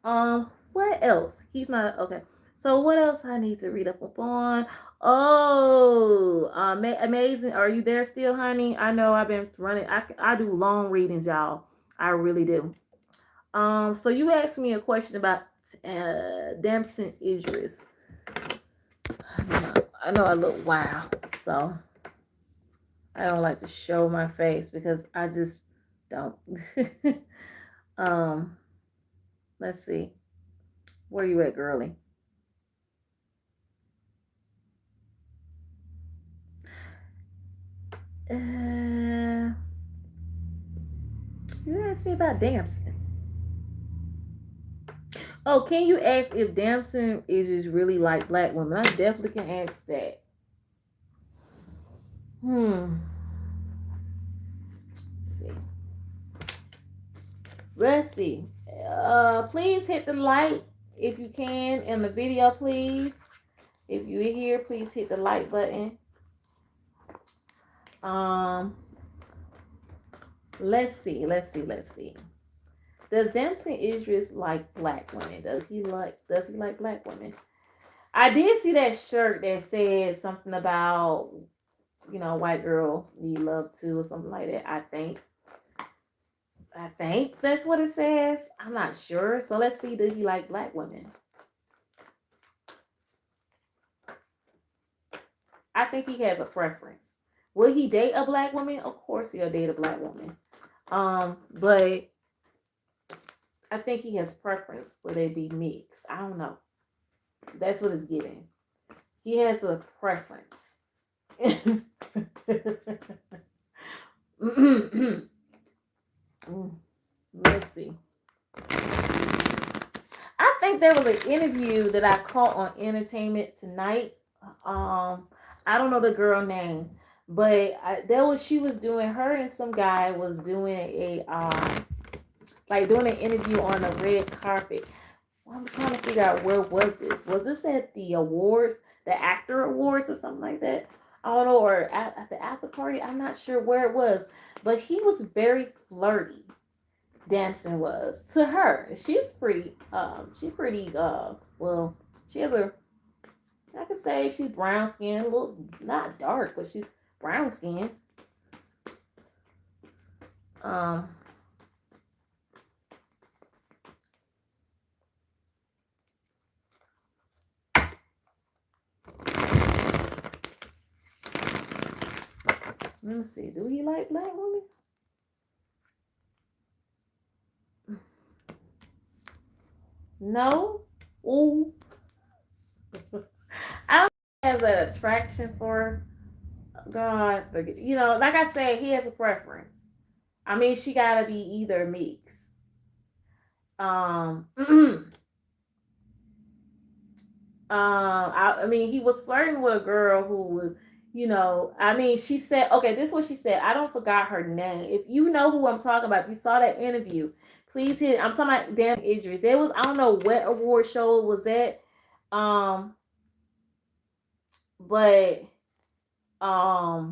What else? He's not okay. So what else I need to read up upon? Oh, amazing. Are you there still, honey? I know I've been running. I do long readings, y'all. I really do. So you asked me a question about Damson Idris. I know I look wild, so I don't like to show my face because I just don't. Let's see. Where you at, girly? You asked me about Damson. Oh, can you ask if Damson is just really like black women? I definitely can ask that. Let's see. Please hit the like if you can in the video, please. If you're here, please hit the like button. Let's see. Does Damson Idris like black women? Does he like black women? I did see that shirt that said something about, white girls need love too, or something like that. I think that's what it says. I'm not sure. So let's see, does he like black women? I think he has a preference. Will he date a black woman? Of course he'll date a black woman. But I think he has preference. Will they be mixed? I don't know. That's what it's giving. He has a preference. Let's see. I think there was an interview that I caught on Entertainment Tonight. I don't know the girl name, but she was doing, her and some guy was doing doing an interview on the red carpet. I'm trying to figure out, where was this? Was this at the awards, the actor awards or something like that? I don't know, or at the after party. I'm not sure where it was, but he was very flirty. Damson was to her. She's pretty. Well, she has I could say she's brown skin, a little not dark, but she's brown skin. Let me see. Do he like black women? No. Ooh. I don't think he has an attraction for God. Forget. Like I said, he has a preference. I mean, she gotta be either mix. I mean, he was flirting with a girl who was, I mean, she said, okay, this is what she said. I don't forgot her name. If you know who I'm talking about, if you saw that interview, please hit. I'm talking about Dan Idris. There was, I don't know what award show it was at, um, but I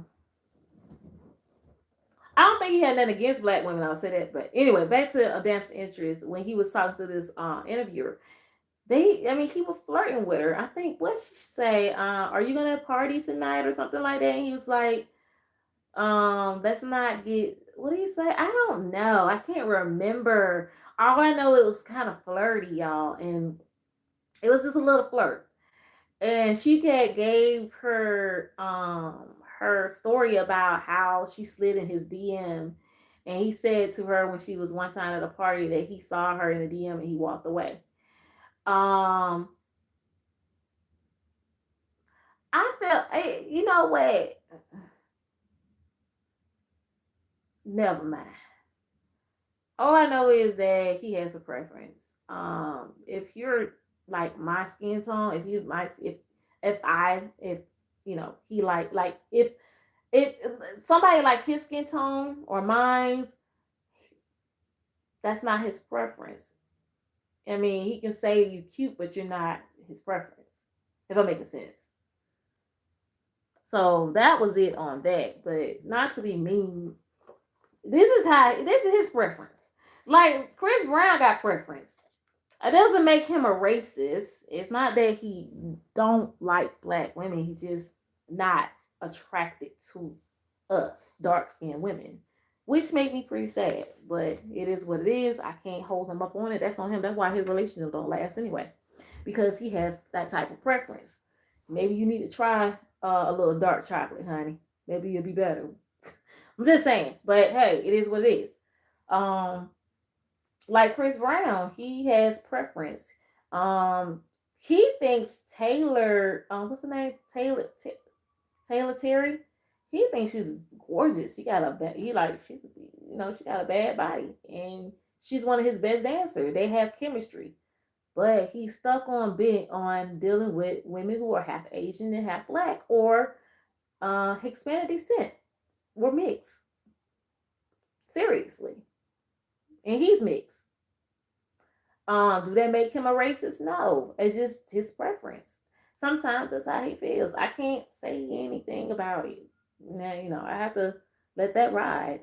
don't think he had nothing against black women. I'll say that, but anyway, back to Dan's Idris when he was talking to this interviewer. I mean, he was flirting with her. I think, what she say? Are you gonna party tonight or something like that? And he was like, let's not get, what did he say? I don't know. I can't remember. All I know, it was kind of flirty, y'all. And it was just a little flirt. And she gave her story about how she slid in his DM. And he said to her when she was one time at a party that he saw her in the DM and he walked away. Um, I felt, you know what? Never mind. All I know is that he has a preference. If you're like my skin tone, if he if somebody like his skin tone or mine, that's not his preference. I mean, he can say you cute, but you're not his preference. If that makes sense. So that was it on that. But not to be mean, this is his preference. Like Chris Brown got preference. It doesn't make him a racist. It's not that he don't like black women. He's just not attracted to us dark skinned women, which made me pretty sad. But it is what it is. I can't hold him up on it. That's on him. That's why his relationship don't last anyway, because he has that type of preference. Maybe you need to try a little dark chocolate, honey. Maybe you'll be better. I'm just saying. But hey, it is what it is. Um, like Chris Brown, he has preference. Um, he thinks Taylor, what's the name? Taylor Terry. He thinks she's gorgeous. She got a he like she's she got a bad body, and she's one of his best dancers. They have chemistry, but he's stuck on dealing with women who are half Asian and half black or Hispanic descent or mixed. Seriously, and he's mixed. Do that make him a racist? No. It's just his preference. Sometimes that's how he feels. I can't say anything about it. Now, I have to let that ride.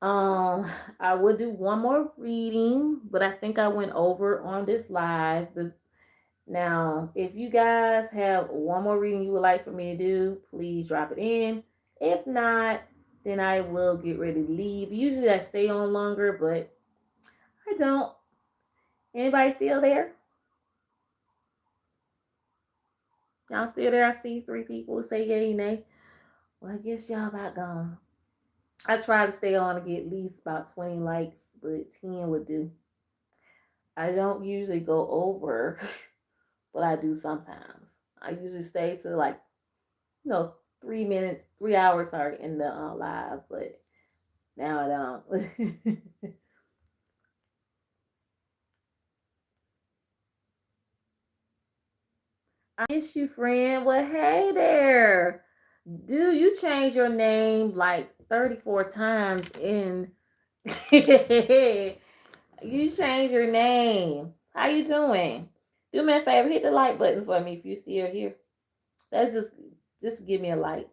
I will do one more reading, but I think I went over on this live. But now, if you guys have one more reading you would like for me to do, please drop it in. If not, then I will get ready to leave. Usually I stay on longer, but I don't. Anybody still there? Y'all still there? I see 3 people say yay, nay. Well, I guess y'all about gone. I try to stay on to get at least about 20 likes, but 10 would do. I don't usually go over, but I do sometimes. I usually stay to 3 minutes, 3 hours, sorry, in the live, but now I don't. I miss you, friend. Well, hey there. Dude, you changed your name like 34 times in you changed your name. How you doing? Do me a favor, hit the like button for me if you still here. That's just give me a like.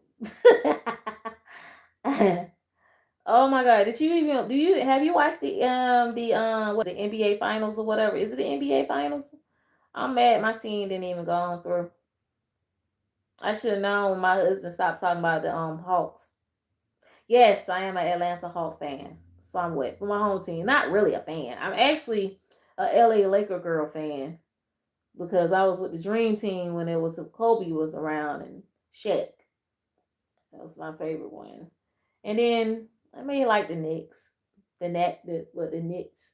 Oh my god, did you even have you watched the NBA finals or whatever? Is it the NBA finals? I'm mad my team didn't even go on through. I should have known when my husband stopped talking about the Hawks. Yes, I am an Atlanta Hawk fan. Somewhat for my home team. Not really a fan. I'm actually a LA Laker girl fan because I was with the Dream Team when it was Kobe was around and Shaq. That was my favorite one. And then I may like the Knicks. The Knicks.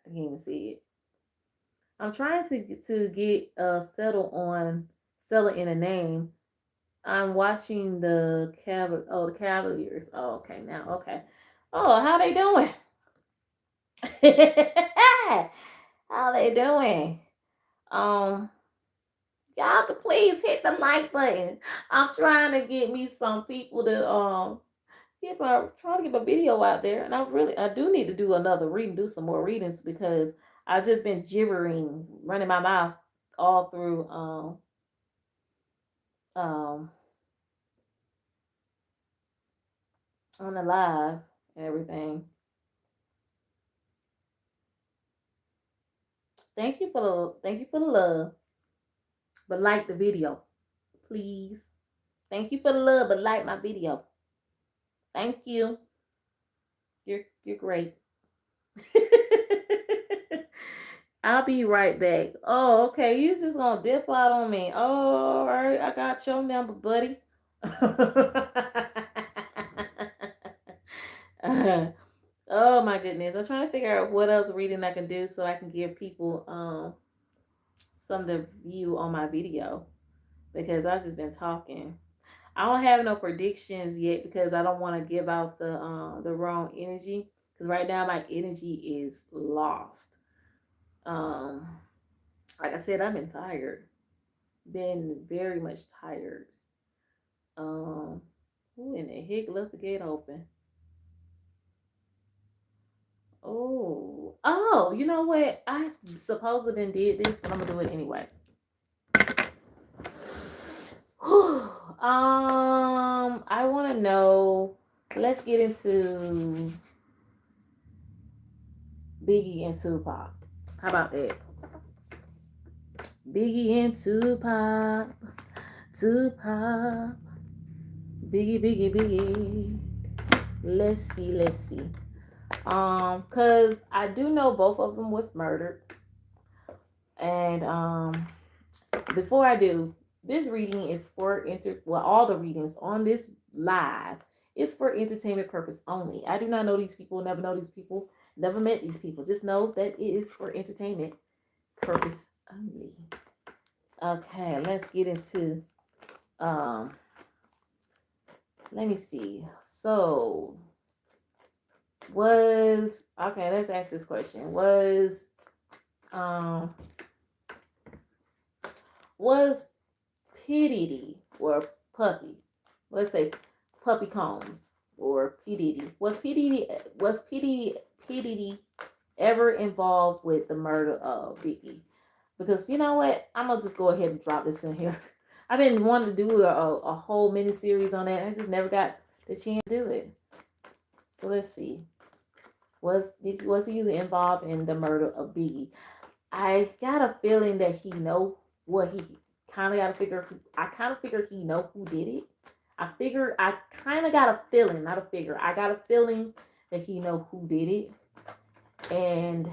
I can't even see it. I'm trying to get settled in a name. I'm watching the Cavaliers. Oh, okay, now okay. Oh, how they doing? How they doing? Um, y'all could please hit the like button. I'm trying to get me some people to trying to get my video out there, and I do need to do another reading, do some more readings because I've just been gibbering, running my mouth all through um on the live and everything. Thank you for the love, but like the video, please. Thank you for the love, but like my video. Thank you. You're great. I'll be right back. Oh, okay. You just gonna dip out on me. Oh, all right. I got your number, buddy. Oh my goodness. I'm trying to figure out what else reading I can do so I can give people some to view on my video because I've just been talking. I don't have no predictions yet because I don't want to give out the wrong energy because right now my energy is lost. Um, like I said, I've been tired, been very much tired. Who in the heck left the gate open? Oh, you know what? I supposedly been did this, but I'm gonna do it anyway. I want to know. Let's get into Biggie and Tupac. How about that? Biggie and Tupac, Tupac, Biggie. Let's see. Cause I do know both of them was murdered, and before I do, this reading is for all the readings on this live is for entertainment purpose only. I do not know these people, never know these people, never met these people. Just know that it is for entertainment purpose only. Okay, let's get into let me see. So let's ask this question. Was P. Diddy or Puppy, let's say Puppy Combs or P. Diddy, was P. Diddy ever involved with the murder of Biggie? Because you know what? I'm going to just go ahead and drop this in here. I've been wanting to do a whole mini series on that. I just never got the chance to do it. So let's see. Was he involved in the murder of Biggie? I got a feeling that he know what he kind of got to figure. I kind of figure he know who did it. I kind of got a feeling, not a figure. I got a feeling that he know who did it. And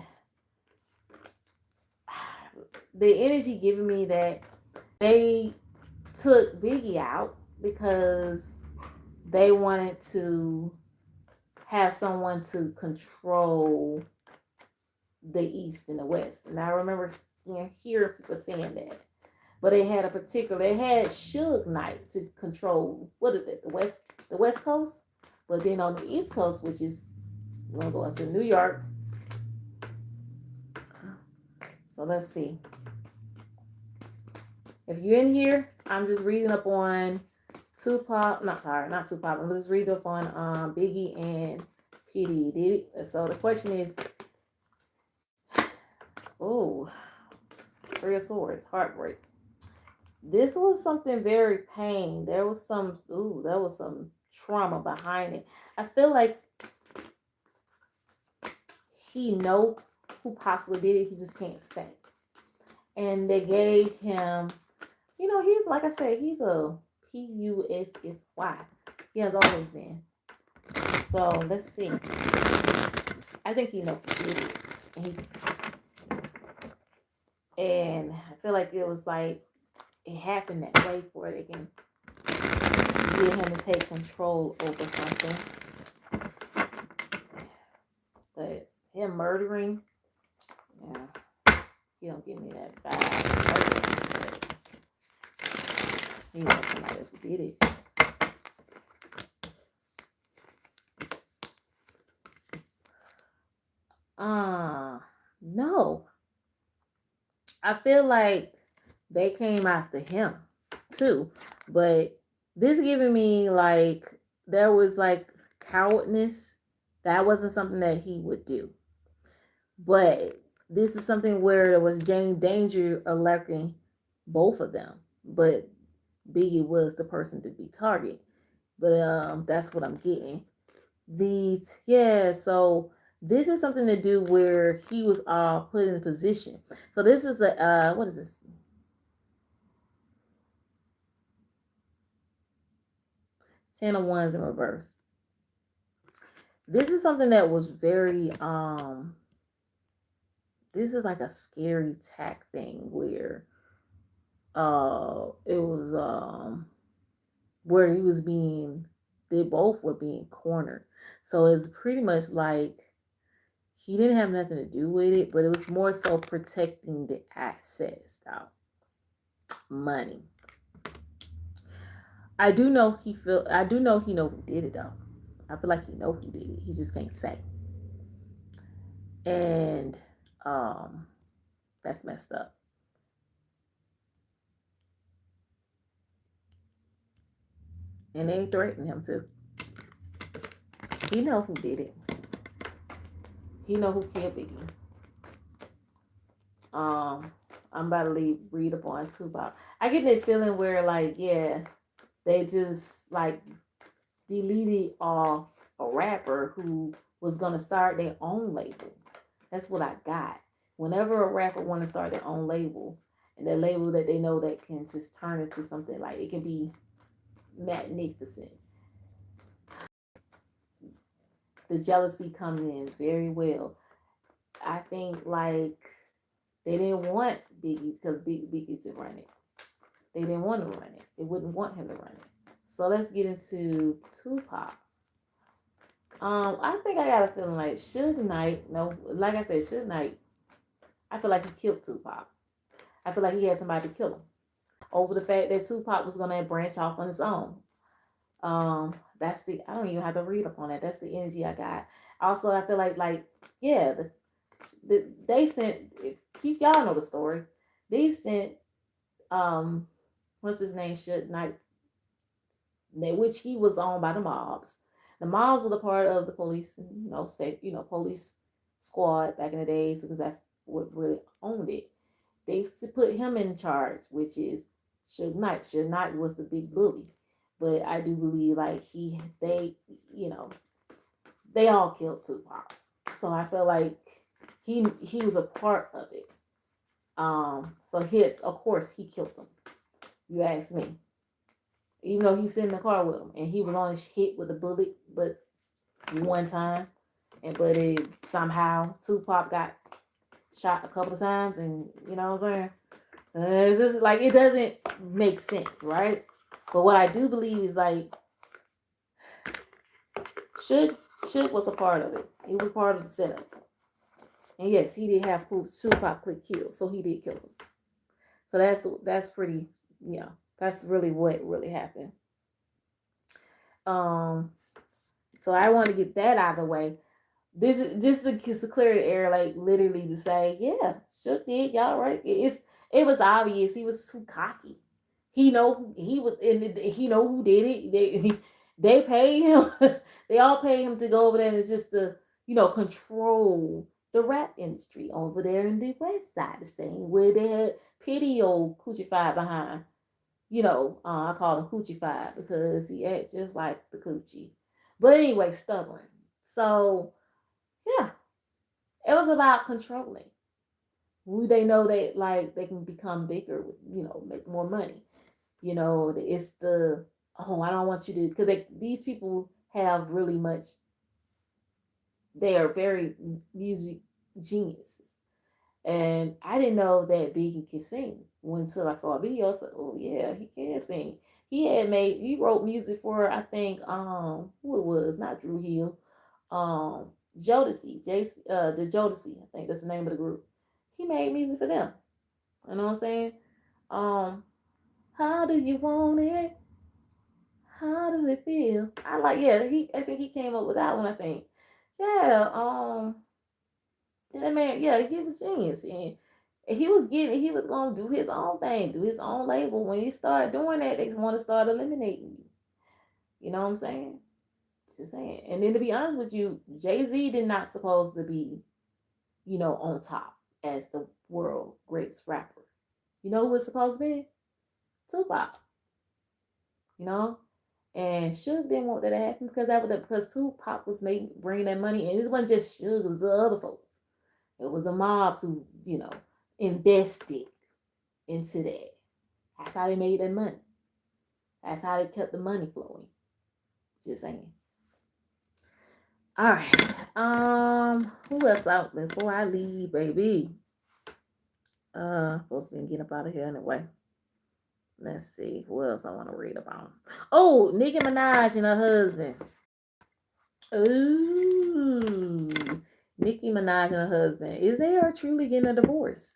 the energy giving me that they took Biggie out because they wanted to have someone to control the East and the West. And I remember hearing people saying that. But they had Suge Knight to control, what is it, the West Coast? But then on the East Coast, which is, we're going to go to New York. So let's see. If you're in here, I'm just reading up on not Tupac. I'm just reading up on Biggie and P. Diddy. So the question is, Three of Swords, heartbreak. This was something very pain. There was some trauma behind it. I feel like he know who possibly did it. He just can't say. And they gave him, he's, like I said, he's a Pussy. He has always been. So let's see. I think he knows who did it. And I feel like it was like it happened that way for it again. get him to take control over something. But him murdering, yeah, he don't give me that vibe. He knows somebody who did it. No. I feel like they came after him too. But this giving me like there was like cowardness. That wasn't something that he would do. But this is something where there was Jane Danger electing both of them. But Biggie was the person to be targeted. But that's what I'm getting. So this is something to do where he was put in a position. So this is a what is this? 10 of Wands in reverse. This is something that was very this is like a scary tack thing where it was where he was being they both were being cornered. So it's pretty much like he didn't have nothing to do with it, but it was more so protecting the assets, though. Money. I do know he know who did it though. I feel like he know who did it. He just can't say. And that's messed up. And they threatened him too. He know who did it. He know who killed Biggie. I'm about to read up on Tupac. I get that feeling where like, yeah, they just like deleted off a rapper who was gonna start their own label. That's what I got. Whenever a rapper want to start their own label, and that label that they know that can just turn into something like it can be magnificent. The jealousy comes in very well. I think like they didn't want Biggie because Biggie to run it. They didn't want to run it. They wouldn't want him to run it. So let's get into Tupac. I think I got a feeling like Suge Knight. No, like I said, Suge Knight. I feel like he killed Tupac. I feel like he had somebody to kill him over the fact that Tupac was gonna branch off on his own. That's the I don't even have to read up on that. That's the energy I got. Also, I feel like yeah, they sent. If y'all know the story, they sent what's his name, Suge Knight, which he was owned by the mobs. The mobs were the part of the police, police squad back in the days because that's what really owned it. They put him in charge, which is Suge Knight. Suge Knight was the big bully, but I do believe like they all killed Tupac. So I feel like he was a part of it. So of course he killed them. You ask me. Even though he's sitting in the car with him and he was only hit with a bullet, but one time, but it somehow Tupac got shot a couple of times, and you know what I'm saying? It's just like it doesn't make sense, right? But what I do believe is like Suge was a part of it. He was part of the setup. And yes, he did have Tupac killed, so he did kill him. So that's pretty, that's really what really happened. So I want to get that out of the way. This is just to clear the air, like literally to say, yeah, Shook did y'all right. It was obvious he was too cocky. He know he was, and he know who did it. They paid him. They all paid him to go over there and it's just to control the rap industry over there in the West Side, the same where they had pity old Coochie Five behind. I call him Coochie Five because he acts just like the Coochie. But anyway, stubborn. So yeah, it was about controlling. Who they know that like they can become bigger, make more money. It's I don't want you to because these people have really much. They are very music geniuses. And I didn't know that Biggie could sing. Until I saw a video, I said, oh, yeah, he can sing. He wrote music for, I think, who it was, not Drew Hill, Jodeci, the Jodeci, I think that's the name of the group. He made music for them. You know what I'm saying? Um, how do you want it? How do it feel? I think he came up with that one, I think. Yeah, that man, yeah, he was genius. And he was gonna do his own thing, do his own label. When he started doing that, they want to start eliminating you. You know what I'm saying? Just saying. And then to be honest with you, Jay-Z did not supposed to be, on top as the world greatest rapper. You know who was supposed to be? Tupac. You know? And Suge didn't want that to happen because Tupac was bringing that money, and it wasn't just Suge, it was the other folks. It was the mobs who, invested into that. That's how they made that money. That's how they kept the money flowing. Just saying. All right. Who else out before I leave, baby? Supposed to be getting up out of here anyway. Let's see who else I want to read about. Oh, Nicki Minaj and her husband. Ooh, Nicki Minaj and her husband. Is they are truly getting a divorce?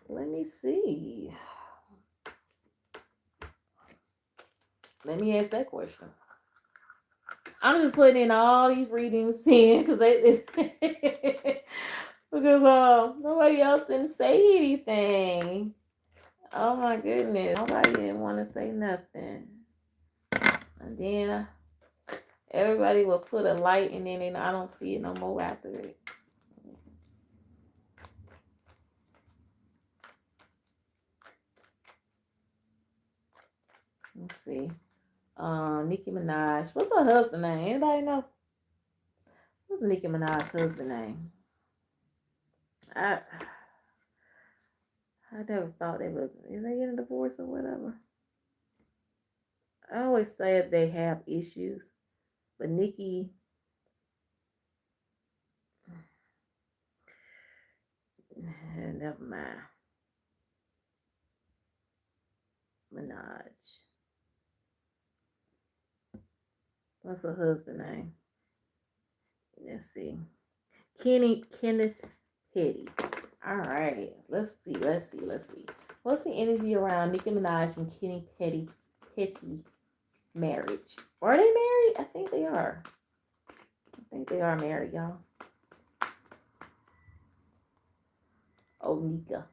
Let me see. Let me ask that question. I'm just putting in all these readings in because because nobody else didn't say anything. Oh my goodness, nobody didn't want to say nothing. And then everybody will put a light, and then I don't see it no more after it. Let's see. Nicki Minaj. What's her husband name? Anybody know? What's Nicki Minaj's husband name? I never thought they would. Is they getting a divorce or whatever? I always say they have issues, but Nicki. Never mind. Minaj. What's her husband name? Let's see. Kenneth Petty. All right. Let's see. What's the energy around Nicki Minaj and Kenny Petty marriage? Are they married? I think they are. Married, y'all. Oh, Nika.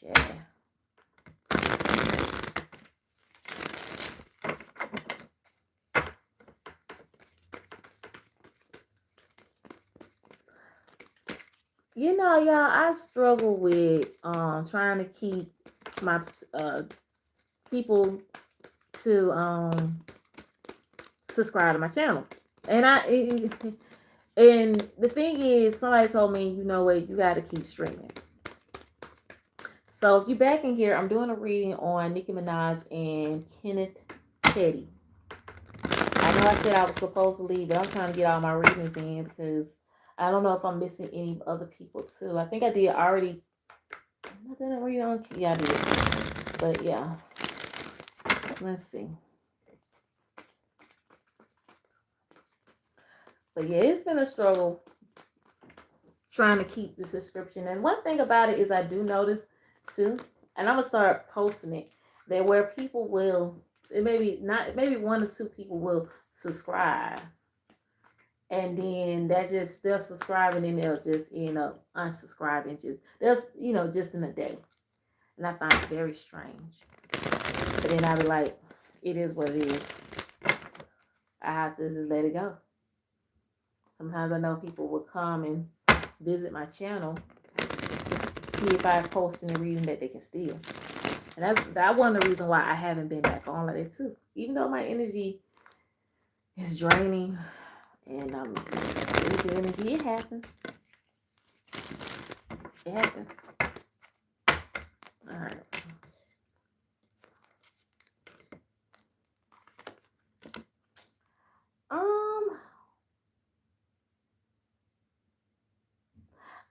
Yeah. Y'all, I struggle with trying to keep my people to subscribe to my channel. And and the thing is, somebody told me, you know what, you got to keep streaming. So if you're back in here, I'm doing a reading on Nicki Minaj and Kenneth Petty. I know I said I was supposed to leave, but I'm trying to get all my readings in because I don't know if I'm missing any other people too. I think I did already. I didn't read on. Yeah, I did. But yeah, let's see. But yeah, it's been a struggle trying to keep the subscription. And one thing about it is I do notice too, and I'm gonna start posting it, that where people will, maybe one or two people will subscribe, and then they'll subscribe, and then they'll just end up unsubscribing just in a day. And I find it very strange. But then I'll be like, it is what it is. I have to just let it go. Sometimes I know people will come and visit my channel to see if I post any reading that they can steal. And that's one of the reasons why I haven't been back on like that too. Even though my energy is draining and losing energy, it happens. It happens. All right.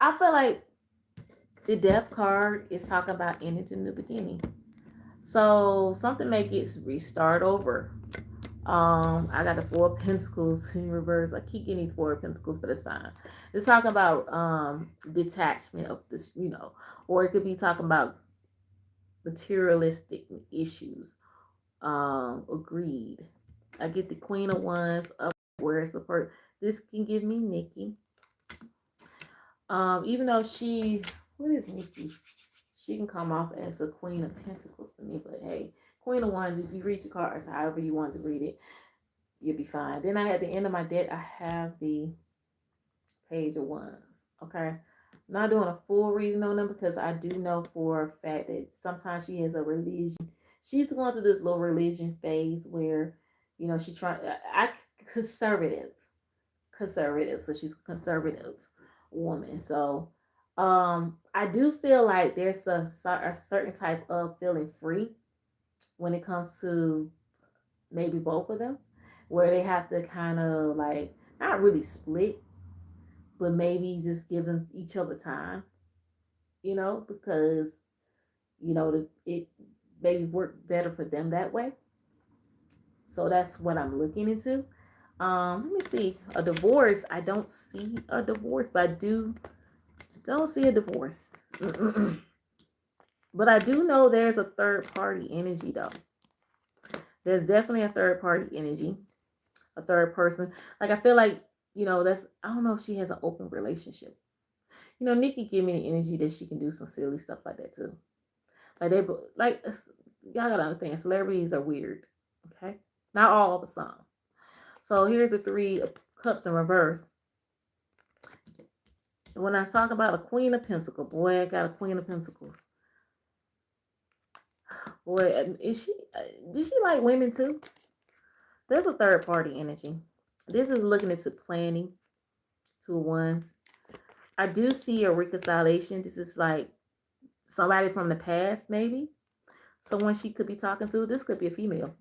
I feel like the death card is talking about ending to new beginning. So something may get restart over. I got the Four of Pentacles in reverse. I keep getting these Four of Pentacles, but it's fine. It's talking about detachment of this, or it could be talking about materialistic issues. Agreed. I get the Queen of Wands up. Where's the part? This can give me Nikki. Even though what is Nikki? She can come off as a Queen of Pentacles to me, but hey, Queen of Wands. If you read your cards, however you want to read it, you'll be fine. Then at the end of my deck, I have the Page of Wands. Okay. Not doing a full reading on them because I do know for a fact that sometimes she has a religion. She's going through this little religion phase where, she trying. I conservative, So she's a conservative woman. So, I do feel like there's a certain type of feeling free when it comes to maybe both of them, where they have to kind of like not really split, but maybe just giving each other time, because it maybe work better for them that way. So that's what I'm looking into. Let me see. A divorce. I don't see a divorce, but I don't see a divorce. But I do know there's a third party energy though. There's definitely a third party energy, a third person. Like I feel like, I don't know if she has an open relationship. Nikki give me the energy that she can do some silly stuff like that too. Like y'all gotta understand, celebrities are weird. Okay, not all of a song. So here's the Three of Cups in reverse. When I talk about a Queen of Pentacles, boy, I got a Queen of Pentacles. Boy, does she like women too? There's a third party energy. This is looking into planning. Two of Wands. I do see a reconciliation. This is like somebody from the past, maybe. Someone she could be talking to. This could be a female.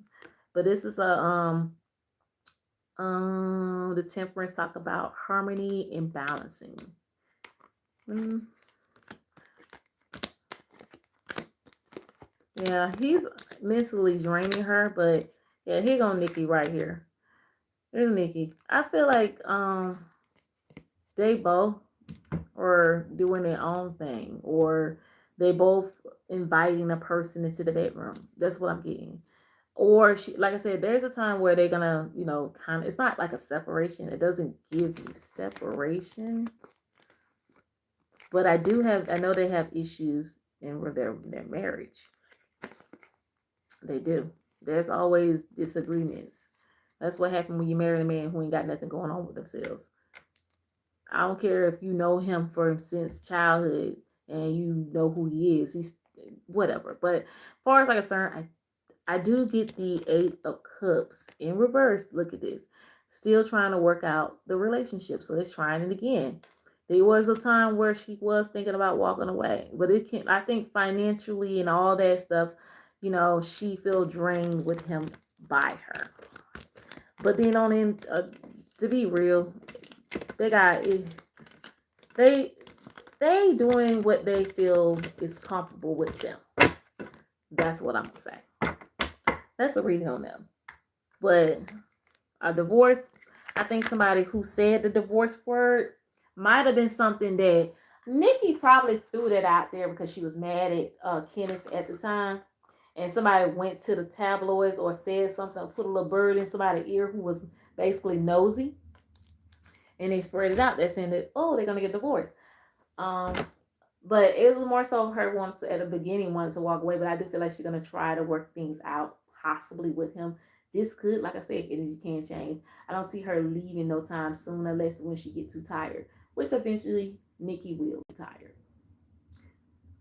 But this is the Temperance talk about harmony and balancing. Yeah, he's mentally draining her, but yeah, here go Nikki right here. Here's Nikki. I feel like they both are doing their own thing, or they both inviting a person into the bedroom. That's what I'm getting. Or she, like I said, there's a time where they're gonna, kind of. It's not like a separation. It doesn't give you separation, but I know they have issues in their marriage. They do. There's always disagreements. That's what happened when you marry a man who ain't got nothing going on with themselves. I don't care if you know him since childhood and you know who he is. He's whatever. But as far as I'm concerned, I do get the Eight of Cups in reverse. Look at this. Still trying to work out the relationship. So let's try it again. There was a time where she was thinking about walking away. But I think financially and all that stuff, she feel drained with him by her. But then to be real, they doing what they feel is comfortable with them. That's what I'm gonna say. That's a reading on them. But a divorce, I think somebody who said the divorce word might have been something that Nikki probably threw that out there because she was mad at Kenneth at the time. And somebody went to the tabloids or said something, put a little bird in somebody's ear who was basically nosy. And they spread it out. They're saying that, they're going to get divorced. But it was more so her at the beginning wanted to walk away. But I do feel like she's going to try to work things out, possibly with him. This could, like I said, energy can change. I don't see her leaving no time soon unless when she gets too tired. Which eventually Nikki will be tired.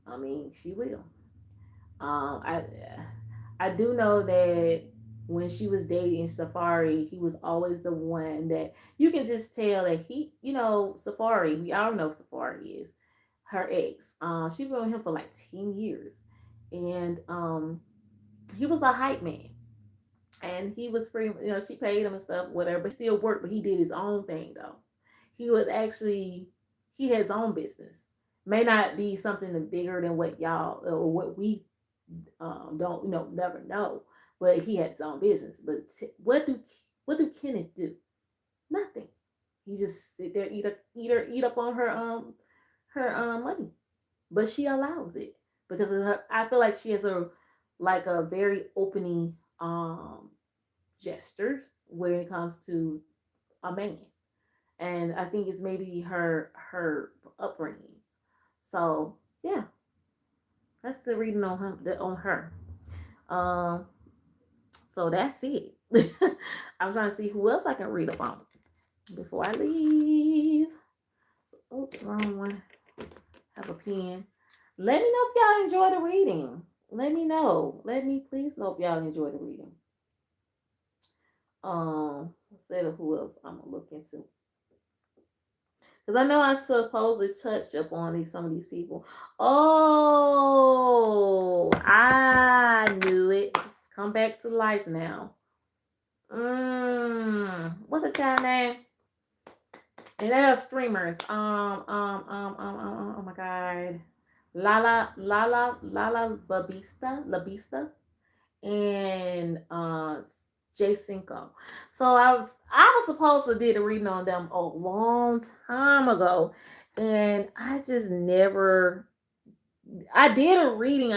I mean, she will. I do know that when she was dating Safari, he was always the one that you can just tell that Safari, we all know Safari is her ex. She been with him for like 10 years. And he was a hype man. And he was free, she paid him and stuff, whatever, but still worked, but he did his own thing though. He had his own business. May not be something bigger than what y'all or what we don't never know. But he had his own business. But what do Kenneth do? Nothing. He just sit there, eat up on her money. But she allows it because of her. I feel like she has a very opening gestures when it comes to a man, and I think it's maybe her upbringing. So yeah, that's the reading on on her. Um, so that's it. I'm trying to see who else I can read about before I leave. So, oops, wrong one. Have a pen. Let me know if y'all enjoy the reading. Let me know. Let me please know if y'all enjoy the reading. Let's say who else I'm gonna look into. Because I know I supposedly touched up on some of these people. Oh, I knew it. It's come back to life now. What's the child name? And they are streamers. Oh my god. Labista, and J Cinco. So I was supposed to did a reading on them a long time ago, and I just never. I did a reading.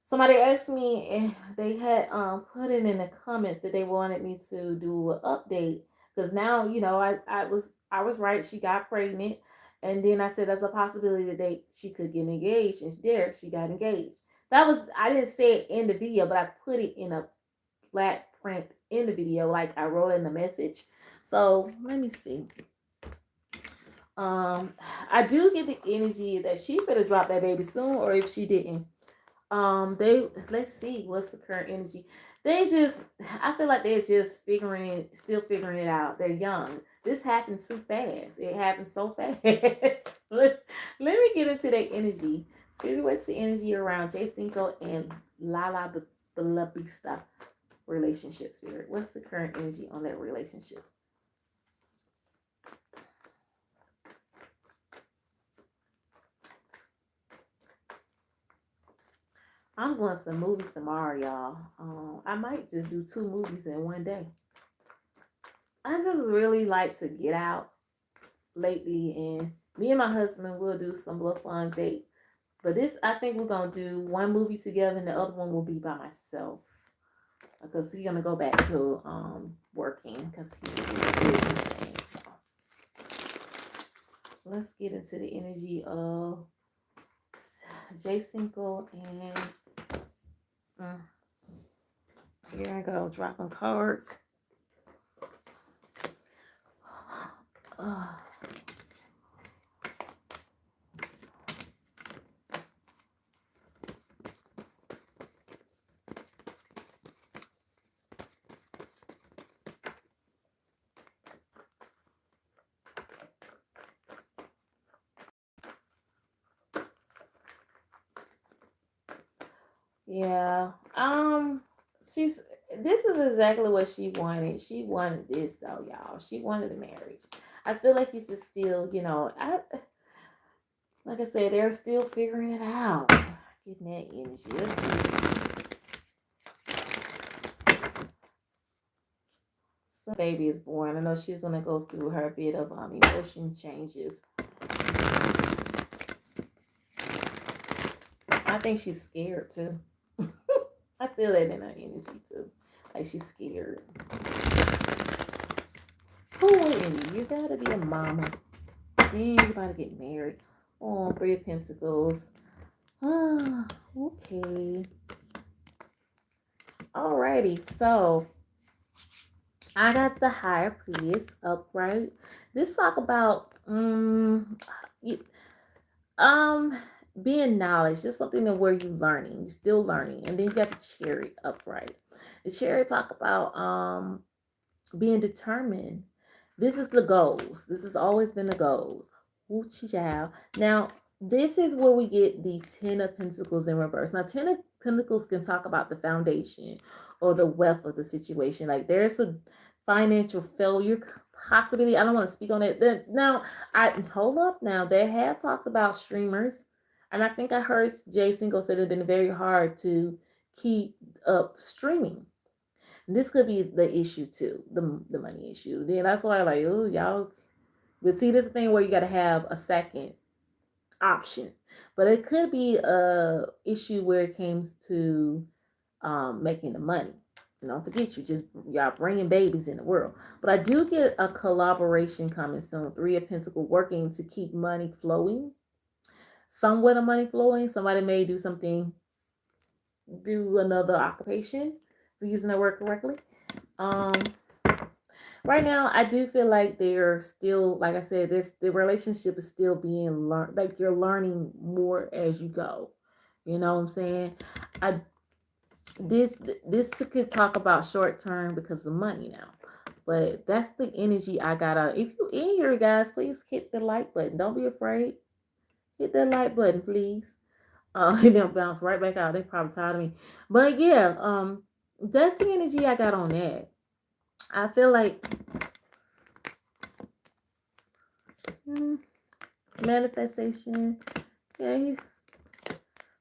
Somebody asked me, and they had put it in the comments that they wanted me to do an update because now I was right. She got pregnant, and then I said there's a possibility that she could get engaged, and there she got engaged. That was I didn't say it in the video, but I put it in a flat print in the video, like I wrote in the message. So let me see. I do get the energy that she's gonna drop that baby soon, or if she didn't. They let's see what's the current energy. I feel like they're just still figuring it out. They're young. This happened so fast. It happened so fast. let, let me get into their energy. Spirit, what's the energy around Jay Cinco and Lala Bista relationship? Spirit, what's the current energy on that relationship? I'm going to some movies tomorrow, y'all. I might just do 2 movies in one day. I just really like to get out lately, and me and my husband will do some little fun date. But I think we're gonna do one movie together, and the other one will be by myself because he's gonna go back to working because he's business thing. So let's get into the energy of J Cinco and here I go dropping cards. Yeah. This is exactly what she wanted. She wanted this though, y'all. She wanted a marriage. I feel like this is still, like I said, they're still figuring it out. Getting that energy. Let's see. So baby is born. I know she's gonna go through her bit of emotion changes. I think she's scared too. I feel that in her energy too. Like she's scared. Who wouldn't? You gotta be a mama. And you gotta get married. Oh, 3 of Pentacles. Ah, okay. Alrighty, so I got the High Priest upright. This talk about being knowledge, just something that where you learning, you're still learning, and then you got the Chariot upright. The Chariot talk about being determined. This is the goals. This has always been the goals. Now, this is where we get the 10 of Pentacles in reverse. Now, 10 of Pentacles can talk about the foundation or the wealth of the situation. Like there's a financial failure possibility. I don't want to speak on it. Now, hold up now. They have talked about streamers. And I think I heard Jay Single said it's been very hard to keep up streaming. This could be the issue too, the money issue. Then that's why like, oh y'all, but see, this is the thing where you got to have a second option, but it could be a issue where it comes to making the money. And don't forget, you just y'all bringing babies in the world. But I do get a collaboration coming soon. Three of Pentacles working to keep money flowing, somewhat of money flowing. Somebody may do something, do another occupation, for using that word correctly. Um, right now, I do feel like they're still, like I said, this the relationship is still being learned. Like you're learning more as you go. You know what I'm saying? I this this could talk about short term because of money now, but that's the energy I got out. If you in here, guys, please hit the like button. Don't be afraid. Hit that like button, please. And they'll bounce right back out. They probably tired of me, but yeah, that's the energy I got on that. I feel like hmm, manifestation. Yeah,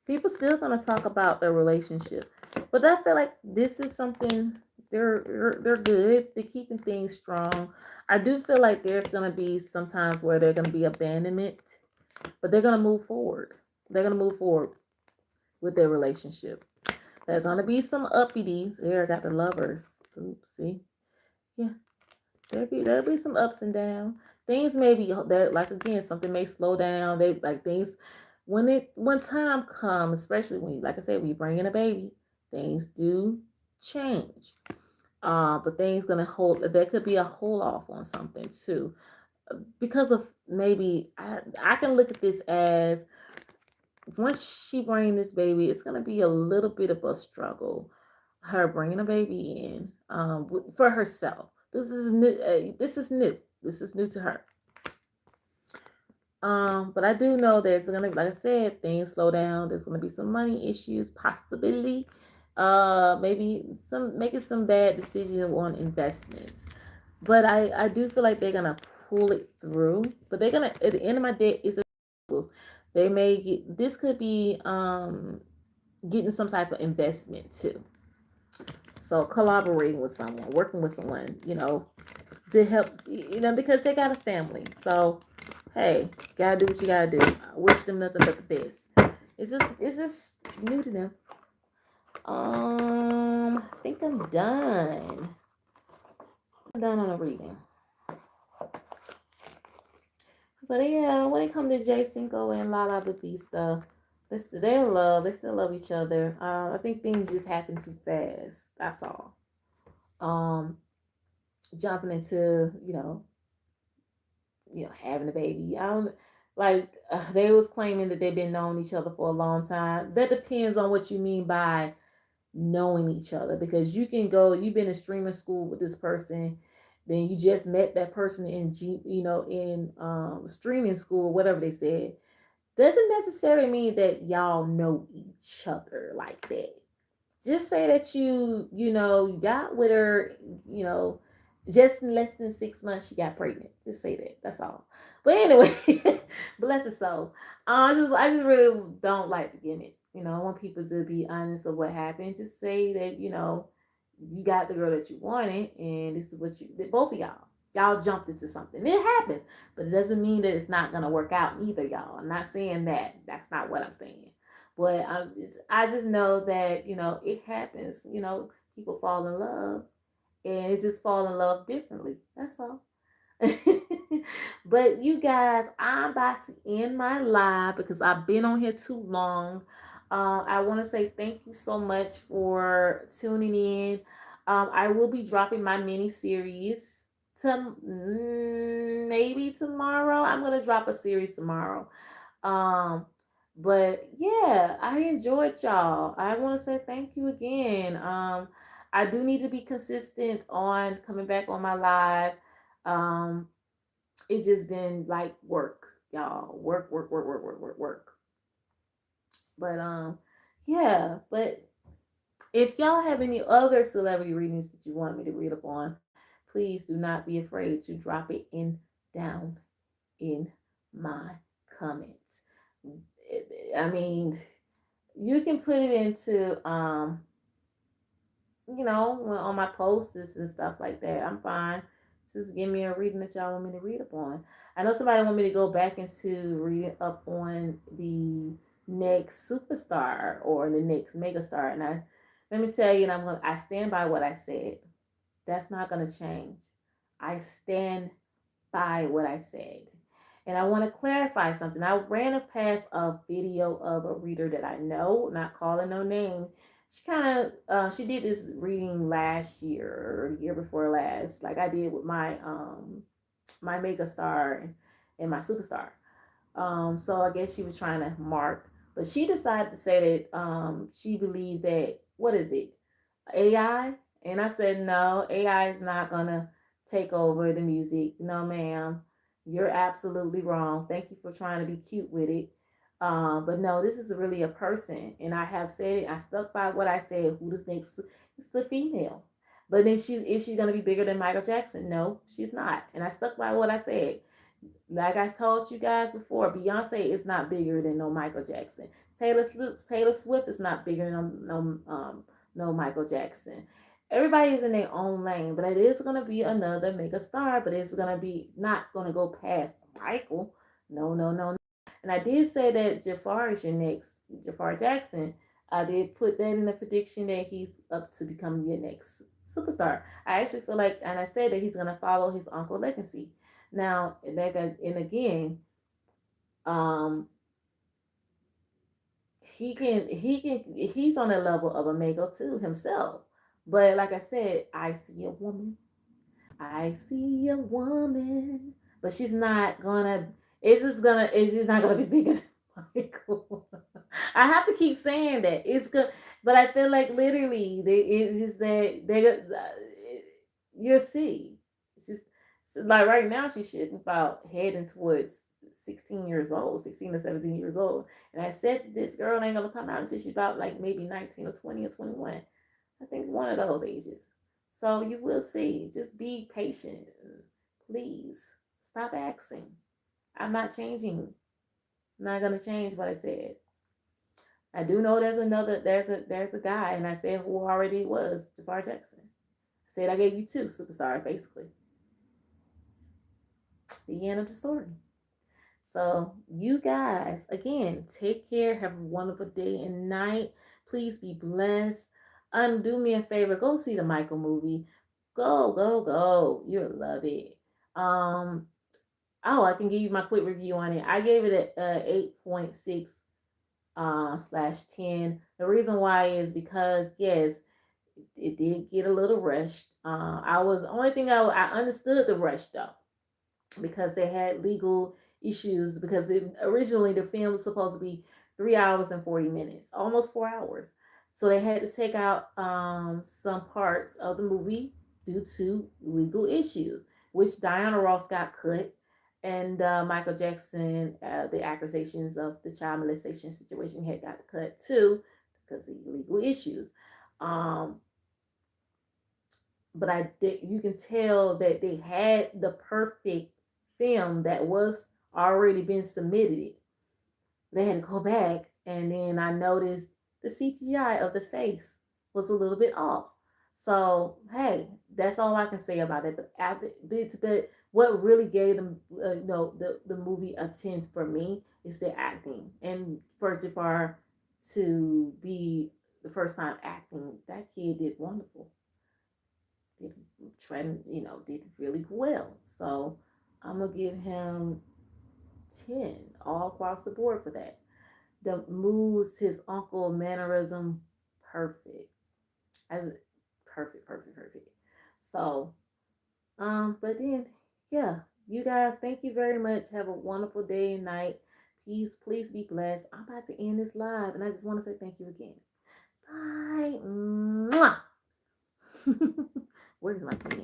people still gonna talk about their relationship, but I feel like this is something they're good. They're keeping things strong. I do feel like there's gonna be sometimes where there's gonna be abandonment, but they're gonna move forward. They're gonna move forward with their relationship. There's gonna be some uppities. Here I got the lovers. Oops, see, yeah, there'll be some ups and downs. Things may be there, like again, something may slow down. They like things when time comes, especially when, like I said, when you bring in a baby, things do change. But things gonna hold. There could be a hold off on something too, because of maybe I can look at this as once she bring this baby, it's gonna be a little bit of a struggle. Her bringing a baby in for herself. This is new. This is new. This is new to her. But I do know there's gonna, like I said, things slow down. There's gonna be some money issues, possibility. Maybe some making some bad decisions on investments. But I do feel like they're gonna pull it through. But they're gonna at the end of my day is they may get this could be getting some type of investment too. So collaborating with someone, working with someone, to help, because they got a family. So hey, gotta do what you gotta do. I wish them nothing but the best. It's just new to them. I think I'm done. I'm done on the reading. But yeah, when it comes to Jay Cinco and Lala Batista, they still love each other. I think things just happen too fast. That's all. Um, Jumping into having a baby. I don't like they was claiming that they've been knowing each other for a long time. That depends on what you mean by knowing each other, because you've been in streaming school with this person, then you just met that person in streaming school, whatever they said, doesn't necessarily mean that y'all know each other like that. Just say that you got with her, you know, just in less than 6 months she got pregnant. Just say that. That's all. But anyway, bless her soul. I just really don't like the gimmick. I want people to be honest of what happened. Just say that you got the girl that you wanted, and this is what both of y'all jumped into something. It happens, but it doesn't mean that it's not gonna work out either, y'all. I'm not saying that. That's not what I'm saying. But I just know that it happens. People fall in love, and it just fall in love differently. That's all. But you guys, I'm about to end my live because I've been on here too long. I want to say thank you so much for tuning in. I will be dropping my mini series to maybe tomorrow. I'm gonna drop a series tomorrow. Um, but yeah, I enjoyed y'all. I want to say thank you again. I do need to be consistent on coming back on my live. Um, it's just been like work, y'all. Work, work, work, work, work, work, work. But yeah. But if y'all have any other celebrity readings that you want me to read upon, please do not be afraid to drop it in down in my comments. I mean, you can put it into on my posts and stuff like that. I'm fine. Just give me a reading that y'all want me to read up on. I know somebody want me to go back into reading up on the next superstar or the next megastar. And let me tell you, and I stand by what I said. That's not gonna change. I stand by what I said. And I want to clarify something. I ran past a video of a reader that I know, not calling no name. She kind of she did this reading last year or the year before last, like I did with my mega star and my superstar. So I guess she was trying to mark, but she decided to say that she believed that, what is it, AI? And I said, no, AI is not gonna take over the music. No, ma'am, you're absolutely wrong. Thank you for trying to be cute with it. But no, this is really a person, and I have said it. I stuck by what I said. Who this next? It's the female. But then is she gonna be bigger than Michael Jackson? No, she's not. And I stuck by what I said. Like I told you guys before, Beyonce is not bigger than no Michael Jackson. Taylor Swift is not bigger than no Michael Jackson. Everybody is in their own lane, but it is gonna be another mega star, but it's gonna be not gonna go past Michael. No, no, no. And I did say that Jafar is your next, Jafar Jackson. I did put that in the prediction that he's up to becoming your next superstar. I actually feel like, and I said that he's gonna follow his uncle legacy. Now, and again, um, he's on the level of a Mego too himself. But like I said, I see a woman. I see a woman, but she's not gonna. It's just not gonna be bigger than Michael. I have to keep saying that it's good, but I feel like literally, it's just that you'll see. It's just like right now she should be about heading towards 16 years old, 16 to 17 years old. And I said this girl ain't gonna come out until she's about like maybe 19 or 20 or 21. I think one of those ages. So you will see. Just be patient. Please stop asking. I'm not changing. I'm not gonna change what I said. I do know there's a guy, and I said who already was Jafar Jackson. I said I gave you two superstars basically. The end of the story. So you guys, again, take care. Have a wonderful day and night. Please be blessed. Do me a favor. Go see the Michael movie. Go, go, go. You'll love it. Oh, I can give you my quick review on it. I gave it a 8.6 /10. The reason why is because yes, it did get a little rushed. I was only thing I understood the rush though, because they had legal issues, because originally the film was supposed to be 3 hours and 40 minutes, almost 4 hours. So they had to take out some parts of the movie due to legal issues, which Diana Ross got cut, and Michael Jackson, the accusations of the child molestation situation had got cut too because of legal issues. But you can tell that they had the perfect film that was already been submitted. They had to go back, and then I noticed the CGI of the face was a little bit off. So hey, that's all I can say about it. But what really gave them, the movie a 10 for me is the acting, and for Jafar to be the first time acting, that kid did wonderful. Did really well. So I'm gonna give him 10 all across the board for that. The moves, his uncle mannerism, perfect. As perfect, perfect, perfect. So, but then yeah, you guys, thank you very much. Have a wonderful day and night. Peace, please be blessed. I'm about to end this live, and I just want to say thank you again. Bye. Mwah. Where's my pen?